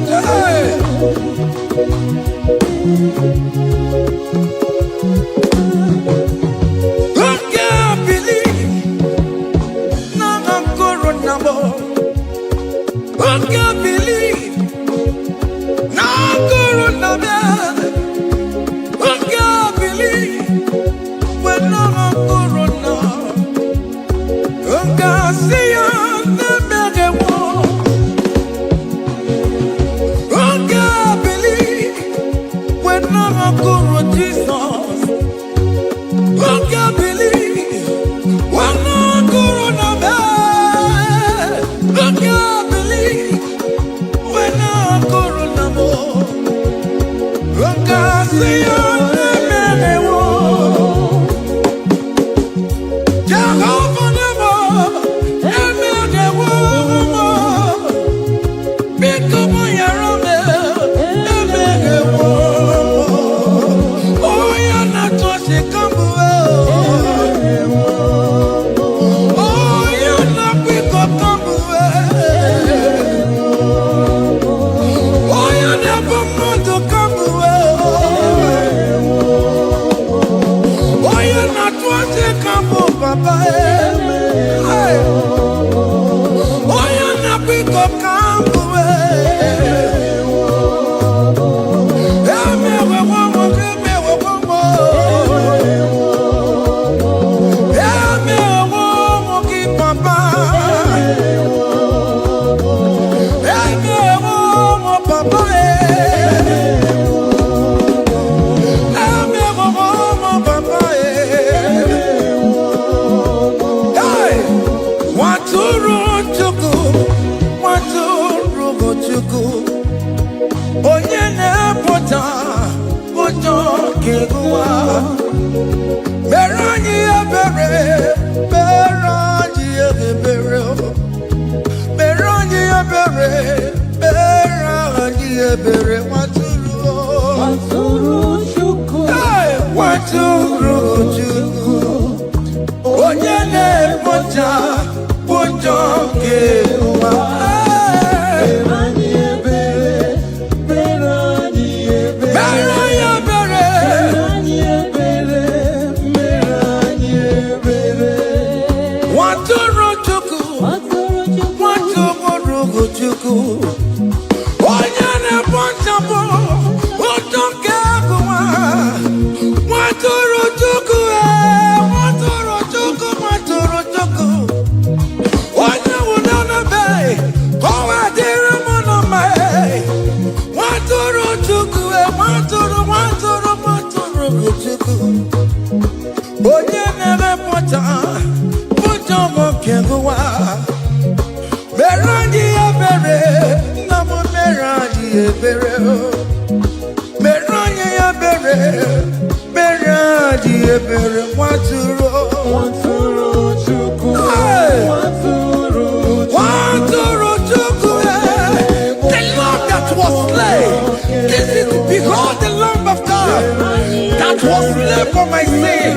Hey. I can't believe now I'm corona. I can't believe now I'm corona. I can't believe when I'm corona. I can't see you. I can't believe when I'm a Jesus. onye na-apụta ụjọ ga-egụwa. Mere anyị ebere, mere anyị ebere, mere anyị ebere, mere anyị ebere, nwatụrụ Chukwu, nwatụrụ Chukwu, onye na-apụta ụjọ ga-egụwa. Onye na-ekpochapụ ụjọ nke agụwa, nwatụrụ Chukwu, nwatụrụ Chukwu, nwatụrụ Chukwu. Onye nwụrụ n'ebe ka ọ wee dịrị m na mma, nwatụrụ Chukwu, nwatụrụ Chukwu. Onye na-emepụta ụjọ nke agụwa, mere anyị ebere, nna m mere anyị ebere, mere anyị ebere, mere anyị ebere, nwatụrụ Chukwu, nwatụrụ Chukwu, the Lamb that was slain. This is behold the Lamb of God that was slain for my sin.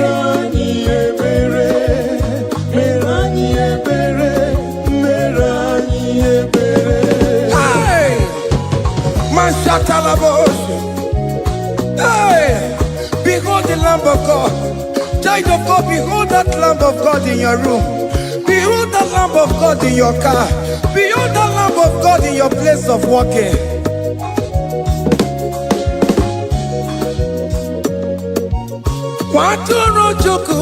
Hey, behold the Lamb of God. Child of God, behold that Lamb of God in your room. Behold the Lamb of God in your car. Behold the Lamb of God in your place of working. Nwatụrụ Chukwu,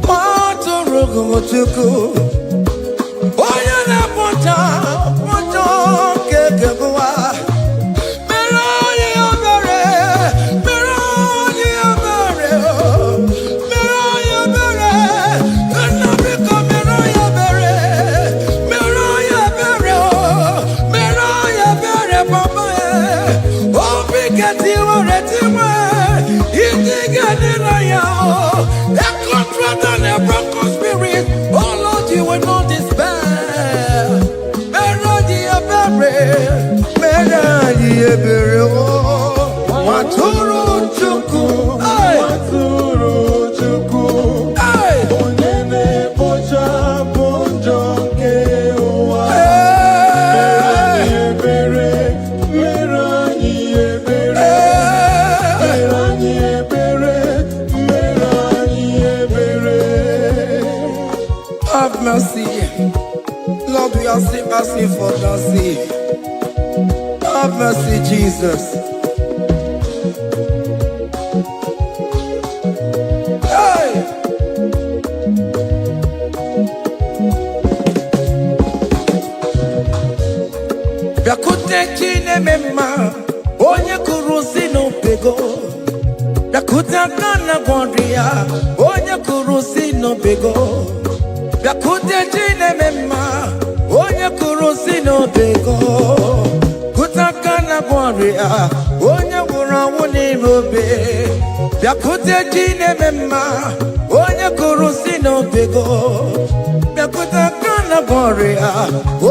nwatụrụ Chukwu, onye na-apụta ụjọ nke agụwa. Nwatụrụ Chukwu, nwatụrụ Chukwu, onye na-ekpochapụ ụjọ nke ụwa. Mere anyị ebere, mere anyị ebere, mere anyị ebere. Have mercy, Lord, we are asking for mercy. Have mercy, Jesus. Hey! Bịakute Chineke mma, onye kụrụ si n'obego. Bịakute aka na gwọrọ ya, onye kụrụ si n'obego. Bịakute Chineke mma, onye kụrụ si n'obego. Onye nwụrụ anwụ n'ime obe. Bịakute Chineke mma, onye kụrụ si n'obego. Bịakute aka na gwọrọ ya,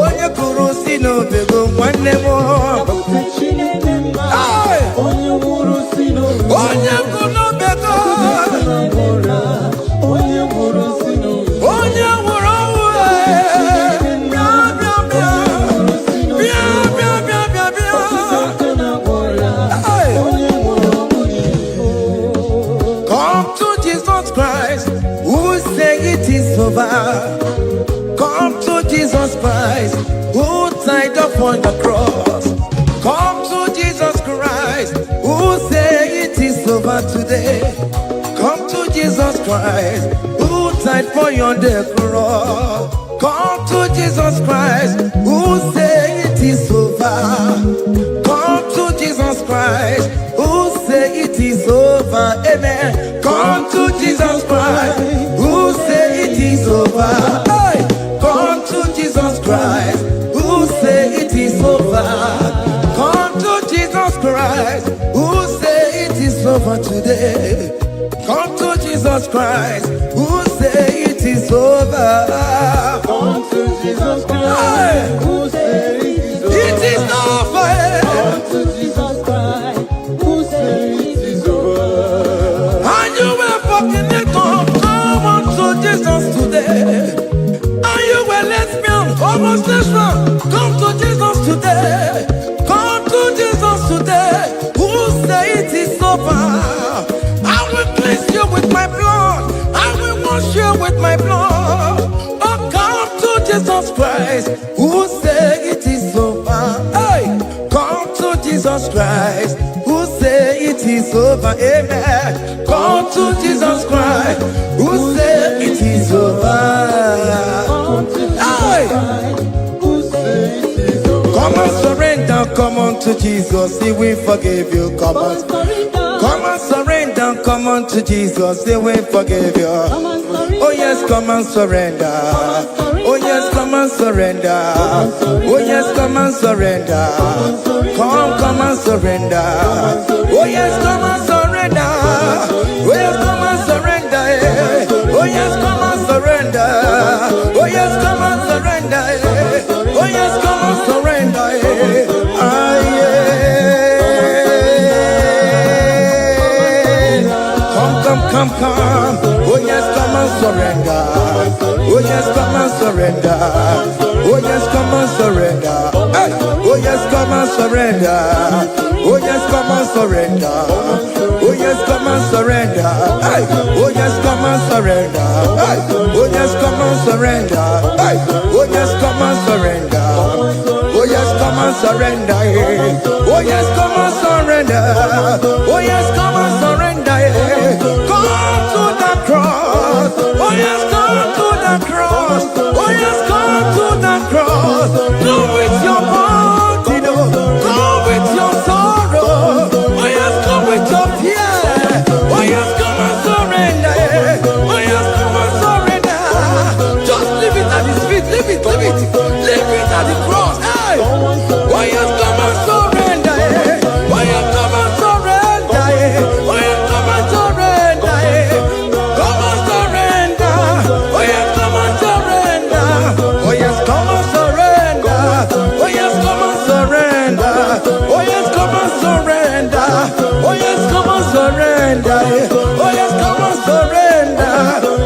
onye kụrụ si n'obego, nwanne m. Bịakute Chineke mma, onye nwụrụ si n'obego. Onye nwụrụ n'obego, onye nwụrụ si n'obego. Onye nwụrụ anwụ, come to Jesus Christ, who died upon the cross. Come to Jesus Christ, who said it is over today. Come to Jesus Christ, who died for you on the cross. Come to Jesus Christ, who said it is over. Come to Jesus Christ, who said it is over. Amen. Come to Jesus Christ, who said it is over. Hey! Come to Jesus Christ, who said it is over. Come to Jesus Christ, who say it is over today. Come to Jesus Christ, who say it is over. Come to Jesus Christ, who say It is over. Come to Jesus Christ, who say it is over. And you were fucking it up. Come on to Jesus today. And you were lesbian, homosexual. Come to Jesus today. Come to Jesus today. Who say it is over? I will cleanse you with my blood. I will wash you with my blood. Oh, come to Jesus Christ. Who say it is over? Hey, come to Jesus Christ. Who say it is over? Amen. Come to Jesus Christ. Who say it is over? Come to Jesus Hey, Christ, who say it is over. come and surrender. Come on to Jesus. He will forgive you. Come on. Come and surrender, come on to Jesus, He will forgive you. Oh yes, come and surrender. Oh yes, come and surrender. Oh yes, come and surrender. Come and surrender. Oh yes, come and surrender. Oh yes, come and surrender. Oh yes, come and surrender. Oh yes, come and surrender. Oh yes, come and surrender. Ah yeah. Come. Oh yes, come and surrender. Oh yes, come and surrender. Oh yes, come and surrender. Hey. Oh yes, come and surrender. Oh yes, come and surrender. Oh yes, come and surrender. Hey. Oh yes, come and surrender. Hey. Oh yes, come and surrender. Hey. Oh yes, come and surrender. Oh yes, come and surrender. Oh yes, come and surrender. Oh yes, come and surrender. Come to the cross. Oh yes, come to the cross. Oh yes, come to the cross. Come with your body, come with your sorrow. Oh yes, come with your fear. Oh yes, come and surrender. Oh yes, come and surrender. Just leave it at His feet. Leave it at the cross. Hey. Oh yes, come and surrender. Oh yes, come and surrender. Oh yes, come and surrender. Come and surrender. Oh yes, come and surrender. Oh yes, come and surrender. Oh yes, come and surrender. Oh yes, come and surrender. Oh yes, come and surrender. Oh yes, come and surrender.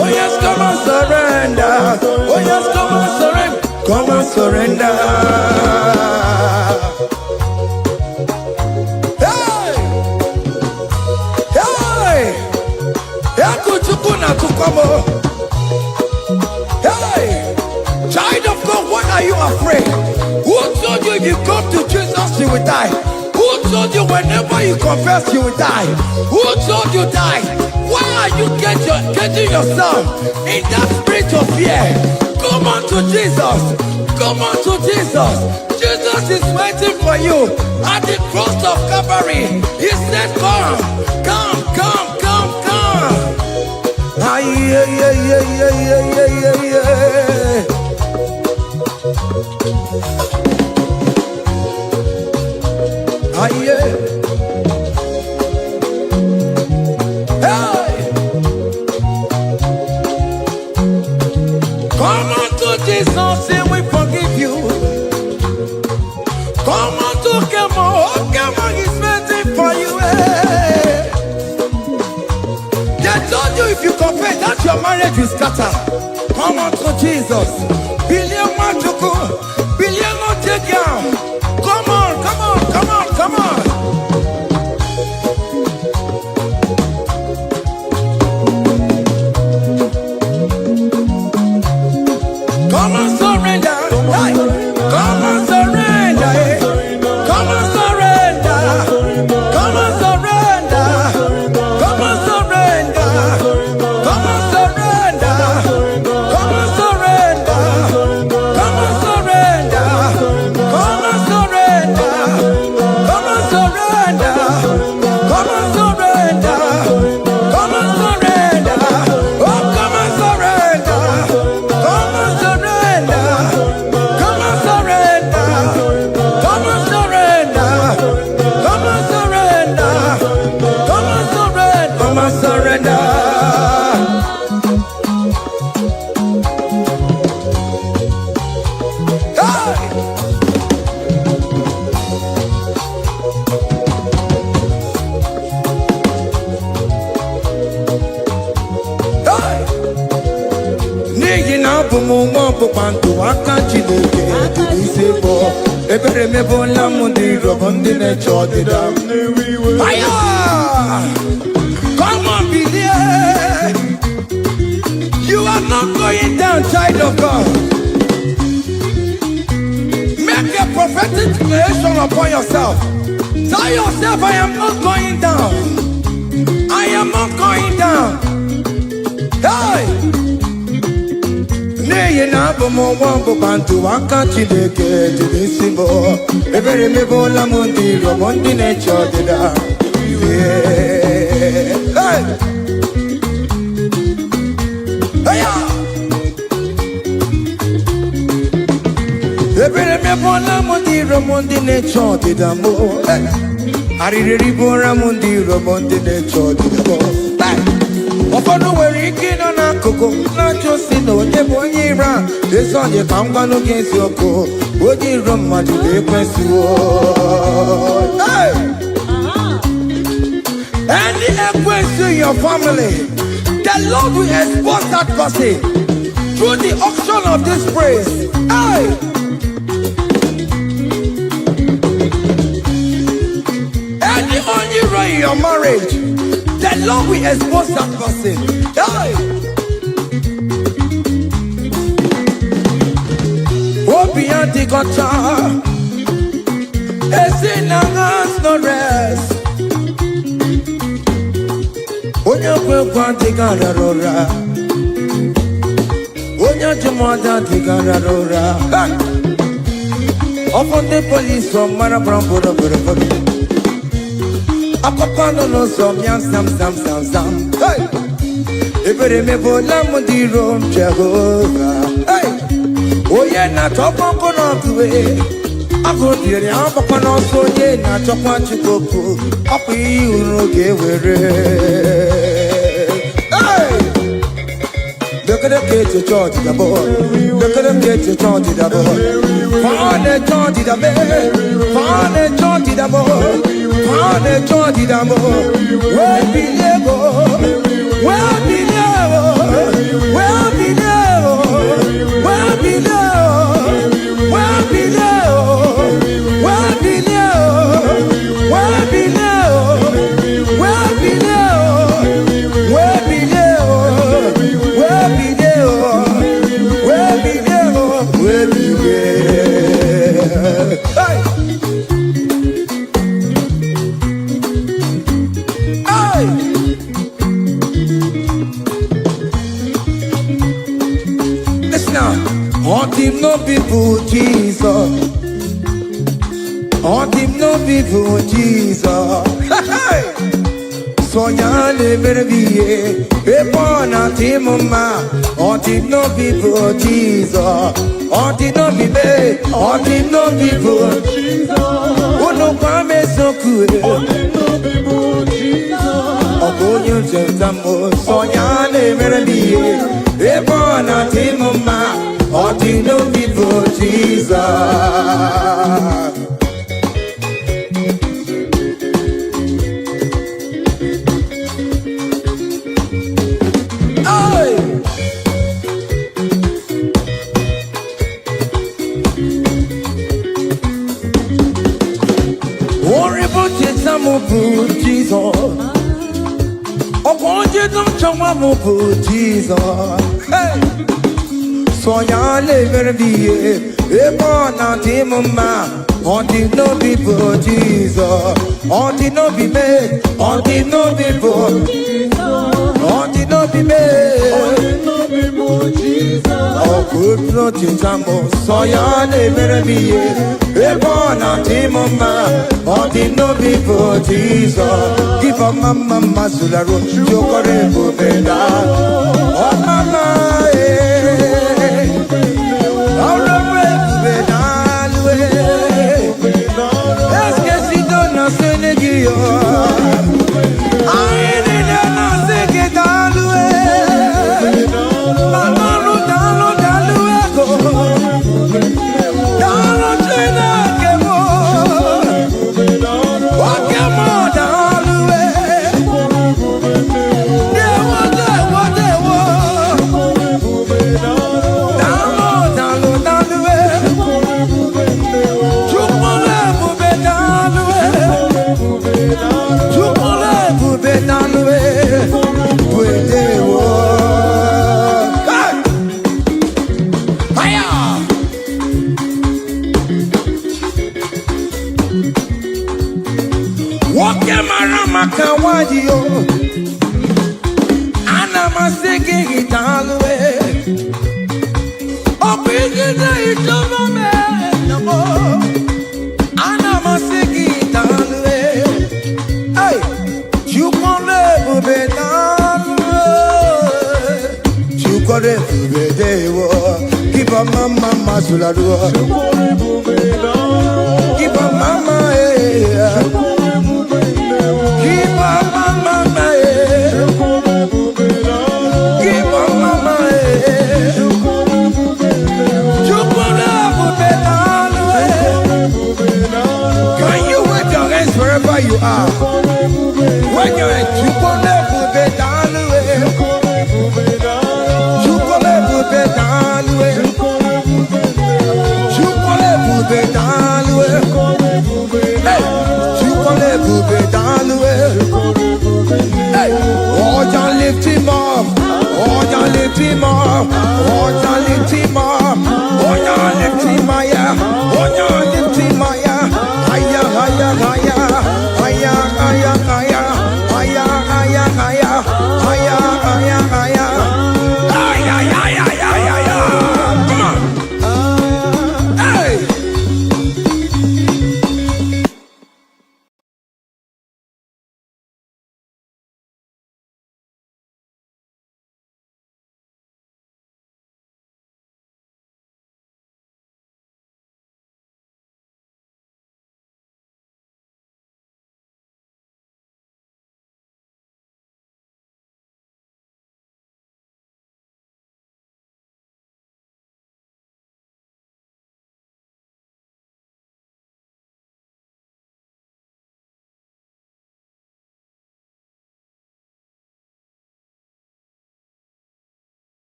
Oh yes, come and surrender. Oh yes, come and surrender. Come and surrender. Hey! Hey! Hey! Child of God, why are you afraid? Who told you if you come to Jesus you will die? Who told you whenever you confess you will die? Who told you die? Why are you getting yourself in that spirit of fear? Come on to Jesus. Come on to Jesus. Jesus is waiting for you at the cross of Calvary. He said, come. Ah, yeah. Ah, yeah. Hey! Come on to Jesus, He will forgive you. Come on to Kemo is waiting for you. They told you if you confess that your marriage will scatter. Come on to Jesus. Billion Machuku, billion Otegiam. Come on. Come and surrender. Hey. Come and surrender. Come and surrender. Come and surrender. Come and surrender. Come and surrender. Come and surrender. Come and surrender. Come and surrender. Come and surrender. Come and surrender. Come and surrender. Oh, come and surrender. Come and surrender. Come and surrender. Come and surrender. Come and abụmụnwa ọkpụkpandụ aka Chineke dị n'isi bụ ebere mebola m ndị rọbọ ndị na-eche ọdịda aya. Come on, believe. You are not going down, child of God. Make a prophetic declaration upon yourself. Tell yourself, I am not going down. I am not going down. Hey! Nay, na bomo wambo bantu waka Chineke di nisimo. Ebere me bola mundi robondi ne chodida. Hey! Hey! Ebere me bola mundi robondi ne chodida mo. Arireri bora mundi robondi ne chodida mo. Ọfọdụ nwere ike ịnọ n'akụkụ na-achọ si na onye bụ onye ire a ezi onye ka ngwa n'oge eziokwu onye iro mmadụ ga-ekwesịwo. Any ekwensu in your family, the Lord will expose that person through the auction of this praise. Hey! Any only in your marriage, the Lord will expose that person. Hey! Obian the gotcha. It's in hands no rest. Onya kwekwa the gararora. Onya jumada the gararora. Upon the police from Marabrambo. Akopano no som yam sam. Hey! Ebere me bola mundi rom Jehovah. Hey! Oye na topo kono tuwe. Ako dire ampa no so ye na topo chikoku. Api uroge were. Hey! Look at the kids to charge the boy. Look at the kids to charge the boy. Find the charge the boy. Find the charge the boy. Find the charge the boy. Where be level? Where be level? Where be level? Where be level? Where be level? Where be level? Where be level? Where be level? Where be him no people Jesus. Him no people Jesus. So ya never be a born at him ma. Him no people Jesus. Him no be me. Him no people Jesus. Oh no come so cool. Him no people Jesus. Oh go you just so ya never be a born at him ma. Him no people Jesus. Jesus, oh, you don't Jesus. Hey, so ya never be a born at him, ma. Him no people Jesus. Him no be made. Him no people. Him no be made. Oh, good Lord, Jesus. So ya never be a born at him, ma. Him no people Jesus. Give a mama sularo. Jokore bubenda. Oh mama, Woke marama kawaji yo. Ana masiki italwe. Opigina itomo me namo. Ana masiki italwe. Hey, chukone bubetalwe. Chukone bubedewo. Kiba mama masuladwo. Chukone bubetalwe. Kiba mama you are. When you're at Chukone Bubedanwe, Chukone Bubedanwe, Chukone Bubedanwe, Chukone Bubedanwe. Hey, oh, don't lift him up, oh, don't lift him up, oh, don't lift him up.